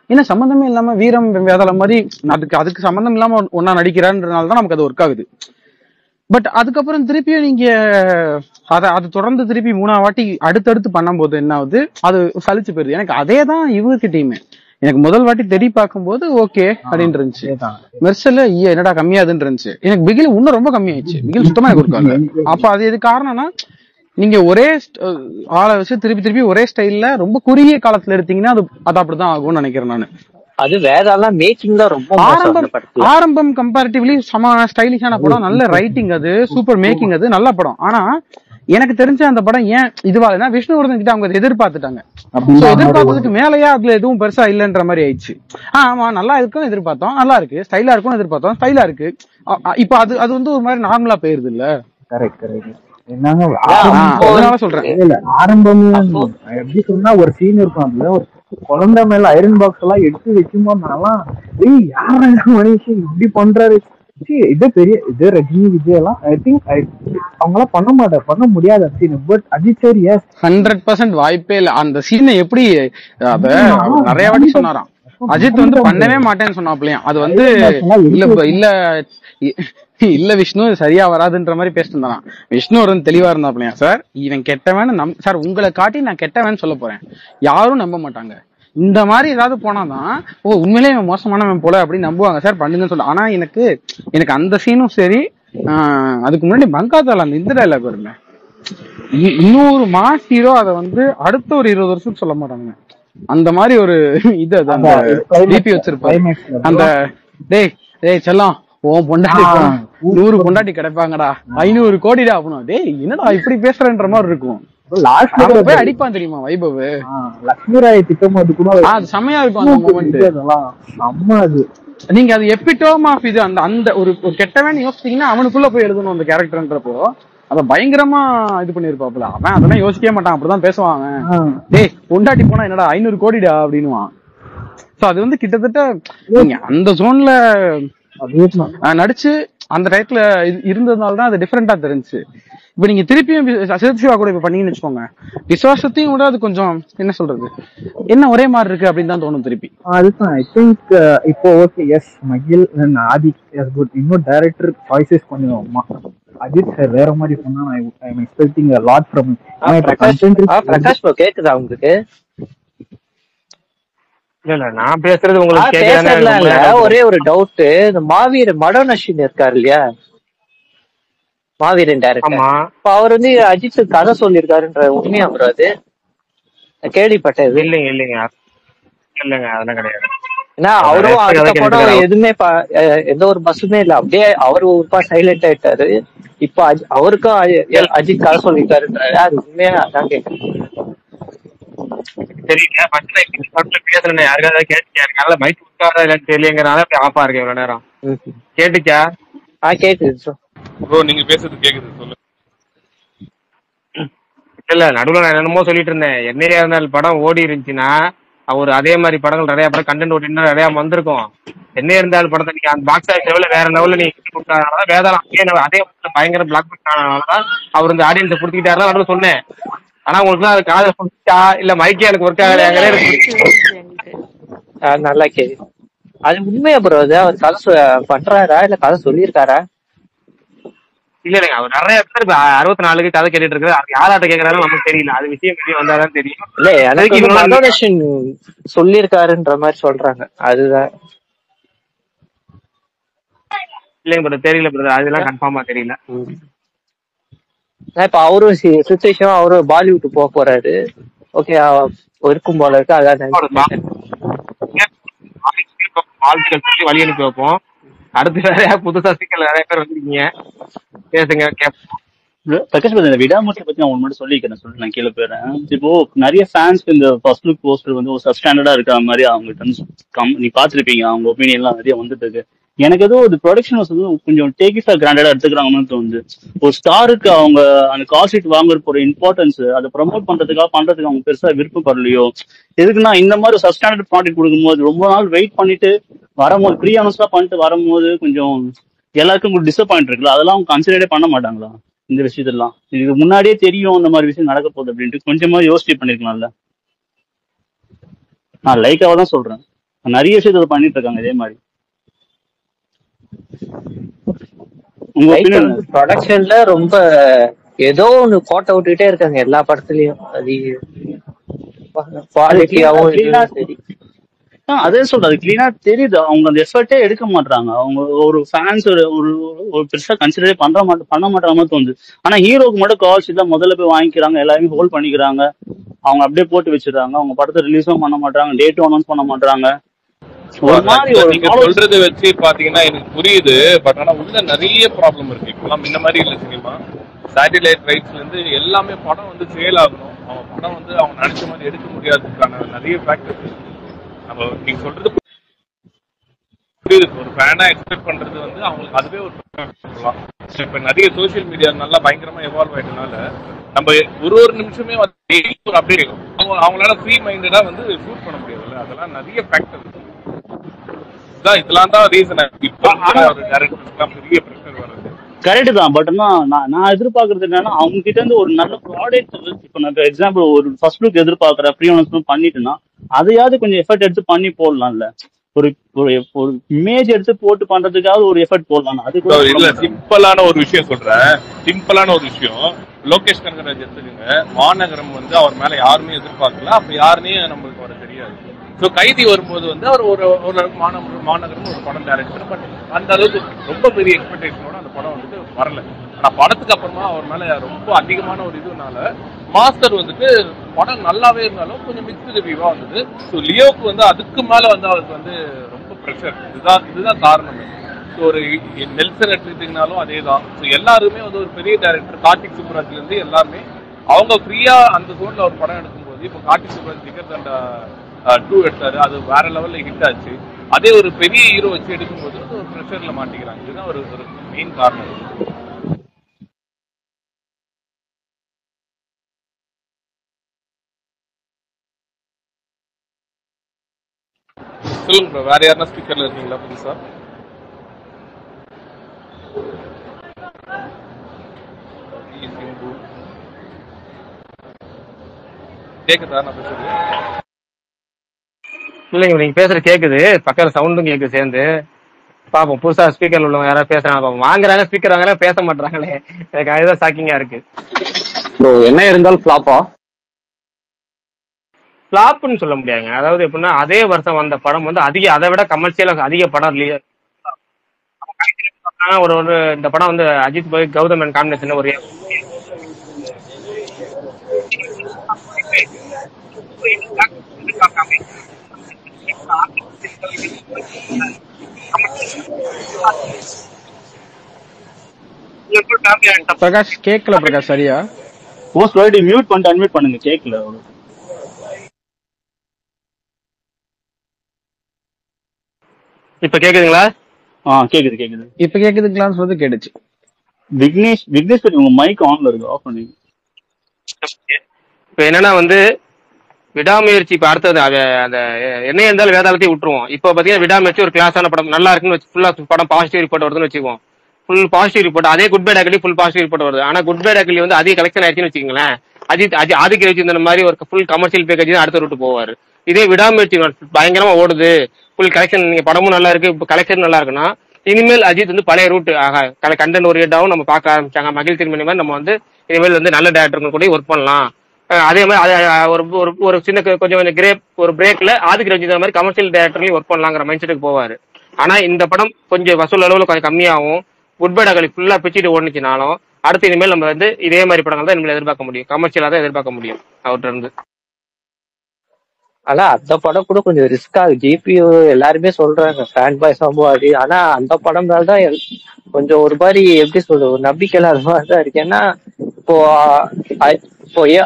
ஏன்னா சம்பந்தமே இல்லாம வீரம் வேதாளம் மாதிரி அதுக்கு சம்பந்தம் இல்லாம ஒன்னா நடிக்கிறான்றதுனாலதான் நமக்கு அது ஒர்க் ஆகுது. பட் அதுக்கப்புறம் திருப்பியும் நீங்க அது தொடர்ந்து திருப்பி 3ஆவது வாட்டி அடுத்தடுத்து பண்ணும் போது என்ன ஆகுது, அது சலிச்சு போயிருது. எனக்கு அதே தான் இவர்கிட்டயுமே. எனக்கு முதல் வாட்டி தேடி பார்க்கும்போது ஓகே அப்படின்னு இருந்துச்சு. மெர்சல்ல என்னடா கம்மியாதுன்னு இருந்துச்சு. எனக்கு பிகில் இன்னும் ரொம்ப கம்மியாயிடுச்சு. பிகில் சுத்தமா எனக்கு இருக்காங்க. அப்ப அது எது காரணம்னா, நீங்க ஒரே ஆளை வச்சு திருப்பி ஒரே ஸ்டைல்ல ரொம்ப குறுகிய காலத்துல எடுத்தீங்கன்னா அது அப்படிதான் ஆகும்னு நினைக்கிறேன் நானு. அது வேதாளம் மேக்கிங் தான் ரொம்ப ஆரம்பம் கம்பேரிட்டிவ்லி சம ஸ்டைலிஷான படம், நல்ல ரைட்டிங், அது சூப்பர் மேக்கிங், அது நல்ல படம். ஆனா எனக்கு தெரிஞ்ச அந்த படம் ஏன் இதுவா விஷ்ணுவர்தன் கிட்ட அவங்க எதிர்பார்த்துட்டாங்க. எதிர்பார்த்ததுக்கு மேலயா அதுல எதுவும் பெருசா இல்லன்ற மாதிரி ஆயிடுச்சு. ஆமா நல்லா இருக்கும் எதிர்பார்த்தோம், நல்லா இருக்கு, ஸ்டைலா இருக்கும் எதிர்பார்த்தோம், ஸ்டைலா இருக்கு. இப்ப அது வந்து ஒரு மாதிரி நார்மலா போயிருது இல்ல. கரெக்ட். என்னங்க சொல்றேன், ஆரம்பம் எப்படி சொன்னா ஒரு சீன் இருக்கும், அதுல ஒரு குழந்தை மேல ஐரன் பாக்ஸ் எல்லாம் எடுத்து வைக்கும்போது நான்லாம் யார மனுஷன் இப்படி பண்றாரு, இது பெரிய இது ரஜினி விஜய் எல்லாம் ஐ திங்க் அவங்களாம் பண்ண முடியாது சீன். பட் அஜித் சார் 100% வாய்ப்பே இல்ல. அந்த சீனை எப்படி அத நிறைய வாட்டி சொன்னாராம். அஜித் வந்து பண்ணவே மாட்டேன்னு சொன்னாப்லையும். அது வந்து இல்ல விஷ்ணு சரியா வராதுன்ற மாதிரி பேசிட்டு இருந்தான். விஷ்ணு ஒரு தெளிவா இருந்தாப்லையா, சார் இவன் கெட்டவன் சார், உங்களை காட்டி நான் கெட்டவன் சொல்ல போறேன், யாரும் நம்ப மாட்டாங்க. இந்த மாதிரி ஏதாவது போனாதான் உண்மையிலே இவன் மோசமானவன் போல அப்படின்னு நம்புவாங்க சார், பண்ணுங்கன்னு சொல்ல. ஆனா எனக்கு அந்த சீனும் சரி, அதுக்கு முன்னாடி பங்காத்தால அந்த இந்த டைலாக் வருங்க, இன்னொரு மாஸ் ஹீரோ அதை வந்து அடுத்த ஒரு 20 வருஷம் சொல்ல மாட்டாங்க. அந்த மாதிரி ஒரு இது டிபி வச்சிருப்பாரு. அந்த டேய் செல்லம் உன் பொண்டாட்டி 100 பொண்டாட்டி கிடைப்பாங்கடா, 500 கோடிடா அப்படின்னா, டேய் என்னடா இப்படி பேசுறன்ற மாதிரி இருக்கும். போய் அடிப்பான் தெரியுமா வைபவ், லட்சுமி ராய் திட்டம் அது கூட அது செமையா இருக்கும் அந்த மொமெண்ட். நீங்க அது எபிட்டோம் ஆஃப் இது அந்த ஒரு கெட்டவன் யோசிச்சீங்கன்னா அவனுக்குள்ள போய் எழுதணும் அந்த கேரக்டர்ன்றப்போ அத பயங்கரமா இது பண்ணிருப்பாப்ல. அவன் அதெல்லாம் யோசிக்கவே மாட்டான், அப்படிதான் பேசுவான் அவன். டேய் பொண்டாட்டி போனா என்னடா 500 கோடிடா அப்படின்னுவான். சோ அது வந்து கிட்டத்தட்ட நீங்க அந்த ஜோன்ல நடிச்சு அந்த டயத்துல இருந்ததுனால தான் அது டிஃப்ரெண்டா தெரிஞ்சு. இப்ப நீங்க திருப்பியும் அசித் சிவா கூட இப்ப பண்ணீங்கன்னு வச்சுக்கோங்க, விசுவாசத்தையும் விட அது கொஞ்சம் என்ன சொல்றது, என்ன ஒரே மாதிரி இருக்கு அப்படின்னு தான் தோணும் திருப்பி. அதுதான் ஐ திங்க் இப்போ ஓகே எஸ் மகில் ஆதி குட். இன்னும் டைரக்டர் சாய்ஸஸ் கொஞ்சம் அஜித் சார் வேற மாதிரி சொன்னா I am expecting a lot from him. Prakash bro கேக்குதா உங்களுக்கு? இல்ல நான் பேசுறது உங்களுக்கு கேக்குதா? ஒரே ஒரு டவுட், இந்த மாவீரன் மடோன் அஸ்வின் இருக்காரு இல்லையா, மாவீரன் டைரக்டர், அவர் வந்து அஜித் கதை சொல்லியிருக்காருன்ற உண்மையா ப்ரோ? அது கேள்விப்பட்டது. இல்லைங்க இல்லைங்க இல்லைங்க அதெல்லாம் கிடையாது. ஏன்னா அவரும் அடுத்த படம் எதுவுமே எந்த ஒரு பஸ்ஸுமே இல்ல, அப்படியே அவரு ஒருப்பா சைலண்ட் ஆயிட்டாரு. இப்ப அவருக்கும் அஜித் கதை சொல்லிருக்காருன்றாரு, அது உண்மையா? அதான் கேட்கறேன். தெரியல பேசுறேன், யாருக்காவது கேட்டுச்சா? மைக் விட்டாரா இல்லன்னு தெரியலங்கிறனால ஆஃபா இருக்கு இவ்வளவு நேரம். கேட்டுச்சா? கேக்குது ப்ரோ, நீங்க பேசுறது கேக்குது, சொல்லுங்க. இல்ல நடுவுல நான் என்னமோ சொல்லிட்டு இருந்தேன். என்னையா இருந்தாலும் படம் ஓடி இருந்துச்சுன்னா அவர் அதே மாதிரி படங்கள் நிறைய படம் கண்டென்ட் ஓட்டினா நிறைய வந்திருக்கும். என்ன இருந்தாலும் படத்தை நீங்க அந்த பாக்ஸ் ஆஃபீஸ் லெவல்ல வேற லெவல்ல நீங்க கொடுத்தாதான் வேதாளம் அதே பயங்கர பிளாக் பஸ்டர் ஆனதுனாலதான் அவர் இந்த ஆடியன்ஸை புடிச்சுக்கிட்டாருன்னு நடுவில் சொன்னேன். ஆனா உங்களுக்கு அது காதை புடிச்சா இல்ல மைக்கே எனக்கு ஒர்க் ஆகலையாங்க. நல்லா கேக்குது. அது உண்மையா ப்ரோ? அது அவர் கதை பண்றாரா இல்ல கதை சொல்லியிருக்காரா? இல்ல இல்லைங்க, அவர் நிறைய பேர் 64க்கு கதை கேட்டுட்டு இருக்காரு. அது யாராட்ட கேட்கறாரு நமக்கு தெரியல, அது விஷயம் வெளியே வந்தாதான் தெரியும். இல்ல எனக்கு சொல்லியிருக்காருன்ற மாதிரி சொல்றாங்க, அதுதான். இல்லைங்க பிரதர், தெரியல பிரதர், அதெல்லாம் கன்ஃபார்மா தெரியல. இப்ப அவரும் சுச்சுவேஷன் அவரும் பாலிவுட் போக போறாரு, ஓகே இருக்கும் போல இருக்கு. அதான் வாழ்த்துக்கள் சொல்லி வழி அனுப்பி வைப்போம். அடுத்து வேற புதுசா சீக்கிரம் நிறைய பேர் வந்துருக்கீங்க, பேசுங்க கேட்போம். பிரகாஷ் இந்த விடாமுயற்சி பத்தி நான் ஒன்று மட்டும் சொல்லிக்கிறேன், நான் கீழே போயிடுறேன். இப்போ நிறைய ஃபேன்ஸ்க்கு இந்த ஃபர்ஸ்ட் லுக் போஸ்டர் வந்து ஒரு சப்ஸ்டாண்டர்டா இருக்கிற மாதிரி அவங்ககிட்ட நீ பாத்துருப்பீங்க, அவங்க ஒப்பீனியன்லாம் நிறைய வந்துட்டு இருக்கு. எனக்கு ஏதோ ஒரு ப்ரொடக்ஷன் வந்து கொஞ்சம் டேக் இட் ஃபார் கிராண்டடா எடுத்துக்கிறாங்கன்னு தோணுது. ஒரு ஸ்டாருக்கு அவங்க அந்த காஸ்ட் வாங்குறதுக்கு ஒரு இம்பார்ட்டன்ஸ், அதை ப்ரமோட் பண்றதுக்கு அவங்க பெருசா விருப்பப்படலையோ. எதுக்குன்னா இந்த மாதிரி ஒரு சப்ஸ்டாண்டர்ட் ப்ராடக்ட் கொடுக்கும்போது ரொம்ப நாள் வெயிட் பண்ணிட்டு வரும்போது ப்ரீ அனௌன்ஸ்லாம் பண்ணிட்டு வரும்போது கொஞ்சம் எல்லாருக்கும் ஒரு டிசப்பாயிண்ட் இருக்குல்ல, அதெல்லாம் அவங்க கன்சிடரே பண்ண மாட்டாங்களா? இந்த விஷயத்தெல்லாம் இதுக்கு முன்னாடியே தெரியும் இந்த மாதிரி விஷயம் நடக்க போகுது அப்படின்ட்டு கொஞ்சமா யோசிச்சு பண்ணிருக்கலாம்ல. நான் லைக்காவா தான் சொல்றேன், நிறைய விஷயத்த பண்ணிட்டு இருக்காங்க இதே மாதிரி. ப்ரொடக்ஷன்ல ரொம்ப ஏதோ ஒண்ணு கோட்டை விட்டுட்டே இருக்காங்க எல்லா படத்துலயும். அது குவாலிட்டியாவும் சரி, அதே சொல்றது கிளீனா தெரியுது. அவங்க அந்த எஃபர்ட்டே எடுக்க மாட்டாங்க. அவங்க ஒரு ஃபேன்ஸ் ஒரு பெருசா கன்சிடரே பண்ண மாட்டாங்க மாதிரி தோணுது. ஆனா ஹீரோக்கு மட்டும் கால்ஸ் தான் முதல்ல போய் வாங்கிக்கிறாங்க, எல்லாருமே ஹோல்ட் பண்ணிக்கிறாங்க, அவங்க அப்படியே போட்டு வச்சிருக்காங்க. அவங்க படத்தை ரிலீஸும் பண்ண மாட்டாங்க, டேட்டும் அனௌன்ஸ் பண்ண மாட்டாங்க. நீங்க சொல்றதை வச்சு பாத்தீங்கன்னா எனக்கு புரியுது. பட் ஆனா உள்ள நிறைய ப்ராப்ளம் இருக்கு. இப்பெல்லாம் இந்த மாதிரி இல்ல, சினிமா சேட்டிலைட் ரைட்ஸ்ல இருந்து எல்லாமே படம் வந்து சேல் ஆகணும், அவங்க படம் வந்து அவங்க நினைச்ச மாதிரி எடுக்க முடியாததுக்கான நிறைய ஃபேக்டர்ஸ். நம்ம நீங்க சொல்றது புரியுது. ஒரு ஃபேனா எக்ஸ்பெக்ட் பண்றது வந்து அவங்களுக்கு அதுவே ஒரு சொல்லலாம். இப்ப நிறைய சோசியல் மீடியா நல்லா பயங்கரமா எவால்வ் ஆயிட்டனால நம்ம ஒரு நிமிஷமே வந்து ஒரு அப்டேட் அவங்களால ஃப்ரீ மைண்டடா வந்து ஷூட் பண்ண முடியாதுல்ல. அதெல்லாம் நிறைய ஃபேக்டர் தான். இதெல்லாம் தான் ரீசன். இப்போ ஒரு டைரக்டர்ஸ்லாம் பெரிய பிரஷர் வருது. கரெக்ட் தான். பட் நான் எதிர்பார்க்கறது என்னன்னா அவங்க கிட்ட இருந்து ஒரு நல்ல ப்ராடக்ட். இப்போ நான் எக்ஸாம்பிள் ஒரு ஃபர்ஸ்ட் லுக் எதிர்பார்க்கறேன், ப்ரீ அனௌன்ஸ்மென்ட் பண்ணிட்டுனா அதையாவது கொஞ்சம் எஃபர்ட் எடுத்து பண்ணி போடலாம்ல. ஒரு இமேஜ் எடுத்து போட்டு பண்றதுக்காக ஒரு எஃபர்ட் போடலாம். அதுக்கு இல்ல சிம்பிளான ஒரு விஷயம் சொல்றேன். சிம்பிளான ஒரு விஷயம், லோகேஷ் கனகராஜ் எடுத்துக்கோங்க. மாநகரம் வந்து அவர் மேல யாருமே எதிர்பார்க்கல, அப்ப யாருன்னே நம்மளுக்கு வர தெரியாது. ஸோ கைதி வரும்போது வந்து அவர் ஒரு மாநகரம் ஒரு படம் டைரக்டர். பட் அந்த அளவுக்கு ரொம்ப பெரிய எக்ஸ்பெக்டேஷனோட அந்த படம் வந்துட்டு வரல. ஆனா படத்துக்கு அப்புறமா அவர் மேல ரொம்ப அதிகமான ஒரு இதுனால மாஸ்டர் வந்துட்டு படம் நல்லாவே இருந்தாலும் கொஞ்சம் மிக்ஸ்டு ரிவ்யூவா வந்தது. ஸோ லியோக்கு வந்து அதுக்கு மேல வந்து அவருக்கு வந்து ரொம்ப ப்ரெஷர். இதுதான் காரணம். ஸோ ஒரு நெல்சன் எடுத்துக்கிட்டீங்கனாலும் அதே தான். ஸோ எல்லாருமே வந்து ஒரு பெரிய டைரக்டர் கார்த்திக் சுப்ராஜ்ல இருந்து எல்லாருமே அவங்க ஃப்ரீயா அந்த ஜோன்ல ஒரு படம் எடுக்கும்போது, இப்போ கார்த்திக் சுப்ராஜ் ஜிகர் தண்டா 2 எடுத்தாரு, அது வேற லெவல்ல ஹிட் ஆச்சு. அதே ஒரு பெரிய ஹீரோ வச்சு எடுக்கும்போது ஒரு ப்ரெஷர்ல மாட்டிக்கிறாங்க. இதுதான் ஒரு மெயின் காரணம். சொல்லுங்க ப்ரோ, வேற யாருன்னா ஸ்பீக்கர்ல இருக்கீங்களா புதுசா? கேக்குதா நான் பேசுறது? இல்லைங்க, நீங்க பேசுறது கேக்குது, பக்கத்துல சவுண்டும் கேக்குது சேர்ந்து. பாப்போம், புதுசா ஸ்பீக்கர்ல உள்ளவங்க யாராவது பேசுறாங்க பாப்போம். வாங்குறாங்க ஸ்பீக்கர் வாங்குறாங்க, பேச மாட்டாங்களே, எனக்கு அதுதான் ஷாக்கிங்கா இருக்கு. என்ன இருந்தாலும் ஃபிளாப்பா? ஃபிளாப்னு சொல்ல முடியாதுங்க. அதாவது எப்படின்னா, அதே வருஷம் வந்த படம் வந்து அதிக, அதை விட கமர்ஷியலா அதிக படம் ஒரு ஒரு இந்த படம் வந்து அஜித் பாய் கௌதம் மேனன் காம்பினேஷன் ஒரு பிரகாஷ் கேக்கல. பிரகாஷ் சரியா மோஸ்ட் ரைட் மியூட் பண்ணிட்டு அன்மியூட் பண்ணுங்க, கேக்கல. இப்ப கேக்குதுங்களா? கேக்குது கேக்குது. இப்ப கேக்குதுங்களான்னு சொல்லி கேட்டுச்சு. விக்னேஷ் உங்க மைக் ஆன்ல இருக்கு, ஆஃப் பண்ணி. இப்ப என்னன்னா வந்து விடாமுயற்சி, இப்ப அடுத்தது அந்த என்ன இருந்தாலும் வேதாளத்தையும் விட்டுருவோம். இப்ப பாத்தீங்கன்னா விடாமுயற்சி ஒரு கிளாஸான படம், நல்லா இருக்குன்னு ஃபுல்லா படம் பாசிட்டிவ் ரிப்போர்ட் வருதுன்னு வச்சுக்குவோம். Full positive report. அதே good bad ugly full positive report வருது. ஆனா குட் பை டாக்லி வந்து அதிக கலெக்ஷன் ஆயிடுச்சுன்னு வச்சுக்கீங்களேன், ஆதிக்க வச்சிருந்த மாதிரி ஒரு ஃபுல் கமர்ஷியல் பேக்கேஜ் அடுத்த ரூட்டு போவாரு. இதே விடாமுயற்சி பயங்கரமா ஓடுது, ஃபுல் கலெக்ஷன், நீங்க படமும் நல்லா இருக்கு, இப்ப கலெக்ஷன் நல்லா இருக்குன்னா, இனிமேல் அஜித் வந்து பழைய ரூட் கண்டென்ட் ஓரியன்டாவும் நம்ம பார்க்க ஆரம்பிச்சாங்க. மகிழ் திருமணி மாதிரி நம்ம வந்து இனிமேல் வந்து நல்ல டேரக்டர்கள் கூட ஒர்க் பண்ணலாம். அதே மாதிரி ஒரு சின்ன கொஞ்சம் கிரேப் ஒரு பிரேக்ல ஆதிக்க ரஞ்சித் மாதிரி கமர்ஷியல் டேரக்டர்லயும் ஒர்க் பண்ணலாங்கிற மைண்ட் செட்டுக்கு போவாரு. ஆனா இந்த படம் கொஞ்சம் வசூல் அளவுல கொஞ்சம் கம்மியாகும், குட் பை டாக்லி ஃபுல்லா பிச்சுட்டு ஓடுச்சுனாலும் அடுத்து இனிமேல் நம்ம வந்து இதே மாதிரி படங்கள் தான் இனிமேல் எதிர்பார்க்க முடியும், கமர்ஷியலா தான் எதிர்பார்க்க முடியும் அவர்கிட்ட இருந்து. ஆனா அந்த படம் கூட கொஞ்சம் ரிஸ்க் ஆகுது. ஜிபியூ எல்லாருமே சொல்றாங்க ஃபேன் பாய் சம்பவாதி. ஆனா அந்த படம் தான் கொஞ்சம் ஒரு மாதிரி எப்படி சொல்றது, ஒரு நம்பிக்கை இல்லாத மாதிரி தான் இருக்கு. ஏன்னா இப்போ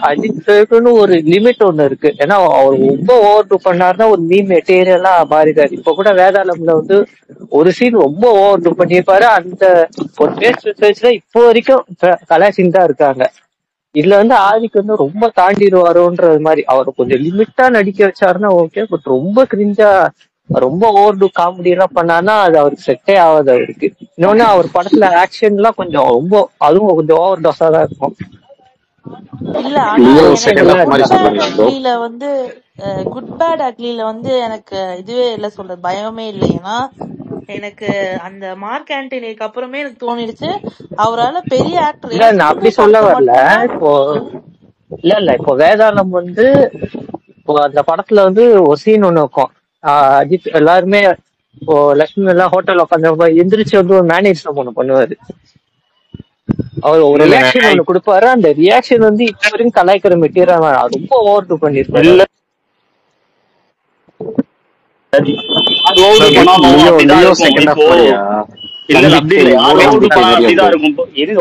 அஜித்னு ஒரு லிமிட் ஒண்ணு இருக்கு. ஏன்னா அவர் ரொம்ப ஓவர் டூ பண்ணாருன்னா ஒரு மீம் மெட்டீரியலா மாறிடாரு. இப்ப கூட வேதாளம்ல வந்து ஒரு சீன் ரொம்ப ஓவர் டூ பண்ணிருப்பாரு. அந்த ஒரு பேஸ்ட் ரிசர்ச்ல இப்போ வரைக்கும் கலாசின் தான் இருக்காங்க. இதுல வந்து ஆதிக்கு வந்து ரொம்ப தாண்டிடுவாரோன்றது மாதிரி. அவர் கொஞ்சம் லிமிட்டா நடிக்க வச்சாருன்னா ஓகே, பட் ரொம்ப கிரிஞ்சா ரொம்ப ஓவர் டூ காமெடி எல்லாம் பண்ணாருன்னா அது அவருக்கு செட்டே ஆகாது அவருக்கு. இன்னொன்னு அவர் படத்துல ஆக்ஷன் எல்லாம் கொஞ்சம் ரொம்ப, அதுவும் கொஞ்சம் ஓவர் டோஸா தான் இருக்கும். இல்ல ஆனா அக்லில வந்து குட் பேட் அக்லில வந்து எனக்கு இதுவே இல்ல சொல்றது பயமே இல்லை. ஏன்னா எனக்கு அந்த மார்க் ஆண்டனிக்கு அப்புறமே எனக்கு தோணிடுச்சு அவரால பெரிய ஆக்டர். இல்ல நான் அப்படி சொல்ல வரல. இப்போ இல்ல இப்போ வேதாளம் வந்து இப்போ அந்த படத்துல வந்து ஒரு சீன் ஒண்ணு இருக்கும். அஜித் எல்லாருமே இப்போ லட்சுமி எல்லாம் ஹோட்டல் உட்காந்து எந்திரிச்சு வந்து ஒரு மேனேஜர் ஒண்ணு பண்ணுவாரு. அவர் ஒரு ரியாக்ஷன் ஒண்ணு கொடுப்பாரு. அந்த ரியாக்ஷன் வந்து இப்ப வரைக்கும் கலாய்க்கிற மெட்டீரியல் ரொம்ப ஓவர் டூ பண்ணிருப்பாரு.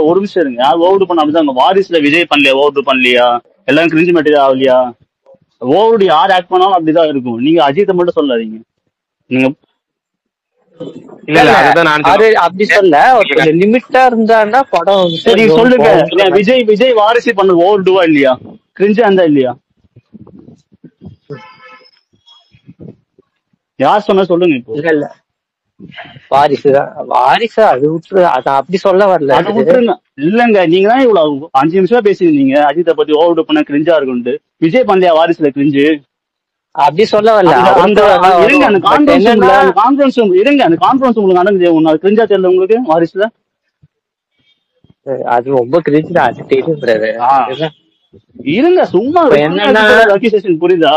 ஒரு நிமிஷம் இருங்க. ஓவர் பண்ண அப்படிதான் வாரிசுல விஜய் பண்ணலையா, ஓவர் பண்ணலையா, எல்லாம் கிரிஞ்சு மெட்டீரியல் ஆகலையா, ஓவர் யார் ஆக்ட் பண்ணாலும் அப்படிதான் இருக்கும். நீங்க அஜித்தை மட்டும் சொல்லாதீங்க. நீங்க அப்படி சொல்ல கொஞ்சம் லிமிட்டா இருந்தா படம் சரி சொல்லுங்க. விஜய் வாரிசு பண்ணது ஓவர் டூவா இல்லையா, கிரிஞ்சா இருந்தா இல்லையா, யார் சொன்னா சொல்லுங்க. இப்போ இல்ல வாரிசு அது விட்டு அதான் அப்படி சொல்ல வரல. அது விட்டுருங்க. இல்லங்க, நீங்க தான் இவ்வளவு 5 நிமிஷம் பேசிருந்தீங்க அஜித்தை பத்தி ஓவர் டூ பண்ண கிரிஞ்சா இருக்குன்ட்டு. விஜய் பண்ணலையா வாரிசுல கிரிஞ்சு? அப்படி சொல்ல வரல. இருங்க, அந்த கான்ஃபரன்ஸ் இருங்க, அந்த கான்ஃபரன்ஸ் உங்களுக்கு நடக்குது, கிரிஞ்சா தெரியல உங்களுக்கு வாரிசுல? அது ரொம்ப கிரிஞ்சு தான், அது தெரியும். இருங்க சும்மா என்னன்னா புரியுதா?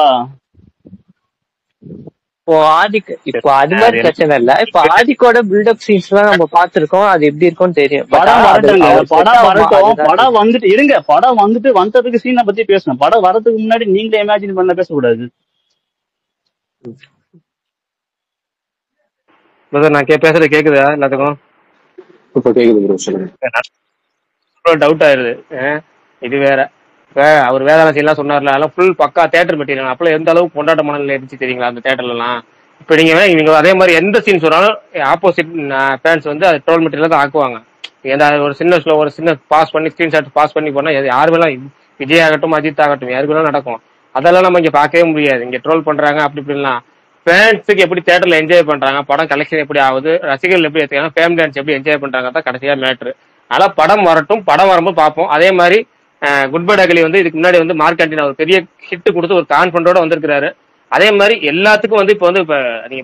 இப்போ அது மாதிரி பிரச்சனை இல்ல. இப்போ ஆதிக்கோட பில்டப் சீன்ஸ் எல்லாம் நம்ம பாத்துருக்கோம், அது எப்படி இருக்கும்னு தெரியும். படம் வந்துட்டு இருங்க, படம் வந்துட்டு வந்ததுக்கு சீனை பத்தி பேசணும். படம் வரதுக்கு முன்னாடி நீங்களே இமேஜின் பண்ண பேசக்கூடாது. நான் பேசுறது கேக்குதா எல்லாத்துக்கும்? இப்ப கேக்குது. டவுட் ஆயிருது. இது வேற அவர் வேதாள சீன் எல்லாம் சொன்னார்ல, அதெல்லாம் ஃபுல் பக்கா தியேட்டர் மெட்டீரியல். அப்பெல்லாம் எந்த அளவுக்கு கொண்டாட்ட மனநிலை இருந்துச்சு தெரியுங்களா அந்த தியேட்டர்ல எல்லாம். இப்ப நீங்க அதே மாதிரி எந்த சீன் சொன்னாலும் ஆப்போசிட் ஃபேன்ஸ் வந்து அது ட்ரோல் மெட்டீரியல் தான் ஆக்குவாங்க. ஒரு சின்ன பாஸ் பண்ணி ஸ்கிரீன்ஷாட் பாஸ் பண்ணி போனா யாரு வேணா, விஜய் ஆகட்டும் அஜித் ஆகட்டும் யாருக்கு வேணா நடக்கும். அதெல்லாம் நம்ம இங்க பார்க்கவே முடியாது. இங்க ட்ரோல் பண்றாங்க அப்படி இப்படிலாம். ஃபேன்ஸுக்கு எப்படி தியேட்டர்ல என்ஜாய் பண்றாங்க, படம் கலெக்ஷன் எப்படி ஆகுது, ரசிகர்கள் எப்படி எடுத்துக்காங்க, ஃபேமிலி டான்ஸ் எப்படி என்ஜாய் பண்றாங்க தான் கடைசியா மேட்ரு. அதனால படம் வரட்டும், படம் வரும்போது பார்ப்போம். அதே மாதிரி குட் பை அக்லி வந்து இதுக்கு முன்னாடி வந்து மார்க் ஆண்டனி ஒரு பெரிய ஹிட் கொடுத்து ஒரு கான்ஃபிடண்டோட வந்திருக்காரு. அதே மாதிரி எல்லாத்துக்கும் வந்து இப்ப நீங்க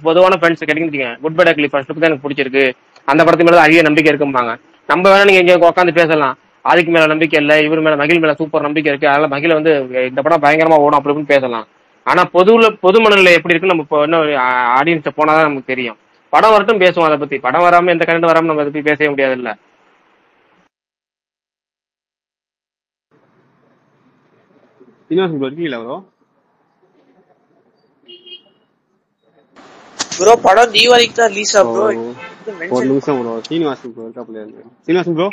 பொதுவான ஃப்ரெண்ட்ஸ் கிடைக்குங்க, குட் பை அக்லி ஃபர்ஸ்ட் தான் எனக்கு பிடிச்சிருக்கு, அந்த படத்து மேல அதிக நம்பிக்கை இருக்கும்பாங்க. நம்ம வேணா நீங்க இங்க உட்காந்து பேசலாம், அதுக்கு மேல நம்பிக்கை இல்லை, இவர் மேல மகிழ் மேல சூப்பர் நம்பிக்கை இருக்கு, அதனால மகிழ வந்து இந்த படம் பயங்கரமா ஓடும் அப்படி இப்படின்னு பேசலாம். ஆனா பொது மனநிலை எப்படி இருக்குன்னு நம்ம இப்போ இன்னும் ஆடியன்ஸ் போனாதான் நமக்கு தெரியும். படம் வரட்டும் பேசுவோம் அதை பத்தி. படம் வராம எந்த கரண்ட் வராம நம்ம அதை பத்தி பேசவே முடியாது இல்ல. சீனிவாசன் ப்ரோ இருக்கீங்களா ப்ரோ? ப்ரோ படம் தீபாவளிக்கு தான் ரிலீஸ் ஆகும் ப்ரோ. ஒரு நிமிஷம் ப்ரோ, சீனிவாசன் ப்ரோ இருக்காப்ல. சீனிவாசன் ப்ரோ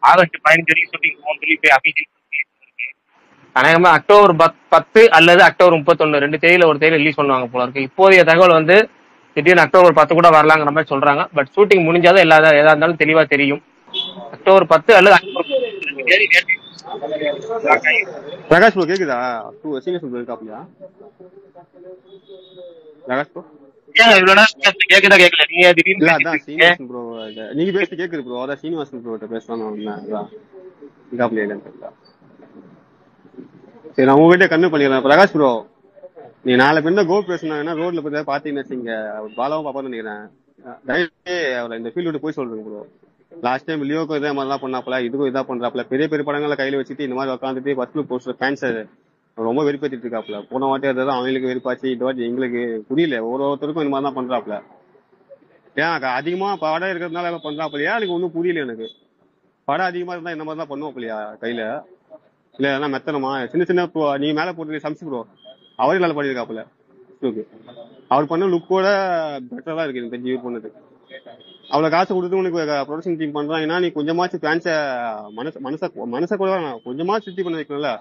ஆகஸ்ட் 15 ஷூட்டிங் போகும் சொல்லி போய் அபிஷியல் அநேகமா அக்டோபர் 10 அல்லது அக்டோபர் 31 2 தேதியில ஒரு தேதியில ரிலீஸ் பண்ணுவாங்க போல இருக்கு. இப்போதைய தகவல் வந்து திடீர்னு அக்டோபர் 10 கூட வரலாங்கிற மாதிரி சொல்றாங்க. பட் ஷூட்டிங் முடிஞ்சாதான் எதா இருந்தாலும் தெளிவா தெரியும். அக்டோபர் 10 அல்லது பிரகாஷ் ப்ரோ கேக்குதா? சீனிவாசன் ப்ரோ இருக்காப்லையா? பிரகாஷ் ப்ரோ கேக்குதா? கேட்கல நீங்க திடீர்னு அதான் சீனிவாசன் ப்ரோ நீங்க பேசி கேக்குது ப்ரோ. அதான் சீனிவாசன் ப்ரோ கிட்ட பேசலாம் இருக்காப்லையா இல்லைன்னு தெரியல. சரி நான் உங்ககிட்ட கன்வே பண்ணிடுறேன். பிரகாஷ் ப்ரோ நீ நாளை பின்ன கோ பேசினாங்கன்னா ரோட்ல போய் பாத்தீங்கன்னா இங்க பாலாவும் பாப்பான்னு நினைக்கிறேன், அவரை இந்த ஃபீல்டு விட்டு போய் சொல்றேன் ப்ரோ. லாஸ்ட் டைம் லியோக்கும் இதே மாதிரி தான் பண்ணாப்ல, இதுக்கும் இதா பண்றாப்ல. பெரிய பெரிய படங்களை கையில வச்சுட்டு இந்த மாதிரி உட்காந்துட்டு ஃபர்ஸ்ட் லுக் போஸ்டர் ஃபேன்ஸ் ரொம்ப வெறுப்பேற்றிட்டு இருக்காப்ல. போன வாட்டி அதான் அவங்களுக்கு வெறுப்பாச்சு, இந்த வாட்டி எங்களுக்கு புரியல. ஒருத்தருக்கும் இந்த மாதிரி தான் பண்றாப்ல. ஏன் அதிகமா படம் இருக்கிறதுனால பண்றாப்லையா எனக்கு ஒன்னும் புரியல. எனக்கு படம் அதிகமா இருந்தா இந்த மாதிரி தான் பண்ணுவாப்லையா கையில, இல்ல அதெல்லாம் மெத்தனமா சின்ன சின்ன நீங்க மேல போட்டு சம்சி ப்ரோ அவரே நல்லா பண்ணிருக்காப்புல. அவர் பண்ண லுக்கோட பெட்டரா தான் இருக்கு எனக்கு தெரிஞ்சு. யூஸ் பண்ணது அவ்வளவு காசு கொடுத்து உனக்கு ப்ரொடக்ஷன் டீம் பண்றாங்கன்னா நீ கொஞ்சமாச்சு ஃபேன்ஸ மனச கூட கொஞ்சமாச்சு சுத்தி பண்ண வைக்கணும்ல.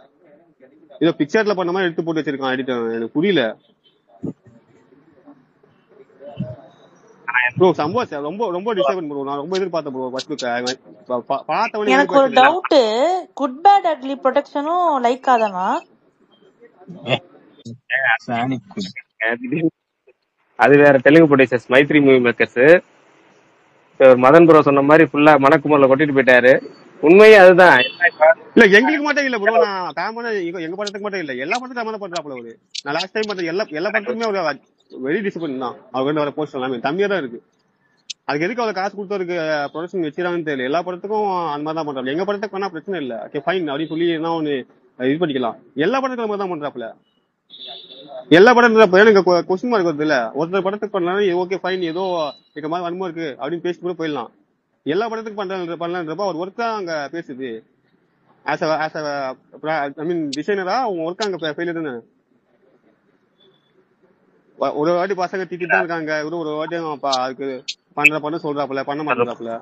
ஏதோ பிக்சர்ல பண்ண மாதிரி எடுத்து போட்டு வச்சிருக்கான் எடிட்டர், எனக்கு புரியல ப்ரோ. சம்பவம் ரொம்ப ரொம்ப டிஸ்டர்பன் ப்ரோ. நான் ரொம்ப எதிர்பார்த்தேன் ப்ரோ ஃபர்ஸ்ட் பார்த்தவனே. எனக்கு ஒரு டவுட், குட் பேட் அக்லி ப்ரொடக்ஷனும் லைக்கா தானா? அது வேற Telugu producers Mythri movie makers. Madan bro சொன்ன மாதிரி ஃபுல்லா மணக்குமரில் கொட்டிட்டு போயிட்டாரு. உண்மையே அதுதான். இல்ல எங்களுக்கு மட்டும் இல்ல ப்ரோ, நான் காமனா எங்க படத்துக்கு மட்டும் இல்ல, எல்லா படத்துக்கும் காமனா பண்றாப்ல அவரு. நான் லாஸ்ட் டைம் பார்த்த எல்லா படத்துக்குமே ஒரு வெரி டிசிப்ளின் தான். அவருக்கு வர போஸ்ட் எல்லாமே கம்மியா தான் இருக்கு. அதுக்கு எதுக்கு அவ்வளவு காசு கொடுத்தவருக்கு ப்ரொடக்ஷன் வச்சிருக்காங்கன்னு தெரியல. எல்லா படத்துக்கும் அந்த மாதிரி தான் பண்றாப்ல. எங்க படத்துக்கு பண்ணா பிரச்சனை இல்ல, ஓகே ஃபைன் அப்படின்னு சொல்லி என்ன ஒண்ணு இது பண்ணிக்கலாம். எல்லா படத்துக்கும் மாதிரி தான் பண்றாப்ல. எல்லா படம் எனக்கு கொஸ்டின் மார்க் வருது இல்ல. ஒருத்தர் படத்துக்கு பண்ணலாம் ஓகே ஃபைன், ஏதோ இந்த மாதிரி வன்மம் இருக்கு அப்படின்னு பேசி கூட போயிடலாம். எல்லா படத்துக்கும் பண்ணலான்றப்ப அவர் ஒர்க்கா அங்க பேசுது. டிசைனரா உங்க ஒர்க் அங்க ஃபெயிலியர் தானே. ஒரு வாட்டி பசங்க திட்டிட்டு தான் இருக்காங்க, ஒரு வாட்டி அதுக்கு பண்ண சொல்றாப்புல, பண்ண மாட்டாப்புல.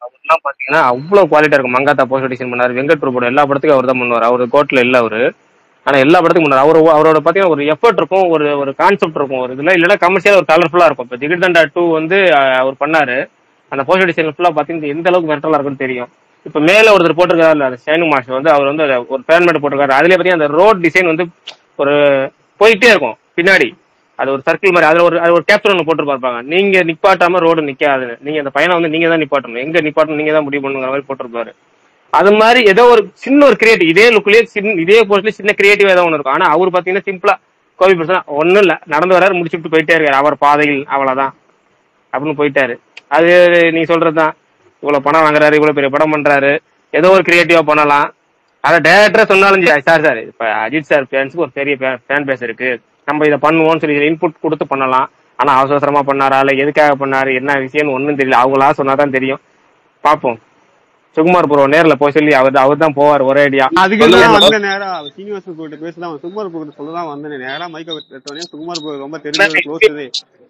அவர்லாம் பாத்தீங்கன்னா அவ்வளவு குவாலிட்டியா இருக்கும். மங்காத்தா போஸ்ட் டிசைன் பண்ணாரு, வெங்கட் பிரபுட எல்லா படத்துக்கும் அவர் தான் பண்ணுவார். அவரு கோட்ல இல்ல அவரு, ஆனா எல்லா படத்துக்கும் பண்ணாரு. அவரோட பாத்தீங்கன்னா ஒரு எஃபர்ட் இருக்கும், ஒரு கான்செப்ட் இருக்கும். ஒரு இதுல இல்லைன்னா கமர்ஷியல் ஒரு கலர்ஃபுல்லா இருக்கும். இப்ப ஜிகிர்தண்டா 2 வந்து அவர் பண்ணாரு, அந்த போஸ்ட் டிசைன் ஃபுல்லா பாத்தீங்கன்னா எந்த அளவுக்கு மெட்டலா இருக்குன்னு தெரியும். இப்ப மேல ஒருத்தர் போட்டிருக்காரு அந்த ஷைனு மாஸ்டர் வந்து, அவர் வந்து ஒரு பேன்மேட் போட்டிருக்காரு. அதுல பாத்தீங்கன்னா அந்த ரோட் டிசைன் வந்து ஒரு போயிட்டே இருக்கும் பின்னாடி, அது ஒரு சர்க்கிள் மாதிரி. அதுல ஒரு கேப்சர் ஒன்று போட்டிருப்பாங்க, நீங்க நிப்பாட்டாம ரோடு நிக்காது, நீங்க அந்த பையனை வந்து நீங்க தான் நிப்பாட்டணும், எங்க நிப்பாட்டணும் நீங்க தான் முடிவு பண்ணுங்கிற மாதிரி போட்டிருப்பாரு. அது மாதிரி ஏதோ ஒரு சின்ன ஒரு கிரியேட்டிவ், இதே லுக்லயே இதே போஸ்ட்லயே சின்ன கிரியேட்டிவா ஏதோ ஒன்று இருக்கும். ஆனா அவர் பாத்தீங்கன்னா சிம்பிளா கோபி பர்சனா ஒன்னும் இல்ல, நடந்து வராரு, முடிச்சுட்டு போயிட்டே இருக்காரு, அவர் பாதையில் அவ்வளவுதான் அப்படின்னு போயிட்டாரு. அது நீ சொல்றதுதான், இவ்வளவு பணம் வாங்குறாரு, இவ்வளவு பெரிய படம் பண்றாரு, ஏதோ ஒரு கிரியேட்டிவா பண்ணலாம். அதை டேரக்டரா சொன்னாலும் சார் இப்ப அஜித் சார் ஃபேன்ஸுக்கு ஒரு பெரிய ஃபேன் பேஸ் இருக்கு, நம்ம இதை பண்ணுவோம்னு சொல்லி இன்புட் கொடுத்து பண்ணலாம். ஆனா அவசரமா பண்ணாரா இல்ல எதுக்காக பண்ணாரு என்ன விஷயம்னு ஒன்னும் தெரியல. அவங்களா சொன்னாதான் தெரியும். பாப்போம். சுகுமார் ப்ரோ நேர்ல போய் சொல்லி அவர் தான் போவார் ஒரே ஐடியா. அதுக்கு நேரா சீனிவாசன் ப்ரோ கிட்ட பேசலாம், சுகுமார் ப்ரோ கிட்ட சொல்லதான் வந்தேன். நேரா மைக்க எடுத்தோடனே சுகுமார் ப்ரோ ரொம்ப தெரிஞ்சது க்ளோஸ்,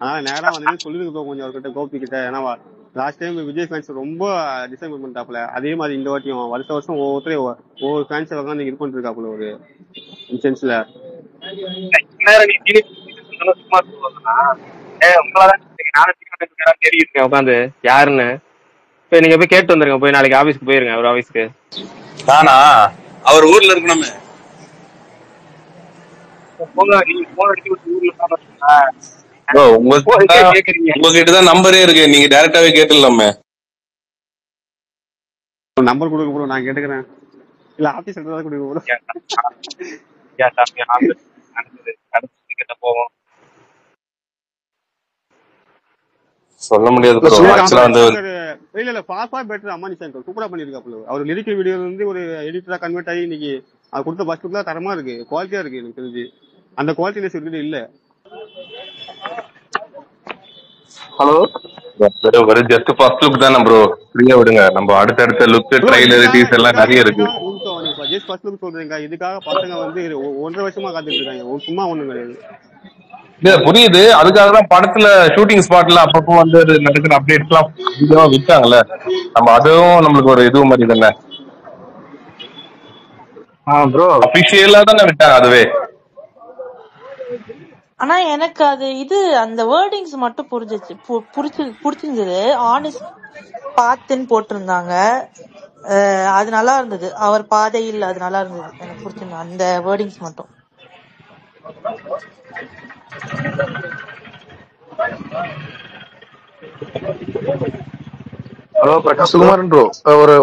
அதனால நேரா வந்து சொல்லிருக்கு கொஞ்சம் அவர்கிட்ட கோபி கிட்ட. ஏன்னா லாஸ்ட் டைம் விஜய் ஃபேன்ஸ் ரொம்ப டிசைன் பண்ணிட்டாப்ல, அதே மாதிரி இந்த வாட்டியும் வருஷம் ஒவ்வொருத்தரையும் ஒவ்வொரு ஃபேன்ஸ் உட்காந்து இது பண்ணிட்டு இருக்காப்புல ஒரு இன்சென்ஸ்ல. உட்காந்து யாருன்னு போய் நீங்க போய் கேட்டு வந்துருங்க, போய் நாளைக்கு ஆபீஸ்க்கு போயிருங்க. அவர் ஆபீஸ்க்கு தானா அவர் ஊர்ல இருக்கணுமே. போங்க, நீங்க போன் அடிச்சு ஊர்ல ப்ரோ உங்ககிட்ட தான் நம்பரே இருக்கு, நீங்க டைரக்டாவே கேட்டுடலாமே. நம்பர் கொடுங்க ப்ரோ, நான் கேட்டுக்கிறேன். இல்ல ஆபீஸ் எடுத்தா கொடுங்க ப்ரோ. சொல்ல முடியாது ப்ரோ. ஆக்சுவலா வந்து இல்ல ஃபார் பெட்டர் அம்மானி சார் சூப்பரா பண்ணிருக்காப்ல. அவர் லிரிக்கல் வீடியோல இருந்து ஒரு எடிட்டரா கன்வெர்ட் ஆகி இன்னைக்கு அது கொடுத்த ஃபர்ஸ்ட் லுக்லாம் தரமா இருக்கு, குவாலிட்டியா இருக்கு. எனக்கு தெரிஞ்சு அந்த குவாலிட்டினஸ் இருக்குது இல்ல. ஹலோ வெறும் ஜஸ்ட் ஃபர்ஸ்ட் லுக் தானே ப்ரோ, ஃப்ரீயா விடுங்க. நம்ம அடுத்தடுத்த லுக் ட்ரைலர் டீசர் எல்லாம் நிறைய இருக்கு. ஜஸ்ட் ஃபர்ஸ்ட் லுக் சொல்றீங்க, இதுக்காக பசங்க வந்து 1.5 வருஷமா காத்துட்டு இருக்காங்க. சும்மா ஒண்ணும் கிடையாது. இல்ல புரியுது, அதுக்காக தான் படத்துல ஷூட்டிங் ஸ்பாட்ல அப்பப்போ வந்து நடக்கிற அப்டேட்ஸ் எல்லாம் வீடியோவா விட்டாங்கல்ல. நம்ம அதுவும் நம்மளுக்கு ஒரு இது மாதிரி தானே ப்ரோ, அபிஷியலா தானே விட்டாங்க அதுவே. ஆனா எனக்கு அது இது அந்த வேர்டிங்ஸ் மட்டும் புடிச்சிருந்தது. ஆனஸ்ட் பாத்துன்னு போட்டிருந்தாங்க, அது நல்லா இருந்தது. அவர் பாதையில், அது நல்லா இருந்தது, எனக்கு பிடிச்சிருந்தது அந்த வேர்டிங்ஸ் மட்டும். ஹலோ பிரகாஷ், சுகுமாரன் ப்ரோ,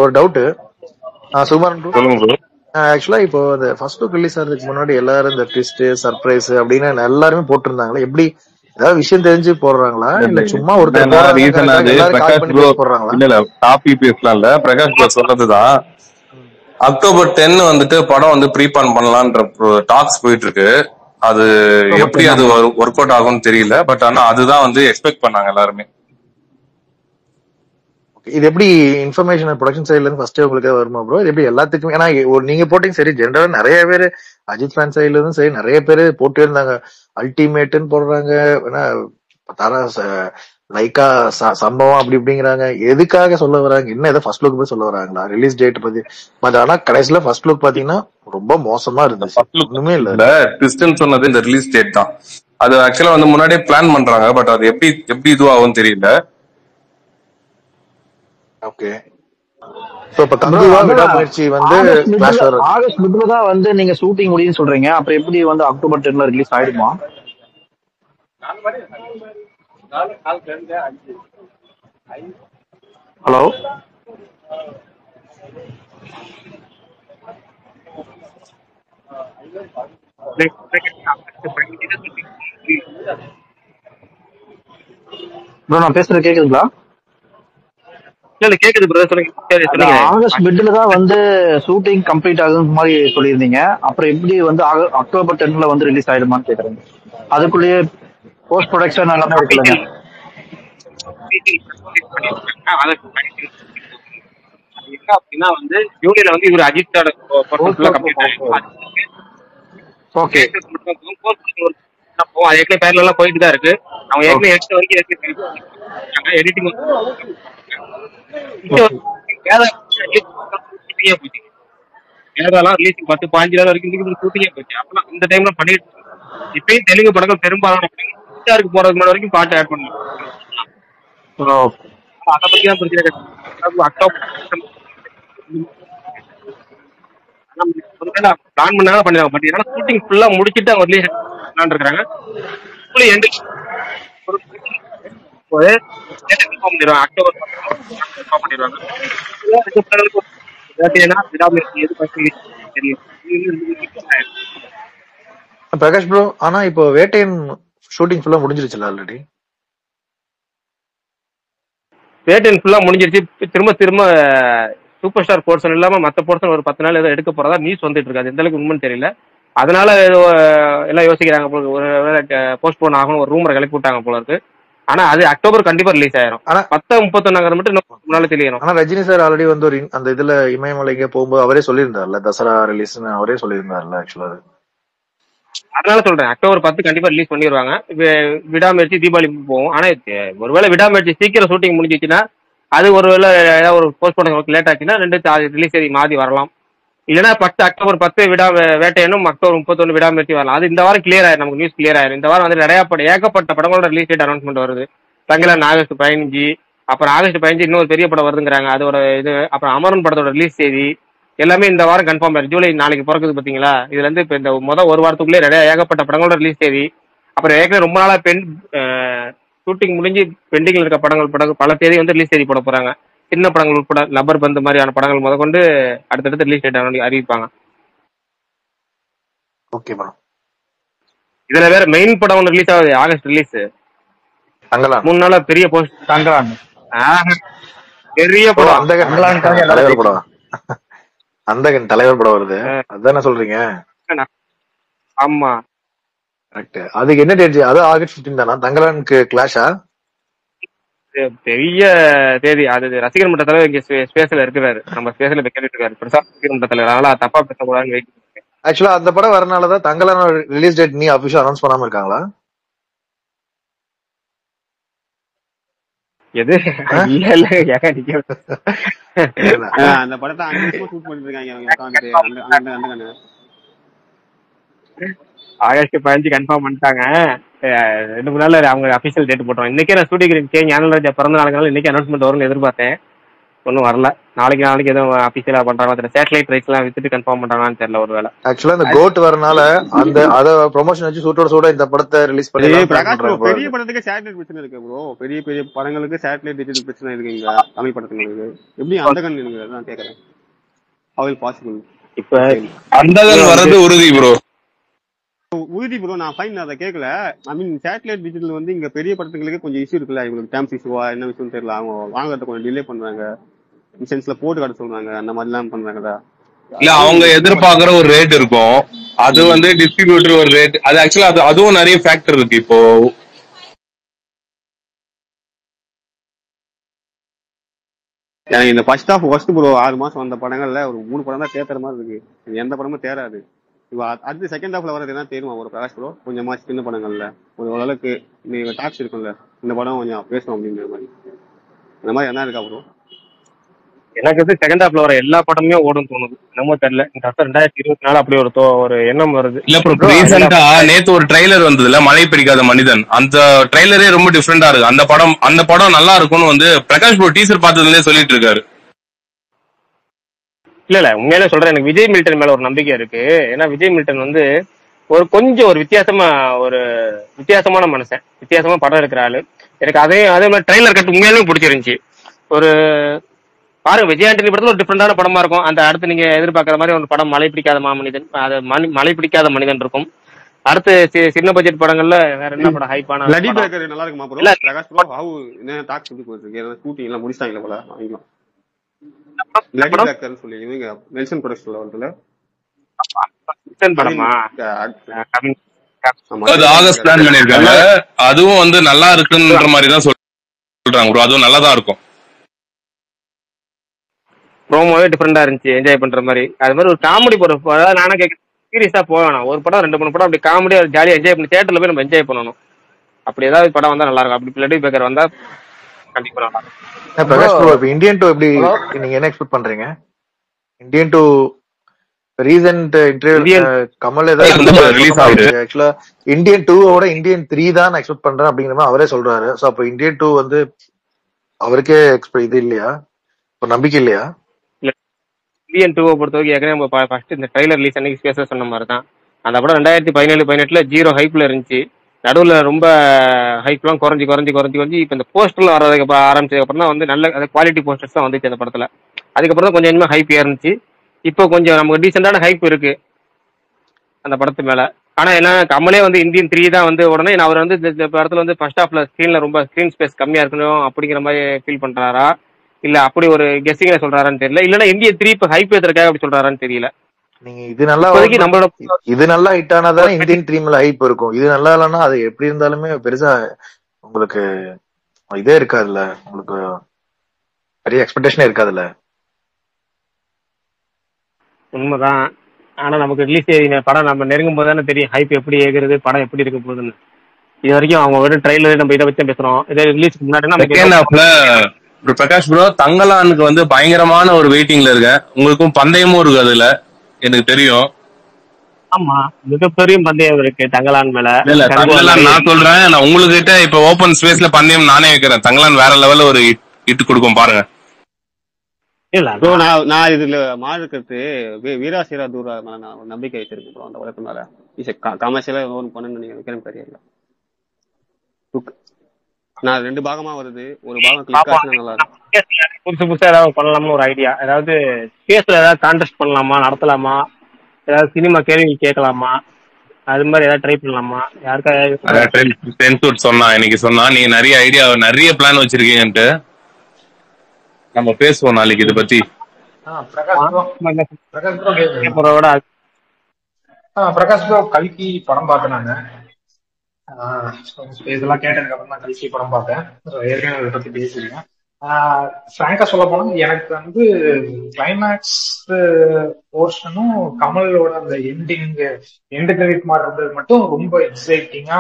ஒரு டவுட். சுகுமாரன் ப்ரோ, ஆக்சுவலா இப்போ இந்த ஃபர்ஸ்ட் லுக் ரிலீஸ் ஆகிறதுக்கு முன்னாடி எல்லாரும் இந்த ட்விஸ்ட் சர்ப்ரைஸ் அப்படின்னு எல்லாருமே போட்டிருந்தாங்களா? எப்படி ஏதாவது விஷயம் தெரிஞ்சு போடுறாங்களா, இல்ல சும்மா ஒருத்தர் போடுறாங்களா? இல்ல காப்பி பேஸ்லாம் இல்ல, பிரகாஷ் ப்ரோ சொல்றதுதான். அக்டோபர் 10 வந்துட்டு படம் வந்து ப்ரீபான் பண்ணலான்ற டாக்ஸ் போயிட்டு இருக்கு. அது எப்படி அது ஒர்க் அவுட் ஆகும்னு தெரியல, பட் ஆனா அதுதான் வந்து எக்ஸ்பெக்ட் பண்ணாங்க எல்லாருமே. இது எப்படி இன்ஃபர்மேஷன் ப்ரொடக்ஷன் சைட்ல இருந்து ஃபர்ஸ்டே உங்களுக்கு வருமா ப்ரோ? இது எப்படி எல்லாத்துக்குமே? ஏன்னா நீங்க போட்டீங்க சரி, ஜென்ரலா நிறைய பேர் அஜித் ஃபேன் சைட்ல இருந்தும் சரி நிறைய பேர் போட்டு இருந்தாங்க. அல்டிமேட்னு போடுறாங்க, ஏன்னா தர லைக்கா சம்பவம் அப்படி இப்படிங்கிறாங்க. எதுக்காக சொல்ல வராங்க? என்ன ஏதோ ஃபர்ஸ்ட் லுக் போய் சொல்ல வராங்களா ரிலீஸ் டேட் பத்தி? பட் ஆனா கடைசியில ஃபர்ஸ்ட் லுக் பாத்தீங்கன்னா ரொம்ப மோசமா இருந்துச்சு, ஒண்ணுமே இல்ல. ட்விஸ்ட்னு சொன்னது இந்த ரிலீஸ் டேட் தான். அது ஆக்சுவலா வந்து முன்னாடியே பிளான் பண்றாங்க, பட் அது எப்படி இதுவாகும் தெரியல. ஓகே, சோ இப்ப தந்துவா விடாமுயற்சி வந்து ஆகஸ்ட் மிட்ல தான் வந்து நீங்க ஷூட்டிங் முடியும்னு சொல்றீங்க. அப்புறம் எப்படி வந்து அக்டோபர் 10 ரிலீஸ் ஆயிடுமா? ஹலோ ப்ரோ, நான் பேசுறது கேக்குதுங்களா? இல்ல கேக்குது ப்ரோ, சொல்லுங்க. ஆகஸ்ட் மிட்ல தான் வந்து ஷூட்டிங் கம்ப்ளீட் ஆகுது மாதிரி சொல்லியிருந்தீங்க. அப்புறம் எப்படி வந்து அக்டோபர் 10 வந்து ரிலீஸ் ஆயிடுமான்னு கேக்குறேன். அதுக்குள்ளேயே போஸ்ட் ப்ரொடக்ஷன் எல்லாமே இருக்குல்ல. என்ன அப்படின்னா வந்து ஜூலைல வந்து இவர் அஜித்தோட கம்ப்ளீட் ஆயிடும். ஓகே, அது ஏற்கனவே பேர்ல எல்லாம் போயிட்டு தான் இருக்கு. அவங்க ஏற்கனவே எடுத்த வரைக்கும் எடிட்டிங் ரிலீஸ் 10-15 நாள் வரைக்கும் ஷூட்டிங்கே போச்சு. அப்பெல்லாம் இந்த டைம்ல பண்ணிட்டு இப்பயும் தெலுங்கு படங்கள் பெரும்பாலான போறதுக்கு முன்னாடி வரைக்கும் பாட்டு ஆட் பண்ணலாம். அதை பத்தி தான் பிரச்சனை. அக்டோபர் பிளான் பண்ணாங்க பண்ணிடுவாங்க. பட் ஏன்னா ஷூட்டிங் ஃபுல்லா முடிச்சுட்டு அவங்க ரிலீஸ் இருக்காங்க. அக்டோபர் பண்ணிடுவாங்க. பிரகாஷ் ப்ரோ, ஆனா இப்போ வேட்டையன் ஷூட்டிங் ஃபுல்லா முடிஞ்சிருச்சுல ஆல்ரெடி? வேட்டையன் ஃபுல்லா முடிஞ்சிருச்சு. திரும்ப சூப்பர் ஸ்டார் போர்ஷன் இல்லாம மத்த போர்ஷன் ஒரு 10 நாள் ஏதோ எடுக்க போறதா நியூஸ் வந்துட்டு இருக்காது. எந்த அளவுக்கு உண்மைன்னு தெரியல. அதனால எல்லாம் யோசிக்கிறாங்க போல, ஒரு போஸ்ட் போன் ஆகணும் ஒரு ரூமரை கிளப்பி விட்டாங்க போல இருக்கு. ஆனா அது அக்டோபர் கண்டிப்பா ரிலீஸ் ஆயிரும். ஆனா 10-31 மட்டும் முன்னால தெரியணும். ஆனா ரஜினி சார் ஆல்ரெடி வந்து ஒரு அந்த இதுல இமயமலைக்கு போகும்போது அவரே சொல்லியிருந்தாருல, தசரா ரிலீஸ்னு அவரே சொல்லியிருந்தாருல ஆக்சுவலா. அதனால சொல்றேன் அக்டோபர் 10 கண்டிப்பா ரிலீஸ் பண்ணிடுவாங்க. விடாமுயற்சி தீபாவளி போகும். ஆனா ஒருவேளை விடாமுயற்சி சீக்கிரம் ஷூட்டிங் முடிஞ்சிச்சுன்னா அது ஒருவேளை ஏதாவது ஒரு போஸ்ட் பண்ண லேட் ஆச்சுன்னா 2 ரிலீஸ் தேதி மாறி வரலாம். இல்லைன்னா அக்டோபர் 10 வேட்டையனும் அக்டோபர் 31 விடாமுயற்சி வரலாம். அது இந்த வாரம் கிளியர் ஆயிரும், நமக்கு நியூஸ் கிளியர் ஆயிரும். இந்த வாரம் வந்து நிறைய ஏகப்பட்ட படங்களோட ரிலீஸ் டேட் அனௌன்ஸ்மெண்ட் வருது. தங்கலான் ஆகஸ்ட் 15, அப்புறம் ஆகஸ்ட் 15 இன்னொரு பெரிய படம் வருதுங்கிறாங்க, அதோட இது. அப்புறம் அமரன் படத்தோட ரிலீஸ் தேதி எல்லாமே இந்த வாரம் கன்ஃபார்ம் ஆயிருக்கு. ஜூலை நாளைக்கு பிறக்குது பாத்தீங்களா? இதுல இருந்து இப்ப இந்த ஒரு வாரத்துக்குள்ளே நிறைய ஏகப்பட்ட படங்களோட ரிலீஸ் தேதி. அப்புறம் ஏற்கனவே ரொம்ப நாளா ஷூட்டிங் முடிஞ்சு பெண்டிங்ல இருக்க படங்கள் பல தேதி வந்து ரிலீஸ் தேதி போட போறாங்க. சின்ன படங்கள் உட்பட லப்பர் பந்து மாதிரியான படங்கள் முதற்கொண்டு அடுத்தடுத்து ரிலீஸ் டேட் அறிவிப்பாங்க. Okay bro. இதுல வேற மெயின் படம் ஒன்று ரிலீஸ் ஆகுது, ஆகஸ்ட் ரிலீஸ். தங்கலான் 3 நாளா பெரிய போஸ்ட். தங்கலான் பெரிய படம். தலைவர் படம். அந்தகன் தலைவர் படம் வருது, அதான சொல்றீங்க? ஆமா கரெக்ட். அதுக்கு என்ன டேட்? அது ஆகஸ்ட் 15 தானா? தங்கலானுக்கு கிளாஷா? பெரிய தேதி அது. ரசிகர் மன்ற தலைவர் இங்க ஸ்பேஸ்ல இருக்கிறாரு, நம்ம ஸ்பேஸ்ல கேட்டுட்டு இருக்காரு பிரசாத் ரசிகர் மன்ற தலைவர். அதனால தப்பா பேசக்கூடாதுன்னு வெயிட். ஆக்சுவலா அந்த படம் வரனாலதான் தங்கலான ரிலீஸ் டேட் நீ அபிஷியல் அனௌன்ஸ் பண்ணாம இருக்காங்களா? எது அந்த படத்தை 5 வருஷமா ஷூட் பண்ணிட்டு இருக்காங்க. ஆகஸ்ட் 15 கன்ஃபார்ம் பண்ணிட்டாங்க. 2-3 நாள்ல அவங்க அபிஷியல் டேட் போட்டுருவாங்க. இன்னைக்கே நான் ஷூட்டிங் ஞானராஜா பிறந்த நாளுனால இன்னைக்கு அனௌன்ஸ்மெண்ட் வரும்னு எதிர்பார்த்தேன், ஒன்னும் வரல. நாளைக்கு எதுவும் அபிஷியலா பண்றாங்க, சேட்டலைட் ரைட்ஸ் எல்லாம் வித்துட்டு கன்ஃபார்ம் பண்றாங்கன்னு தெரியல. ஒரு வேலை ஆக்சுவலா இந்த கோட் வரனால அந்த அத ப்ரொமோஷன் வச்சு சூட்டோட இந்த படத்தை ரிலீஸ் பண்ணி பெரிய படத்துக்கு சேட்டலைட் பிரச்சனை இருக்கு ப்ரோ. பெரிய பெரிய படங்களுக்கு சேட்டலைட் டிஜிட்டல் பிரச்சனை இருக்கு இங்க தமிழ் படத்துங்களுக்கு. எப்படி அந்தகன் எனக்கு நான் கேக்குறேன், ஹவ் பாசிபிள்? இப்ப அந்தகன் வரது உறுதி ப்ரோ, உறுதி ப்ரோ. நான் ஃபைன் அதை கேட்கல. ஐ மீன் சேட்டலைட் டிஜிட்டல் வந்து இங்க பெரிய படத்துங்களுக்கு கொஞ்சம் இஷ்யூ இருக்குல்ல, இவங்களுக்கு டேம்ஸ் இஷ்யூவா என்ன விஷயம் தெரியல. அவங்க வாங்குறத கொஞ்சம் டிலே பண்றாங்க, சென்ஸ்ல போட்டு காட்ட சொல்றாங்க, அந்த மாதிரி எல்லாம் பண்றாங்கடா. இல்ல அவங்க எதிர்பார்க்கிற ஒரு ரேட் இருக்கும், அது வந்து டிஸ்ட்ரிபியூட்டர் ஒரு ரேட். அது ஆக்சுவலா அதுவும் நிறைய ஃபேக்டர் இருக்கு. இப்போ எனக்கு இந்த ஃபர்ஸ்ட் ப்ரோ 6 மாசம் வந்த படங்கள்ல ஒரு 3 படம் தான் தேத்துற மாதிரி இருக்கு. எந்த படமும் தேராது. இப்போ அடுத்து செகண்ட் ஹாஃப்ல வரது என்ன தெரியுமா ஒரு பிரகாஷ் ப்ரோ? கொஞ்சமா சின்ன படங்கள்ல ஓரளவுக்கு நீங்க டாக்ஸ் இருக்கும்ல, இந்த படம் கொஞ்சம் பேசணும் அப்படிங்கிற மாதிரி, அந்த மாதிரி என்ன இருக்கா ப்ரோ? எனக்கு வந்து செகண்ட் ஹாஃப்ல வர எல்லா படமுமே ஓடும் தோணுது, என்னமோ தெரியல. இந்த வருஷம் 2024 அப்படி ஒரு எண்ணம் வருது. இல்ல ப்ரோ, ரீசெண்டா நேத்து ஒரு ட்ரைலர் வந்ததுல மழை பிடிக்காத மனிதன், அந்த ட்ரைலரே ரொம்ப டிஃபரெண்டா இருக்கு. அந்த படம் நல்லா இருக்கும்னு வந்து பிரகாஷ் ப்ரோ டீசர் பார்த்ததுலேயே சொல்லிட்டு இருக்காரு. இல்ல உண்மையிலே சொல்றேன், எனக்கு விஜய் மில்டன் மேல ஒரு நம்பிக்கை இருக்கு. ஏன்னா விஜய் மில்டன் வந்து கொஞ்சம் ஒரு வித்தியாசமான மனுஷன், வித்தியாசமா படம் எடுக்கிற ஆளு. எனக்கு அதே மாதிரி ட்ரைலர் கட்டு உண்மையிலுமே பிடிச்சிருந்துச்சு. ஒரு பாருங்க, விஜய் ஆண்டனி படத்துல ஒரு டிஃபரெண்டான படமா இருக்கும். அந்த அடுத்து நீங்க எதிர்பார்க்கற மாதிரி ஒரு படம் மழை பிடிக்காத மாமனிதன், அது மழை பிடிக்காத மனிதன் இருக்கும். அடுத்து சின்ன பட்ஜெட் படங்கள்ல வேற என்ன படம் ஹைப்பான லடி பேக்கர் நல்லா இருக்குமா ப்ரோ? பிரகாஷ் ப்ரோ ஹவ் என்ன டாக்ஸ் எப்படி போயிட்டு இருக்கு? ஷூட்டிங் எல்லாம் முடிச்சிட்டாங்களா போல? வாங்கிக்கலாம் லடி பேக்கர்னு சொல்லி இவங்க நெல்சன் ப்ரொடக்ஷன்ல வருதுல படமா? அது ஆகஸ்ட் பிளான் பண்ணிருக்காங்க. அதுவும் வந்து நல்லா இருக்குன்ற மாதிரி தான் சொல்றாங்க ப்ரோ. அதுவும் நல்லா தான் இருக்கும். ப்ரோமோவே டிஃபரெண்டா இருந்துச்சு, என்ஜாய் பண்ற மாதிரி. அது மாதிரி ஒரு காமெடி படம், அதாவது நானே கேட்க சீரியஸா போவேணும். ஒரு படம் 2-3 படம் அப்படி காமெடியா ஜாலியா என்ஜாய் பண்ணி தியேட்டர்ல போய் நம்ம என்ஜாய் பண்ணணும். அப்படி ஏதாவது படம் வந்தா நல்லா இருக்கும். அப்படி லடி பேக்கர் வந்தா கண்டிப்பா நல்லா இருக்கும். பிரகாஷ் ப்ரோ, இப்போ இந்தியன் 2 எப்படி நீங்க என்ன எக்ஸ்பெக்ட் பண்றீங்க? இந்தியன் 2 ரீசன்ட் இன்டர்வியூ கமல் ஏதாவது ரிலீஸ் ஆகுது. ஆக்சுவலா இந்தியன் 2-ஓட இந்தியன் 3 தான் நான் எக்ஸ்பெக்ட் பண்றேன் அப்படிங்கிற மாதிரி அவரே சொல்றாரு. சோ அப்போ இந்தியன் 2 வந்து அவருக்கே இது இல்லையா, ஒரு நம்பிக்கை இல்லையா? இந்தியன் 2 பொறுத்த வரைக்கும் ஏற்கனவே நம்ம ஃபர்ஸ்ட் இந்த ட்ரைலர் ரிலீஸ் அன்னைக்கு ஸ்பேஸா சொன்ன மாதிரி தான். அந்த படம் 2017-18 ஜீரோ ஹைப்ல இருந்துச்சு. நடுவுல ரொம்ப ஹைப்லாம் குறைஞ்சி இப்ப இந்த போஸ்டர்ல வர்றதுக்கு ஆரம்பிச்சதுக்கு அப்புறம் தான் வந்து நல்ல குவாலிட்டி போஸ்டர்ஸ் தான் வந்துச்சு அந்த படத்துல. அதுக்கப்புறம் தான் கொஞ்சம் கொஞ்சமா ஹைப் ஏறிச்சு. இப்போ கொஞ்சம் நமக்கு டீசென்டான ஹைப் இருக்கு அந்த படத்து மேல. ஆனா என்ன, கமலே வந்து இந்தியன் 3 தான் வந்து உடனே அவர் வந்து இந்த படத்துல வந்து ஃபர்ஸ்ட் ஹாஃப்ல ஸ்கிரீன் ஸ்பேஸ் கம்மியா இருக்கணும் அப்படிங்கிற மாதிரி ஃபீல் பண்றாரா, இல்ல அப்படி ஒரு கெஸ்ஸிங்ல சொல்றாரான்னு தெரியல. இல்லன்னா இந்தியன் 3 இப்ப ஹைப் ஏத்துறதுக்காக அப்படி சொல்றாரான்னு தெரியல. நீங்க இது நல்லா ஹிட் ஆனாதான் இந்தியன் 3 மேல ஹைப் இருக்கும். இது நல்லா இல்லைன்னா அது எப்படி இருந்தாலுமே பெருசா உங்களுக்கு இதே இருக்காதுல்ல, உங்களுக்கு பெரிய எக்ஸ்பெக்டேஷனே இருக்காதுல்ல. உண்மைதான். ஆனா நமக்கு ரிலீஸ் படம் நம்ம நெருங்கும் போது தானே தெரியும் ஹைப் எப்படி ஏகுறது, படம் எப்படி இருக்க போகுதுன்னு. இது வரைக்கும் அவங்க ஒரு ட்ரைலர் நம்ம இதை வச்சு பேசுறோம். இதே ரிலீஸ்க்கு முன்னாடி பிரகாஷ் ப்ரோ தங்கலானுக்கு வந்து பயங்கரமான ஒரு வெயிட்டிங்ல இருக்கேன். உங்களுக்கும் பந்தயமும் இருக்கு அதுல, எனக்கு தெரியும். ஆமா, மிகப்பெரிய பந்தயம் இருக்கு தங்கலான் மேல. தங்கலான் நான் சொல்றேன், நான் உங்ககிட்ட இப்ப ஓபன் ஸ்பேஸ்ல பந்தயம் நானே வைக்கிறேன். தங்கலான் வேற லெவல்ல ஒரு இட்டு கொடுக்கும் பாருங்க. நான் இதுல மாறுக்கிறது வீராசிரா தூர நம்பிக்கை வச்சிருக்கேன் அந்த உலகத்து மேல. கமர்ஷியலா ஒன்று பண்ணணும்னு நினைக்கிறேன் தெரியல. நான் 2 பாகமா வருது, ஒரு பாகம் கிளிக் ஆச்சுன்னா நல்லா இருக்கும். புதுசா ஏதாவது பண்ணலாம்னு ஒரு ஐடியா. ஏதாவது ஸ்பேஸ்ல ஏதாவது கான்டெஸ்ட் பண்ணலாமா, நடத்தலாமா, ஏதாவது சினிமா கேள்வி கேட்கலாமா, அது மாதிரி ஏதாவது ட்ரை பண்ணலாமா? யாருக்காவது சொன்னா இன்னைக்கு சொன்னா நீங்க நிறைய ஐடியா நிறைய பிளான் வச்சிருக்கீங்கன்ட்டு நம்ம பேசுவோம் நாளைக்கு இதை பத்தி. பிரகாஷ் ப்ரோ கல்கி படம் பார்த்தேன் நானு. இதெல்லாம் கேட்டதுக்கு அப்புறம் தான் கல்கி படம் பார்த்தேன். ஏற்கனவே அதை பத்தி பேசிருக்கேன். ஃப்ராங்கா சொல்ல போனா எனக்கு வந்து கிளைமேக்ஸ் போர்ஷனும் கமலோட அந்த எண்டு கிரெடிட் மாதிரி இருந்தது மட்டும் ரொம்ப எக்ஸைட்டிங்கா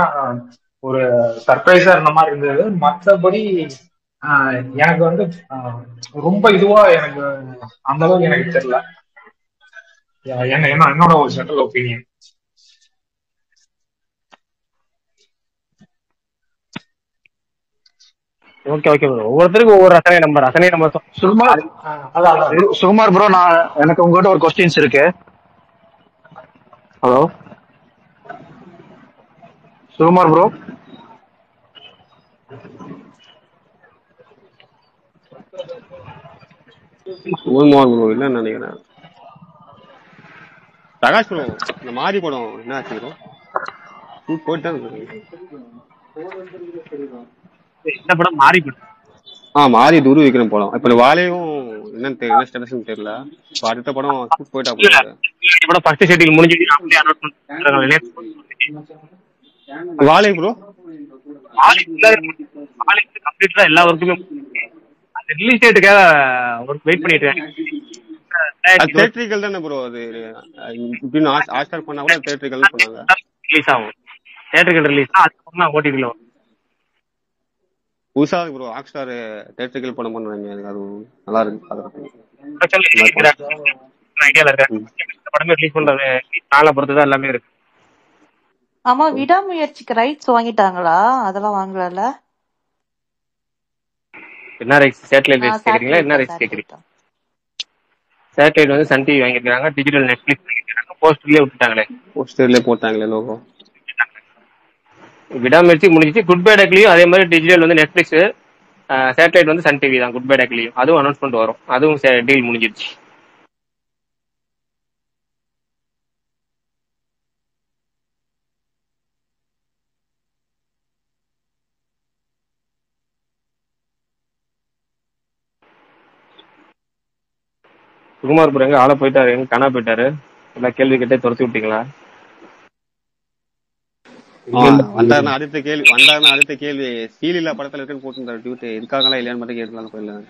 ஒரு சர்ப்ரைஸா இருந்த மாதிரி இருந்தது. மற்றபடி எனக்கு வந்து ரொம்ப இதுவா எனக்கு அந்த அளவுக்கு எனக்கு தெரியல. என்னோட ஒரு general opinion. Okay okay bro, ஒவ்வொருத்தருக்கும் ஒவ்வொரு ரசனை நம்ம சுகுமார் ப்ரோ, நான் எனக்கு உங்ககிட்ட ஒரு கொஸ்டின்ஸ் இருக்கு. Hello Sukumar bro. இல்லன்னு நினைக்கிறேன். பிரகாஷ் ப்ரோ, இந்த மாரி படம் என்ன ஆச்சு ப்ரோ? போயிட்டு இந்த படம் மாறி படம். மாறி துரு விக்ரம் படம். இப்ப வாழையும் என்ன ஸ்டேட்டஸ் தெரியல. அடுத்த படம் போயிட்டா படம் ஃபர்ஸ்ட் ஷெட்யூல் முடிஞ்சிட்டு வாழை ப்ரோ கம்ப்ளீட்டா எல்லா ஒர்க்குமே அந்த ரிலீஸ் டேட்டுக்காக ஒர்க் வெயிட் பண்ணிட்டு இருக்கேன். தியேட்டரிக்கல் தானே ப்ரோ அது? இப்படின்னு ஹாட்ஸ்டார் பண்ணா கூட தியேட்டரிக்கல் பண்ணாங்க. ரிலீஸ் ஆகும், தியேட்டரிக்கல் ரிலீஸ் தான். அதுக்கப்புறம் ஓடிடில வரும். புதுசா ப்ரோ ஹாட்ஸ்டார் தியேட்டரிக்கல் படம் பண்ணுவாங்க. அது நல்லா இருக்கு. ஐடியால இருக்கேன். படமே ரிலீஸ் பண்றது நாளை பொறுத்துதான் எல்லாமே இருக்கு. ஆமா, விடாமுயற்சிக்கு ரைட்ஸ் வாங்கிட்டாங்களா? அதெல்லாம் வாங்கல. என்ன ரைட்ஸ்? சேட்டலைட் ரைட்ஸ் கேக்குறீங்களா? என்ன ரைட்ஸ் கேக்குறீங்க? சேட்டலைட் வந்து சன் டிவி வாங்கிருக்காங்க, டிஜிட்டல் நெட்ஃபிளிக்ஸ் வாங்கிருக்காங்க, போஸ்டர்லயே விட்டுட்டாங்களே. போஸ்டர்லயே போட்டாங்களே லோகோ. விடாமுயற்சி முடிஞ்சிச்சு. குட் பை டக்லியும் அதே மாதிரி டிஜிட்டல் வந்து நெட்ஃபிளிக்ஸ், சேட்டலைட் வந்து சன் டிவி தான். குட் பை டக்லியும் அதுவும் அனௌன்ஸ்மெண்ட் வரும். அதுவும் டீல் முடிஞ்சிருச்சு. சுகுமார் ப்ரோ எங்க ஆள போயிட்டாரு? எங்க காணா போயிட்டாரு? எல்லா கேள்வி கேட்டே துரத்தி விட்டீங்களா? வந்தாருன்னா அடுத்த கேள்வி ஸ்ரீலீலா படத்துல இருக்குன்னு போட்டுருந்தாரு. டியூட்டி இருக்காங்களா இல்லையான்னு மட்டும் கேட்கலாம் போயிடலாம்.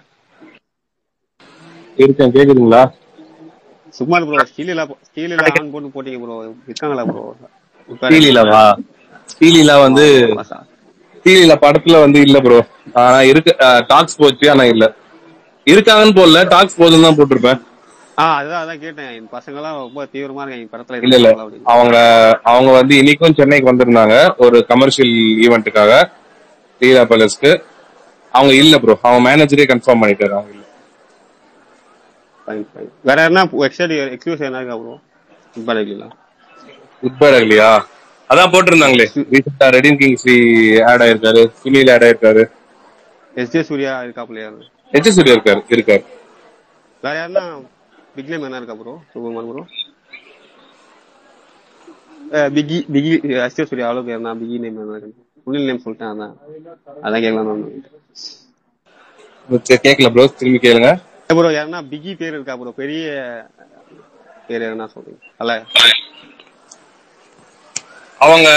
இருக்கேன், கேக்குதுங்களா? சுகுமார் ப்ரோ ஸ்ரீலீலா ஆன் போட்டு போட்டீங்க ப்ரோ, இருக்காங்களா ப்ரோ? ஸ்ரீலீலாவா? ஸ்ரீலீலா வந்து ஸ்ரீலீலா படத்துல வந்து இல்ல ப்ரோ. ஆனா இருக்கு, டாக்ஸ் போச்சு. ஆனா இல்ல, இருக்காங்கன்னு போடல, டாக்ஸ் போதுன்னு தான் போட்டிருப்பேன். அதான் கேட்டேன். என் பசங்க எல்லாம் ரொம்ப தீவிரமா இருக்காங்க படத்துல. இல்ல அவங்க வந்து இன்னைக்கும் சென்னைக்கு வந்திருந்தாங்க ஒரு கமர்ஷியல் ஈவெண்ட்டுக்காக லீலா பேலஸ்க்கு. அவங்க இல்ல ப்ரோ, அவங்க மேனேஜரே கன்ஃபார்ம் பண்ணிட்டாரு அவங்க இல்ல. வேற என்ன எக்ஸ்க்ளூசிவ் என்ன இருக்கா ப்ரோ? குட் பை டக்லியா அதான் போட்டிருந்தாங்களே ரீசெண்டா. ரெடின் கிங் ஸ்ரீ ஆட் ஆயிருக்காரு, சுனில் ஆட் ஆயிருக்காரு, எஸ்ஜே சூர்யா இருக்காப்லையா? எஸ்ஜே சூர்யா இருக்காரு. வேற யாருன்னா பிக் நேம் என்ன இருக்கா ப்ரோ? சுகுமார் ப்ரோ பிகி எஸ்ஜே சூர்யா அளவுக்கு என்ன பிகி நேம் என்ன இருக்கு? சுனில் நேம் சொல்லிட்டேன். அதான் கேட்கலாம். கேட்கல ப்ரோ, திரும்பி கேளுங்க ப்ரோ. யாருன்னா பிகி பேர் இருக்கா ப்ரோ? பெரிய பேர் என்ன சொல்றீங்க? அல்ல அவங்க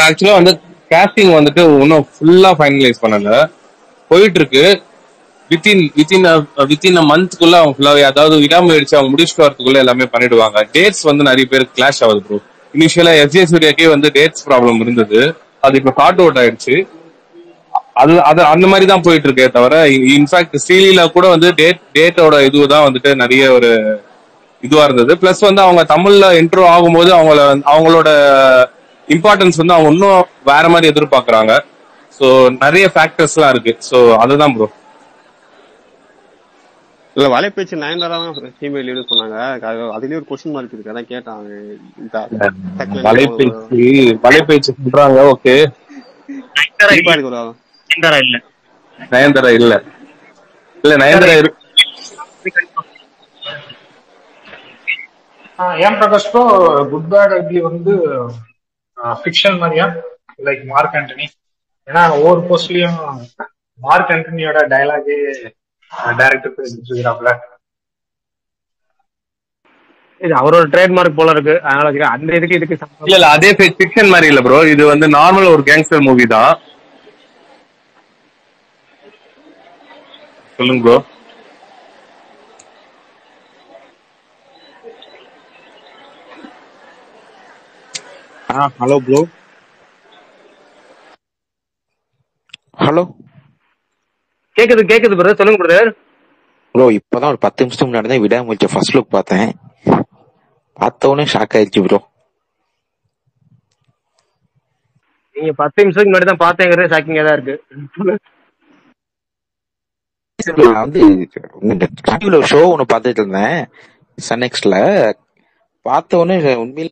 ஆக்சுவலா வந்து காஸ்டிங் வந்துட்டு இன்னும் ஃபுல்லா ஃபைனலைஸ் பண்ணல, போயிட்டு இருக்கு. வித்தின் மந்த்க்குள்ள அவங்க ஃபுல்லாவே, அதாவது விடாமுயற்சி அவங்க முடிச்சுட்டு வரதுக்குள்ள எல்லாமே பண்ணிடுவாங்க. டேட்ஸ் வந்து நிறைய பேருக்கு கிளாஷ் ஆகுது ப்ரோ. இனிஷியலா எஸ்ஜே சூர்யாக்கே வந்து டேட்ஸ் ப்ராப்ளம் இருந்தது, அது இப்ப சார்ட் அவுட் ஆயிடுச்சு. அது அந்த மாதிரி தான் போயிட்டு இருக்கே தவிர, இன்ஃபேக்ட் ஸ்ரீலீலா கூட வந்து டேட்டோட இதுதான் வந்துட்டு நிறைய ஒரு இதுவா இருந்தது. பிளஸ் வந்து அவங்க தமிழ்ல இன்ட்ரோ ஆகும்போது அவங்களோட இம்பார்ட்டன்ஸ் வந்து அவங்க இன்னும் வேற மாதிரி எதிர்பார்க்கறாங்க. சோ நிறைய ஃபேக்டர்ஸ் எல்லாம் இருக்கு. சோ அதுதான் ப்ரோ. இல்ல வலைப்பேச்சு நயன்தாரா ஃபீமேல் லீடு சொன்னாங்க. அதுலயே ஒரு கொஸ்டின் மார்க் இருக்கு, அதான் கேட்டாங்க. வலைப்பேச்சு சொல்றாங்க, ஓகே. சிரிப்பா இருக்கு ப்ரோ. நயன்தாரா இல்ல. நயன்தாரா இல்ல நயன்தாரா இருக்கு. ஏன் Prakash bro good bad ugly வந்து ஃபிக்ஷன் மாதிரியா லைக் மார்க் ஆண்டனி? ஏன்னா ஒவ்வொரு போஸ்ட்லயும் மார்க் ஆண்டனியோட டயலாகே டைரக்டர் பேசிட்டு. இது அவரோட ட்ரேட்மார்க் போல இருக்கு, அதனால அந்த இதுக்கு இல்ல அதே ஃபிக்ஷன் மாதிரி இல்ல ப்ரோ, இது வந்து நார்மல் ஒரு கேங்ஸ்டர் மூவி தான். சொல்லுங்க ப்ரோ. Hello bro. ஹலோ கேக்குது பிரதர், சொல்லுங்க பிரதர். ப்ரோ இப்பதான் ஒரு 10 நிமிஷத்துக்கு முன்னாடி தான் விடாமுயற்சி ஃபர்ஸ்ட் லுக் பார்த்தேன். பார்த்தவொடனே ஷாக் ஆயிடுச்சு ப்ரோ. நீங்க 10 நிமிஷத்துக்கு முன்னாடி தான் பார்த்தேங்கிறது ஷாக்கிங்கா தான் இருக்கு. நான் வந்து ஷோ ஒண்ணு பார்த்துட்டு இருந்தேன் சன்எக்ஸ்ல. பார்த்தவொடனே உண்மையில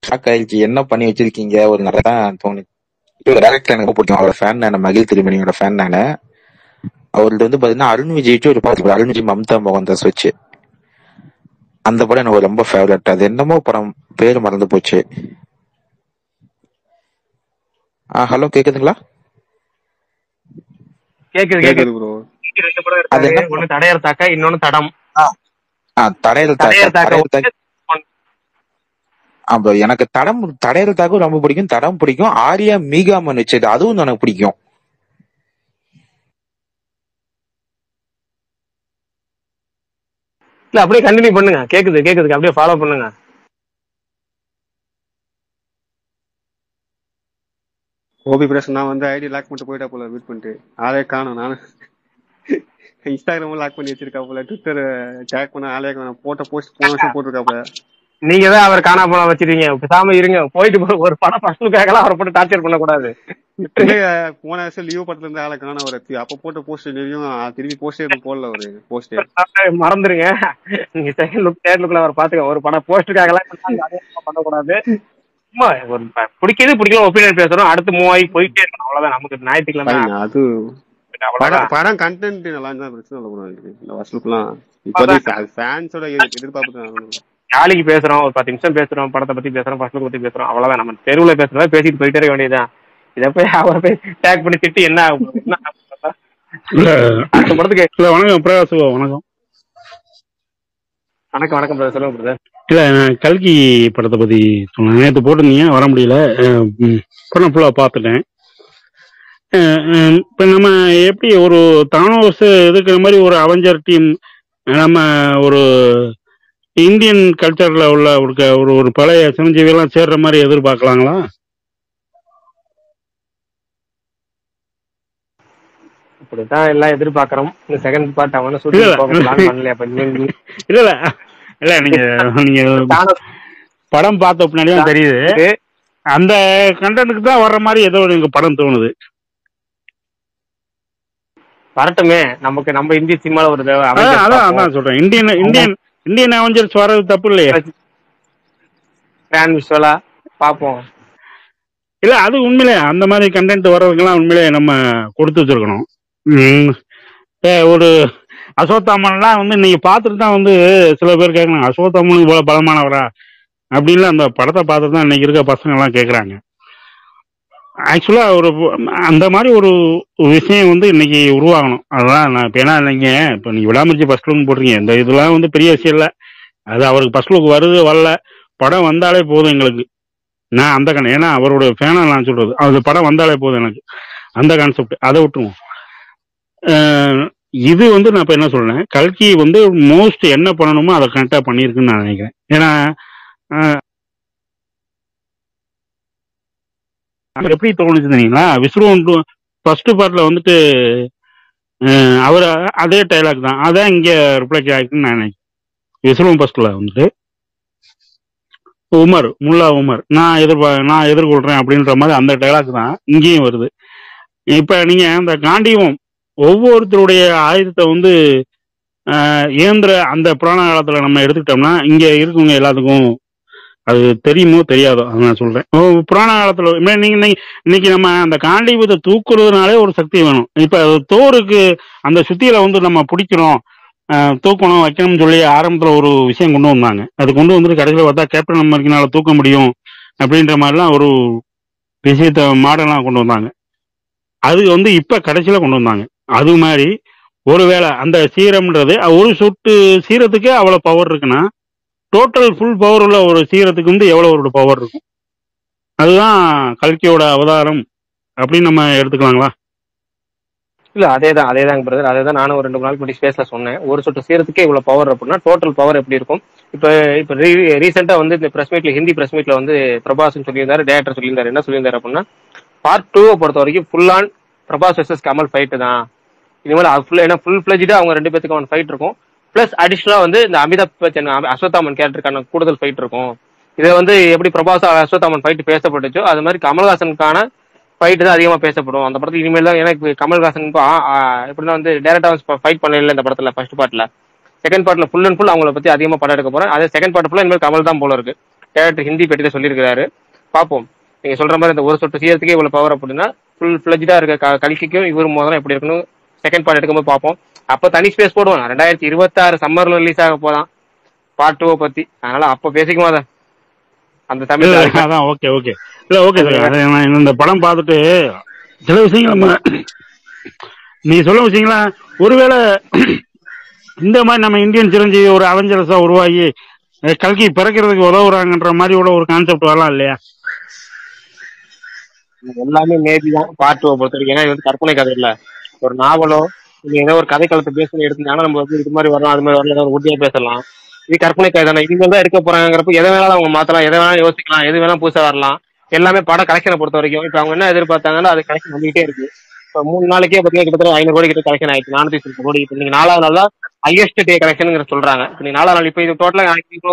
ஷாக் ஆயிடுச்சு. என்ன பண்ணி வச்சிருக்கீங்க ஒரு நிறைய தான் தோணுச்சு. டேரக்டர் எனக்கு பிடிக்கும், அவரோட ஃபேன் நான், மகிழ் திருமணியோட ஃபேன் நானு. அவர்கிட்ட வந்து பாத்தீங்கன்னா அருண் விஜய் ஒரு பார்த்து, அருண் விஜய் மம்தா மோகன்தாஸ் வச்சு அந்த படம் எனக்கு ரொம்ப ஃபேவரட். அது என்னமோ படம் பேரு மறந்து போச்சு. ஹலோ கேக்குதுங்களா? கேக்குது ப்ரோ. அது என்ன, ஒன்னு தடையர் தாக்கா, இன்னொன்னு தடம். தடையர் தாக்கா. எனக்கு தடையர் தாக்கும் ரொம்ப பிடிக்கும், தடம் பிடிக்கும். ஆர்யா மீகாமன் வச்சது அதுவும் எனக்கு பிடிக்கும். இல்ல அப்படியே கண்டினியூ பண்ணுங்க. கேக்குது அப்படியே ஃபாலோ பண்ணுங்க. ஓபி பிரஸ் நான் வந்து ஐடி லாக் பண்ணிட்டு போயிட்டா போல, வெயிட் பண்ணிட்டு ஆளே காணும். நானு இன்ஸ்டாகிராம் லாக் பண்ணி வச்சிருக்கா போல, ட்விட்டர் டேக் பண்ண ஆளே காணும். போட்ட போஸ்ட் போன வருஷம் போட்டிருக்கா போல. நீங்க தான் அவர் காணா போனா வச்சிருக்கீங்க. பேசாம இருங்க, போயிட்டு ஒரு படம் ஃபர்ஸ்ட் லுக்காகலாம் அவரை போட்டு டார்ச்சர் பண்ண கூடாது. போன வருஷம் லீவ் படத்துல இருந்து ஆளை காண ஒரு அப்ப போட்ட போஸ்ட் திரும்பி போஸ்டே போடல. ஒரு போஸ்ட் மறந்துருங்க. நீங்க செகண்ட் லுக் தேர்ட் லுக்ல அவர் பாத்துக்க. ஒரு படம் போஸ்டுக்காகலாம் பண்ணக்கூடாது. சும்மா ஒரு பிடிக்கல ஒப்பீனியன் பேசுறோம், அடுத்து மூவ் ஆகி போயிட்டே இருக்கணும், அவ்வளவுதான். நமக்கு ஞாயிற்றுக்கிழமை அது படம் கண்டென்ட் நல்லா இருந்தா பிரச்சனை இல்லை. இந்த ஃபர்ஸ்ட் லுக்லாம் இப்போதைக்கு ஃபேன்ஸோட எதிர்பார்ப்பு. ஜாலிக்கு பேசுறோம், ஒரு 10 நிமிஷம் பேசுறோம், படத்தை பத்தி பேசுறோம், ஃபர்ஸ்ட் லுக் பத்தி பேசுறோம், அவ்வளவுதான். நம்ம தெருவுல பேசுறதா பேசிட்டு போயிட்டே இருக்க வேண்டியதுதான். இதை போய் அவரை போய் டேக் பண்ணி திட்டு என்ன அடுத்த படத்துக்கு. வணக்கம் பிரகாஷ். வணக்கம். வணக்கம் பிரதர், சொல்லுங்க பிரதர். இல்ல நான் கல்கி படத்தை பத்தி சொன்னேன். நேற்று போட்டிருந்தீங்க, வர முடியல. படம் ஃபுல்லா பார்த்துட்டேன். இப்ப நம்ம எப்படி ஒரு தானோஸ் எதுக்குற மாதிரி ஒரு அவெஞ்சர் டீம் நம்ம ஒரு இந்தியன் கல்ச்சர்ல உள்ள ஒரு பழைய சிரஞ்சீவி எல்லாம் சேர்ற மாதிரி எதிர்பார்க்கலாங்களா? இப்படித்தான் எல்லாம் எதிர்பார்க்கிறோம். இந்த செகண்ட் பார்ட் அவன சுத்தி பண்ணல. இல்ல நீங்க படம் பார்த்த பின்னாடி தான் தெரியுது, அந்த கண்டென்ட்க்கு தான் வர்ற மாதிரி ஏதோ எனக்கு படம் தோணுது. வரட்டுமே, நமக்கு நம்ம இந்திய சினிமால ஒரு அதான் சொல்றேன். இந்தியன் அவெஞ்சர்ஸ் வர்றது தப்பு இல்லையா? கிராண்ட் விஷுவலா பாப்போம். இல்ல அது உண்மையிலே அந்த மாதிரி கண்டென்ட் வர்றதுக்கெல்லாம் உண்மையிலே நம்ம கொடுத்து வச்சிருக்கணும். ஒரு அசோத்தாமன்லாம் வந்து நீங்க பார்த்துட்டு தான் வந்து சில பேர் கேட்கணும், அசோத்தாமன் இவ்வளவு பலமானவரா அப்படின்னு அந்த படத்தை பார்த்துட்டு தான் இன்னைக்கு இருக்க பசங்க எல்லாம் கேட்கறாங்க. ஆக்சுவலா அந்த மாதிரி ஒரு விஷயம் வந்து இன்னைக்கு உருவாகணும். அதுதான் நான் இப்ப ஏன்னா இப்ப நீங்க விடாமுயற்சி ஃபர்ஸ்ட் லுக் போடுறீங்க, இந்த இதெல்லாம் வந்து பெரிய விஷயம் இல்லை. அது அவருக்கு ஃபர்ஸ்ட் லுக் வருது வரல, படம் வந்தாலே போதும் எங்களுக்கு. நான் அந்த ஏன்னா அவரோட ஃபேனா நான் சொல்றது, அது படம் வந்தாலே போதும் எனக்கு, அந்த கான்செப்ட். அதை விட்டுருவோம். இது வந்து நான் இப்ப என்ன சொல்றேன், கல்கி வந்து மோஸ்ட் என்ன பண்ணணுமோ அதை கரெக்டா பண்ணியிருக்குன்னு நான் நினைக்கிறேன். ஏன்னா எப்படி தோணுச்சு தெரியுங்களா, விஸ்வம் ஃபர்ஸ்ட் பார்ட்ல வந்துட்டு அவர் அதே டைலாக் தான், அதான் இங்க ரிப்ளைக் ஆயிருக்குன்னு நான் நினைக்கிறேன். விஸ்வம் ஃபர்ஸ்ட்ல வந்துட்டு முல்லா உமர் நான் எதிர்கொள்றேன் அப்படின்ற மாதிரி அந்த டைலாக் தான் இங்கேயும் வருது. இப்ப நீங்க அந்த காண்டியம் ஒவ்வொருத்தருடைய ஆயுதத்தை வந்து இயந்திர அந்த புராண காலத்துல நம்ம எடுத்துக்கிட்டோம்னா இங்க இருக்கவங்க எல்லாத்துக்கும் அது தெரியுமோ தெரியாதோ அது நான் சொல்றேன். புராண காலத்துல இன்னைக்கு நம்ம அந்த காண்டீபத்தை தூக்குறதுனாலே ஒரு சக்தி வேணும். இப்ப தோருக்கு அந்த சுத்தியில வந்து நம்ம பிடிக்கிறோம், தூக்கணும் வைக்கணும்னு சொல்லி ஆரம்பத்துல ஒரு விஷயம் கொண்டு வந்தாங்க. அது கொண்டு வந்துட்டு கடைசியில் பார்த்தா கேப்டன் அமெரிக்கனால தூக்க முடியும் அப்படின்ற மாதிரிலாம் ஒரு விஷயத்த மாடலாம் கொண்டு வந்தாங்க. அது வந்து இப்ப கடைசியில கொண்டு வந்தாங்க. அது மாதிரி ஒருவேளை அந்த சீரம்ன்றது ஒரு சொட்டு சீரத்துக்கே அவ்வளவு பவர் இருக்குன்னா, டோட்டல் ஃபுல் பவர் உள்ள ஒரு சீரத்துக்கு வந்து எவ்வளவு ஒரு பவர் இருக்கும்? அதுதான் கல்கியோட அவதாரம் அப்படின்னு நம்ம எடுத்துக்கலாங்களா? இல்ல அதேதான் பிரதர். அதேதான் நானும் ஒரு 2 நாளைக்கு முன்னாடி ஸ்பேஸ்ல சொன்னேன். ஒரு சொட்டு சீரத்துக்கே இவ்வளவு பவர் அப்படின்னா டோட்டல் பவர் எப்படி இருக்கும்? இப்ப ரீசெண்டா வந்து இந்த பிரஸ் மீட்ல, ஹிந்தி பிரஸ் மீட்ல வந்து பிரபாஸ் சொல்லியிருந்தாரு, டேரக்டர் சொல்லியிருந்தாரு. என்ன சொல்லியிருந்தாரு அப்படின்னா, பார்ட் 2 பொறுத்த வரைக்கும் full on Prabhas versus Kamal fight தான். இனிமேல் ஃபுல் ஃபிளஜ்டா அவங்க 2 பேத்துக்கு ஃபைட் இருக்கும். பிளஸ் அடிஷனலா வந்து இந்த அமிதாப் பச்சன் அஸ்வத்தாமன் கேரக்டருக்கான கூடுதல் ஃபைட் இருக்கும். இதை வந்து எப்படி பிரபாஸ் அஸ்வத்தாமன் ஃபைட் பேசப்பட்டுச்சோ அது மாதிரி கமல்ஹாசனுக்கான ஃபைட் தான் அதிகமா பேசப்படும் அந்த படத்துக்கு. இனிமேல் தான் எனக்கு கமல்ஹாசனுக்கு எப்படின்னா வந்து டேரக்டா ஃபைட் பண்ணல இந்த படத்துல. ஃபர்ஸ்ட் பார்ட்ல, செகண்ட் பார்ட்ல ஃபுல் அண்ட் ஃபுல் அவங்கள பத்தி அதிகமா படம் எடுக்க போறேன். அதே செகண்ட் பார்ட் ஃபுல்லா இனிமேல் கமல் தான் போல இருக்கு. டேரக்டர் ஹிந்தி பெட்டியில சொல்லியிருக்காரு. பார்ப்போம். நீங்க சொல்ற மாதிரி இந்த ஒரு சொட்டு சீரத்துக்கே இவ்வளவு பவர் அப்படின்னா ஃபுல் ஃபிளஜ்டா இருக்க கல்கிக்கும் இவரும் முதல்ல எப்படி இருக்குன்னு செகண்ட் பார்ட் எடுக்கும்போது பார்ப்போம். அப்ப தனி ஸ்பேஸ் போடுவோம். 2026 சம்மர்ல ரிலீஸ் ஆக போதான் பார்ட் 2 பத்தி. அதனால அப்ப பேசிக்குமா அதை அந்த தமிழ். அதான் ஓகே ஓகே இல்ல ஓகே சார். இந்த படம் பார்த்துட்டு சில விஷயங்கள் நீ சொல்ல விஷயங்களா, ஒருவேளை இந்த மாதிரி நம்ம இந்தியன் சிரஞ்சீவி ஒரு அவெஞ்சர்ஸா உருவாகி கல்கி பிறக்கிறதுக்கு உதவுறாங்கன்ற மாதிரி ஒரு கான்செப்ட் வரலாம் இல்லையா? எல்லாமே மேபி தான் பார்ட் 2 பொறுத்த வரைக்கும். ஏன்னா இது வந்து கற்பனை கதை இல்ல, ஒரு நாவலோ நீங்க ஏதோ ஒரு கதை காலத்தை பேசணும் எடுத்தீங்கன்னா நம்ம வந்து இது மாதிரி வரலாம், அது மாதிரி வரலாம், ஒரு ஊட்டியா பேசலாம். இது கற்பனை கதை தானே, இனிமேல் தான் இருக்க போறாங்கிறப்ப எதை வேணாலும் அவங்க மாத்தலாம், எதை வேணாலும் யோசிக்கலாம், எது வேணாலும் புதுசா வரலாம். எல்லாமே படம் கலெக்ஷனை பொறுத்த வரைக்கும் இப்ப அவங்க என்ன எதிர்பார்த்தாங்கன்னா அது கலெக்ஷன் வந்துகிட்டே இருக்கு. இப்ப 3 நாளைக்கே பாத்தீங்கன்னா கிட்டத்தட்ட 500 கோடி கிட்ட கலெக்ஷன் ஆயிடுச்சு, 450 கோடி. இப்ப நீங்க 4வது நாள் தான் ஹையஸ்ட் டே கலெக்ஷன் சொல்றாங்க. இப்ப நீங்க 4வது நாள் இப்ப இது டோட்டலா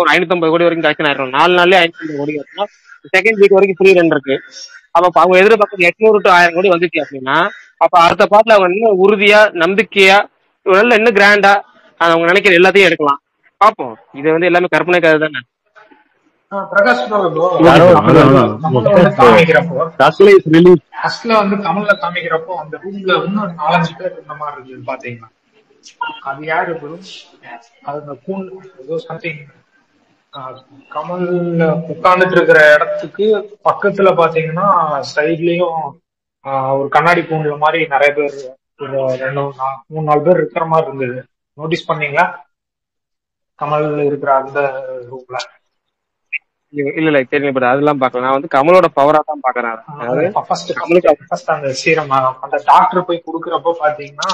ஒரு 550 கோடி வரைக்கும் கலெக்ஷன் ஆயிருக்கும். 4 நாள்லயே 550 கோடி அப்படின்னா செகண்ட் வீக் வரைக்கும் ஃப்ரீ ரன் இருக்கு. அப்ப அவங்க எதிர்பார்க்கறது 800 to 1000 கோடி வந்துச்சு அப்படின்னா அப்ப அடுத்த பாட்டுல அவங்க இன்னும் உறுதியா நம்பிக்கையா நல்ல இன்னும் கிராண்டா அவங்க நினைக்கிற எல்லாத்தையும் எடுக்கலாம். பார்ப்போம். இது வந்து எல்லாமே கற்பனை கதை தானே. பிரகாஷ் கமல்ல காமிக்கிறப்போ அந்த ரூம்ல இன்னும் 4-5 பேர் இருந்த மாதிரி இருக்குது பாத்தீங்கன்னா. அது யாரு அது கூண் ஏதோ சம்திங் கமல் உட்கார்ந்துட்டு இருக்கிற இடத்துக்கு பக்கத்துல பாத்தீங்கன்னா சைட்லயும் ஒரு கண்ணாடி கூண்டுல மாதிரி நிறைய பேர், ஒரு 2-3-4 பேர் இருக்கிற மாதிரி இருந்தது. நோட்டீஸ் பண்ணீங்களா கமல் இருக்கிற அந்த ரூம்ல? இல்ல தெரியும், அதெல்லாம் பாக்கல. நான் வந்து கமலோட பவரா தான் பாக்குறேன். அந்த சீரம் அந்த டாக்டர் போய் குடுக்கறப்ப பாத்தீங்கன்னா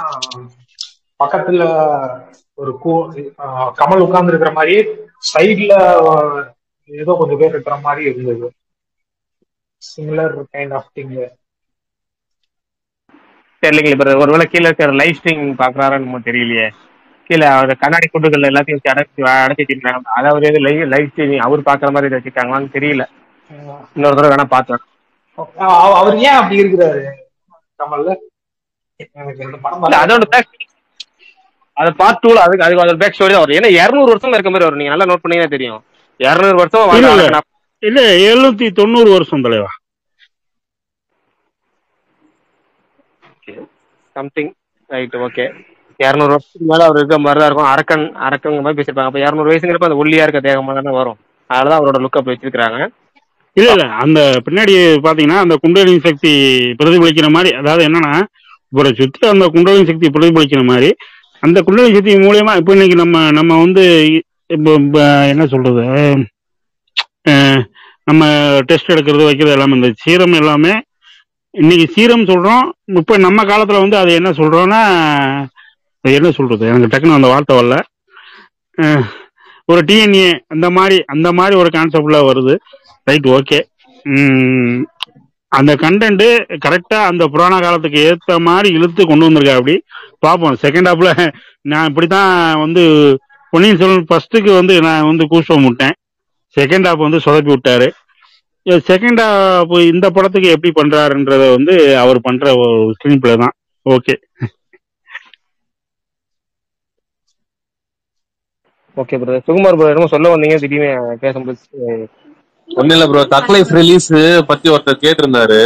பக்கத்துல ஒரு கமல் உட்கார்ந்து இருக்கிற மாதிரி சைட்ல ஏதோ கொஞ்சம் பேர் இருக்கிற மாதிரி இருந்தது. Similar kind of thing. தெரியலீங்க, ஒருவேளை கீழே இருக்கிற லைவ் ஸ்ட்ரீம் பாக்குறாருன்னு தெரியலையே. கீழே அவர் கண்ணாடி குண்டுகள் எல்லாத்தையும் அடைச்சிருக்காங்க. அதாவது லைவ் ஸ்ட்ரீமிங் அவர் பாக்குற மாதிரி வச்சிருக்காங்களான்னு தெரியல. இன்னொரு தடவை வேணா பார்த்தேன். அவர் ஏன் அப்படி இருக்கிறாரு கமல்ல? அதோட அது பார்ட் 2 அதுக்கு பேக் ஸ்டோரி தான் வரும். ஏன்னா 200 வருஷம் இருக்க மாதிரி வரும். நீங்க நல்லா நோட் பண்ணீங்கன்னா தெரியும். 200 வருஷம் இல்ல 790 வருஷம் தலைவா சம்திங். Right, okay. 200 வருஷத்துக்கு மேல அவர் இருக்க மாதிரி தான் இருக்கும். அரக்கங்க மாதிரி பேசிருப்பாங்க. அப்ப 200 வயசுங்கிறப்ப அந்த ஒல்லியா இருக்க தேகமா தானே வரும். அதனாலதான் அவரோட லுக்கப் வச்சிருக்காங்க. இல்ல அந்த பின்னாடி பாத்தீங்கன்னா அந்த குண்டலினி சக்தி பிரதிபலிக்கிற மாதிரி, அதாவது என்னன்னா இவரை சுத்தி அந்த குண்டலினி சக்தி பிரதிபலிக்கிற மாதிரி அந்த குண்டலினி சக்தி மூலியமா இப்ப இன்னைக்கு நம்ம வந்து என்ன சொல்றது, நம்ம டெஸ்ட் எடுக்கிறது வைக்கிறது எல்லாமே இந்த சீரம் எல்லாமே இன்னைக்கு சீரம் சொல்றோம். இப்ப நம்ம காலத்துல வந்து அது என்ன சொல்றோம்னா என்ன சொல்றது, எனக்கு டக்குன்னு அந்த வார்த்தை வரல. ஒரு டிஎன்ஏ அந்த மாதிரி ஒரு கான்செப்ட்ல வருது. Right, okay. அந்த கண்டென்ட் கரெக்டா அந்த புராண காலத்துக்கு ஏத்த மாதிரி இழுத்து கொண்டு வந்திருக்கா. அப்படி பார்ப்போம். செகண்ட் ஹாப்ல நான் இப்படித்தான் வந்து பொன்னியின் செல்வன் ஃபர்ஸ்ட்டுக்கு வந்து நான் வந்து கூச்சம் விட்டேன். செகண்ட் ஹாப் வந்து சொதப்பி விட்டாரு. செகண்ட் ஹாப் இந்த படத்துக்கு எப்படி பண்றாருன்றத வந்து அவர் பண்ற ஒரு ஸ்கிரீன் பிளே தான். Okay okay brother. Sukumar brother சொல்ல வந்தீங்க, திடீர்னு பேசும்போது ஒண்ணு இல்ல ப்ரோ, தக் லைஃப் ரிலீஸ் பத்தி ஒருத்தர் கேட்டிருந்தாரு.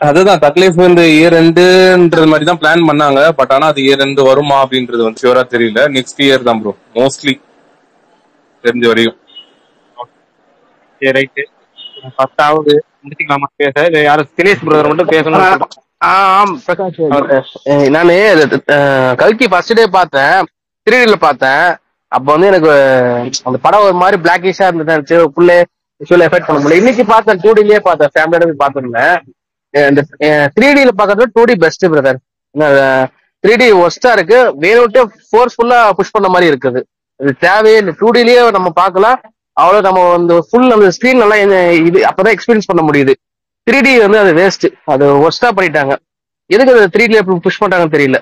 அதுதான் தக் லைஃப் இந்த இயர் எண்டுன்றது மாதிரி தான் பிளான் பண்ணாங்க. பட் ஆனா அது இயர் எண்டு வருமா அப்படின்றது வந்து ஷியூரா தெரியல. நெக்ஸ்ட் இயர் தான் ப்ரோ மோஸ்ட்லி தெரிஞ்ச வரையும். சரி ரைட்டு. ஃபர்ஸ்டாவது முடிச்சுக்கலாமா பேச? இல்ல யாரும் தினேஷ் பிரதர் மட்டும் பேசணும். ஆம் பிரகாஷ், நானு கல்கி ஃபர்ஸ்ட் டே பார்த்தேன், 3Dல பார்த்தேன். அப்ப வந்து எனக்கு அந்த படம் ஒரு மாதிரி பிளாக்கிஷா இருந்தது, ஃபுல்லே விஷுவல் எஃபெக்ட் பண்ண முடியல. இன்னைக்கு பார்த்தேன் 2Dலயே பார்த்தேன், ஃபேமிலியோட போய் பார்த்துருந்தேன். இந்த 3Dல பார்க்கறது 2D பெஸ்ட் பிரதர். 3D ஒஸ்டா இருக்கு, வேணுட்டு ஃபோர்ஸ்ஃபுல்லா புஷ் பண்ண மாதிரி இருக்குது. இது தேவையே இல்லை. 2Dலயே நம்ம பார்க்கலாம், அவ்வளவு நம்ம வந்து ஃபுல் நம்ம ஸ்கிரீன் நல்லா இது அப்பதான் எக்ஸ்பீரியன்ஸ் பண்ண முடியுது. 3D வந்து அது வேஸ்ட், அது ஒஸ்டா பண்ணிட்டாங்க. எதுக்கு அது 3Dல புஷ் பண்றாங்கன்னு தெரியல.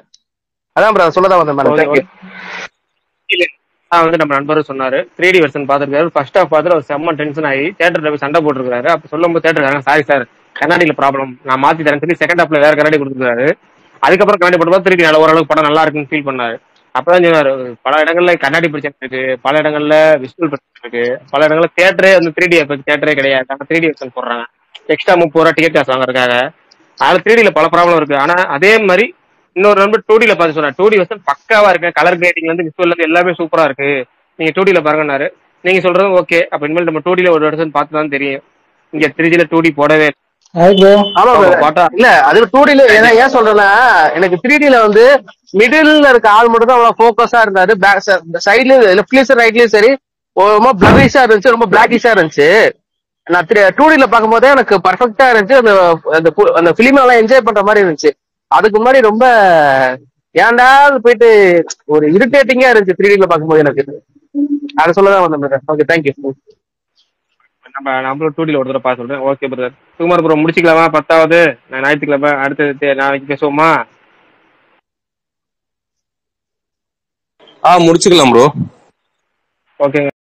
அதான் பிரதர் சொல்லதான் வந்தேன் மேடம். வந்து நம்ம நண்பரும் சொன்னாரு 3D வெர்ஷன் பாத்துருக்காரு. ஃபர்ஸ்ட் ஹாஃப் பார்த்துட்டு அவர் செம்ம டென்ஷன் ஆகி தேட்டர்ல போய் சண்டை போட்டுருக்காரு. அப்ப சொல்லும் போது தேட்டர் சாரி சார் கண்ணாடியில ப்ராப்ளம், நான் மாத்தி தரேன் சொல்லி செகண்ட் ஹாஃப்ல வேற கண்ணாடி கொடுத்துருக்காரு. அதுக்கப்புறம் கண்ணாடி போட்டு 3D நல்ல ஓரளவுக்கு படம் நல்லா இருக்குன்னு ஃபீல் பண்ணாரு. அப்பதான் சொன்னாரு பல இடங்கள்ல கண்ணாடி பிரச்சனை இருக்கு, பல இடங்கள்ல விஷுவல் பிரச்சனை இருக்கு, பல இடங்கள்ல தேட்டரே வந்து 3D எஃபெக்ட் தேட்டரே கிடையாது, 3D வெர்ஷன் போடுறாங்க எக்ஸ்ட்ரா 30 ரூபா டிக்கெட் காசு வாங்குறதுக்காக. அதுல 3Dல பல ப்ராப்ளம் இருக்கு. ஆனா அதே மாதிரி இன்னொரு நம்பர் 2Dல பார்த்து சொன்னார் 2D வெர்ஷன் பக்காவா இருக்கு, கலர் கிரேடிங்ல இருந்து விஷுவல்ல இருந்து எல்லாமே சூப்பரா இருக்கு, நீங்க 2Dல பாருங்கன்னாரு. நீங்க சொல்றது ஓகே, அப்ப இனிமேல் நம்ம 2Dல ஒரு வெர்ஷன் பார்த்து தான் தெரியும். இங்க 3Dல 2D போடவே இல்ல. அது 2Dல ஏன் சொல்றேன்னா, எனக்கு 3Dல வந்து மிடில்ல இருக்க ஆள் மட்டும் தான் அவ்வளவு போக்கஸா இருந்தாரு. சைட்லயும் லெஃப்ட்லயும் ரைட்லயும் சரி ரொம்ப பிளரிஷா இருந்துச்சு, ரொம்ப பிளாக்கிஷா இருந்துச்சு. நான் 2Dல பார்க்கும்போதே எனக்கு பர்ஃபெக்டா இருந்துச்சு. அந்த பிலிம் எல்லாம் என்ஜாய் பண்ற மாதிரி இருந்துச்சு. அதுக்கு முன்னாடி ரொம்ப ஏன்டா போயிட்டு ஒரு இரிட்டேட்டிங்கா இருந்துச்சு 3Dல பார்க்கும்போது எனக்கு. அது சொல்லதான் வந்தேன். Okay, thank you. நம்மளும் 2Dல ஒரு தடவை பார்த்து சொல்றேன். Okay brother. சுகுமார் ப்ரோ முடிச்சுக்கலாமா? 10வது ஞாயிற்றுக்கிழமை அடுத்த நாளைக்கு பேசுவோமா? முடிச்சுக்கலாம் ப்ரோ. ஓகேங்க.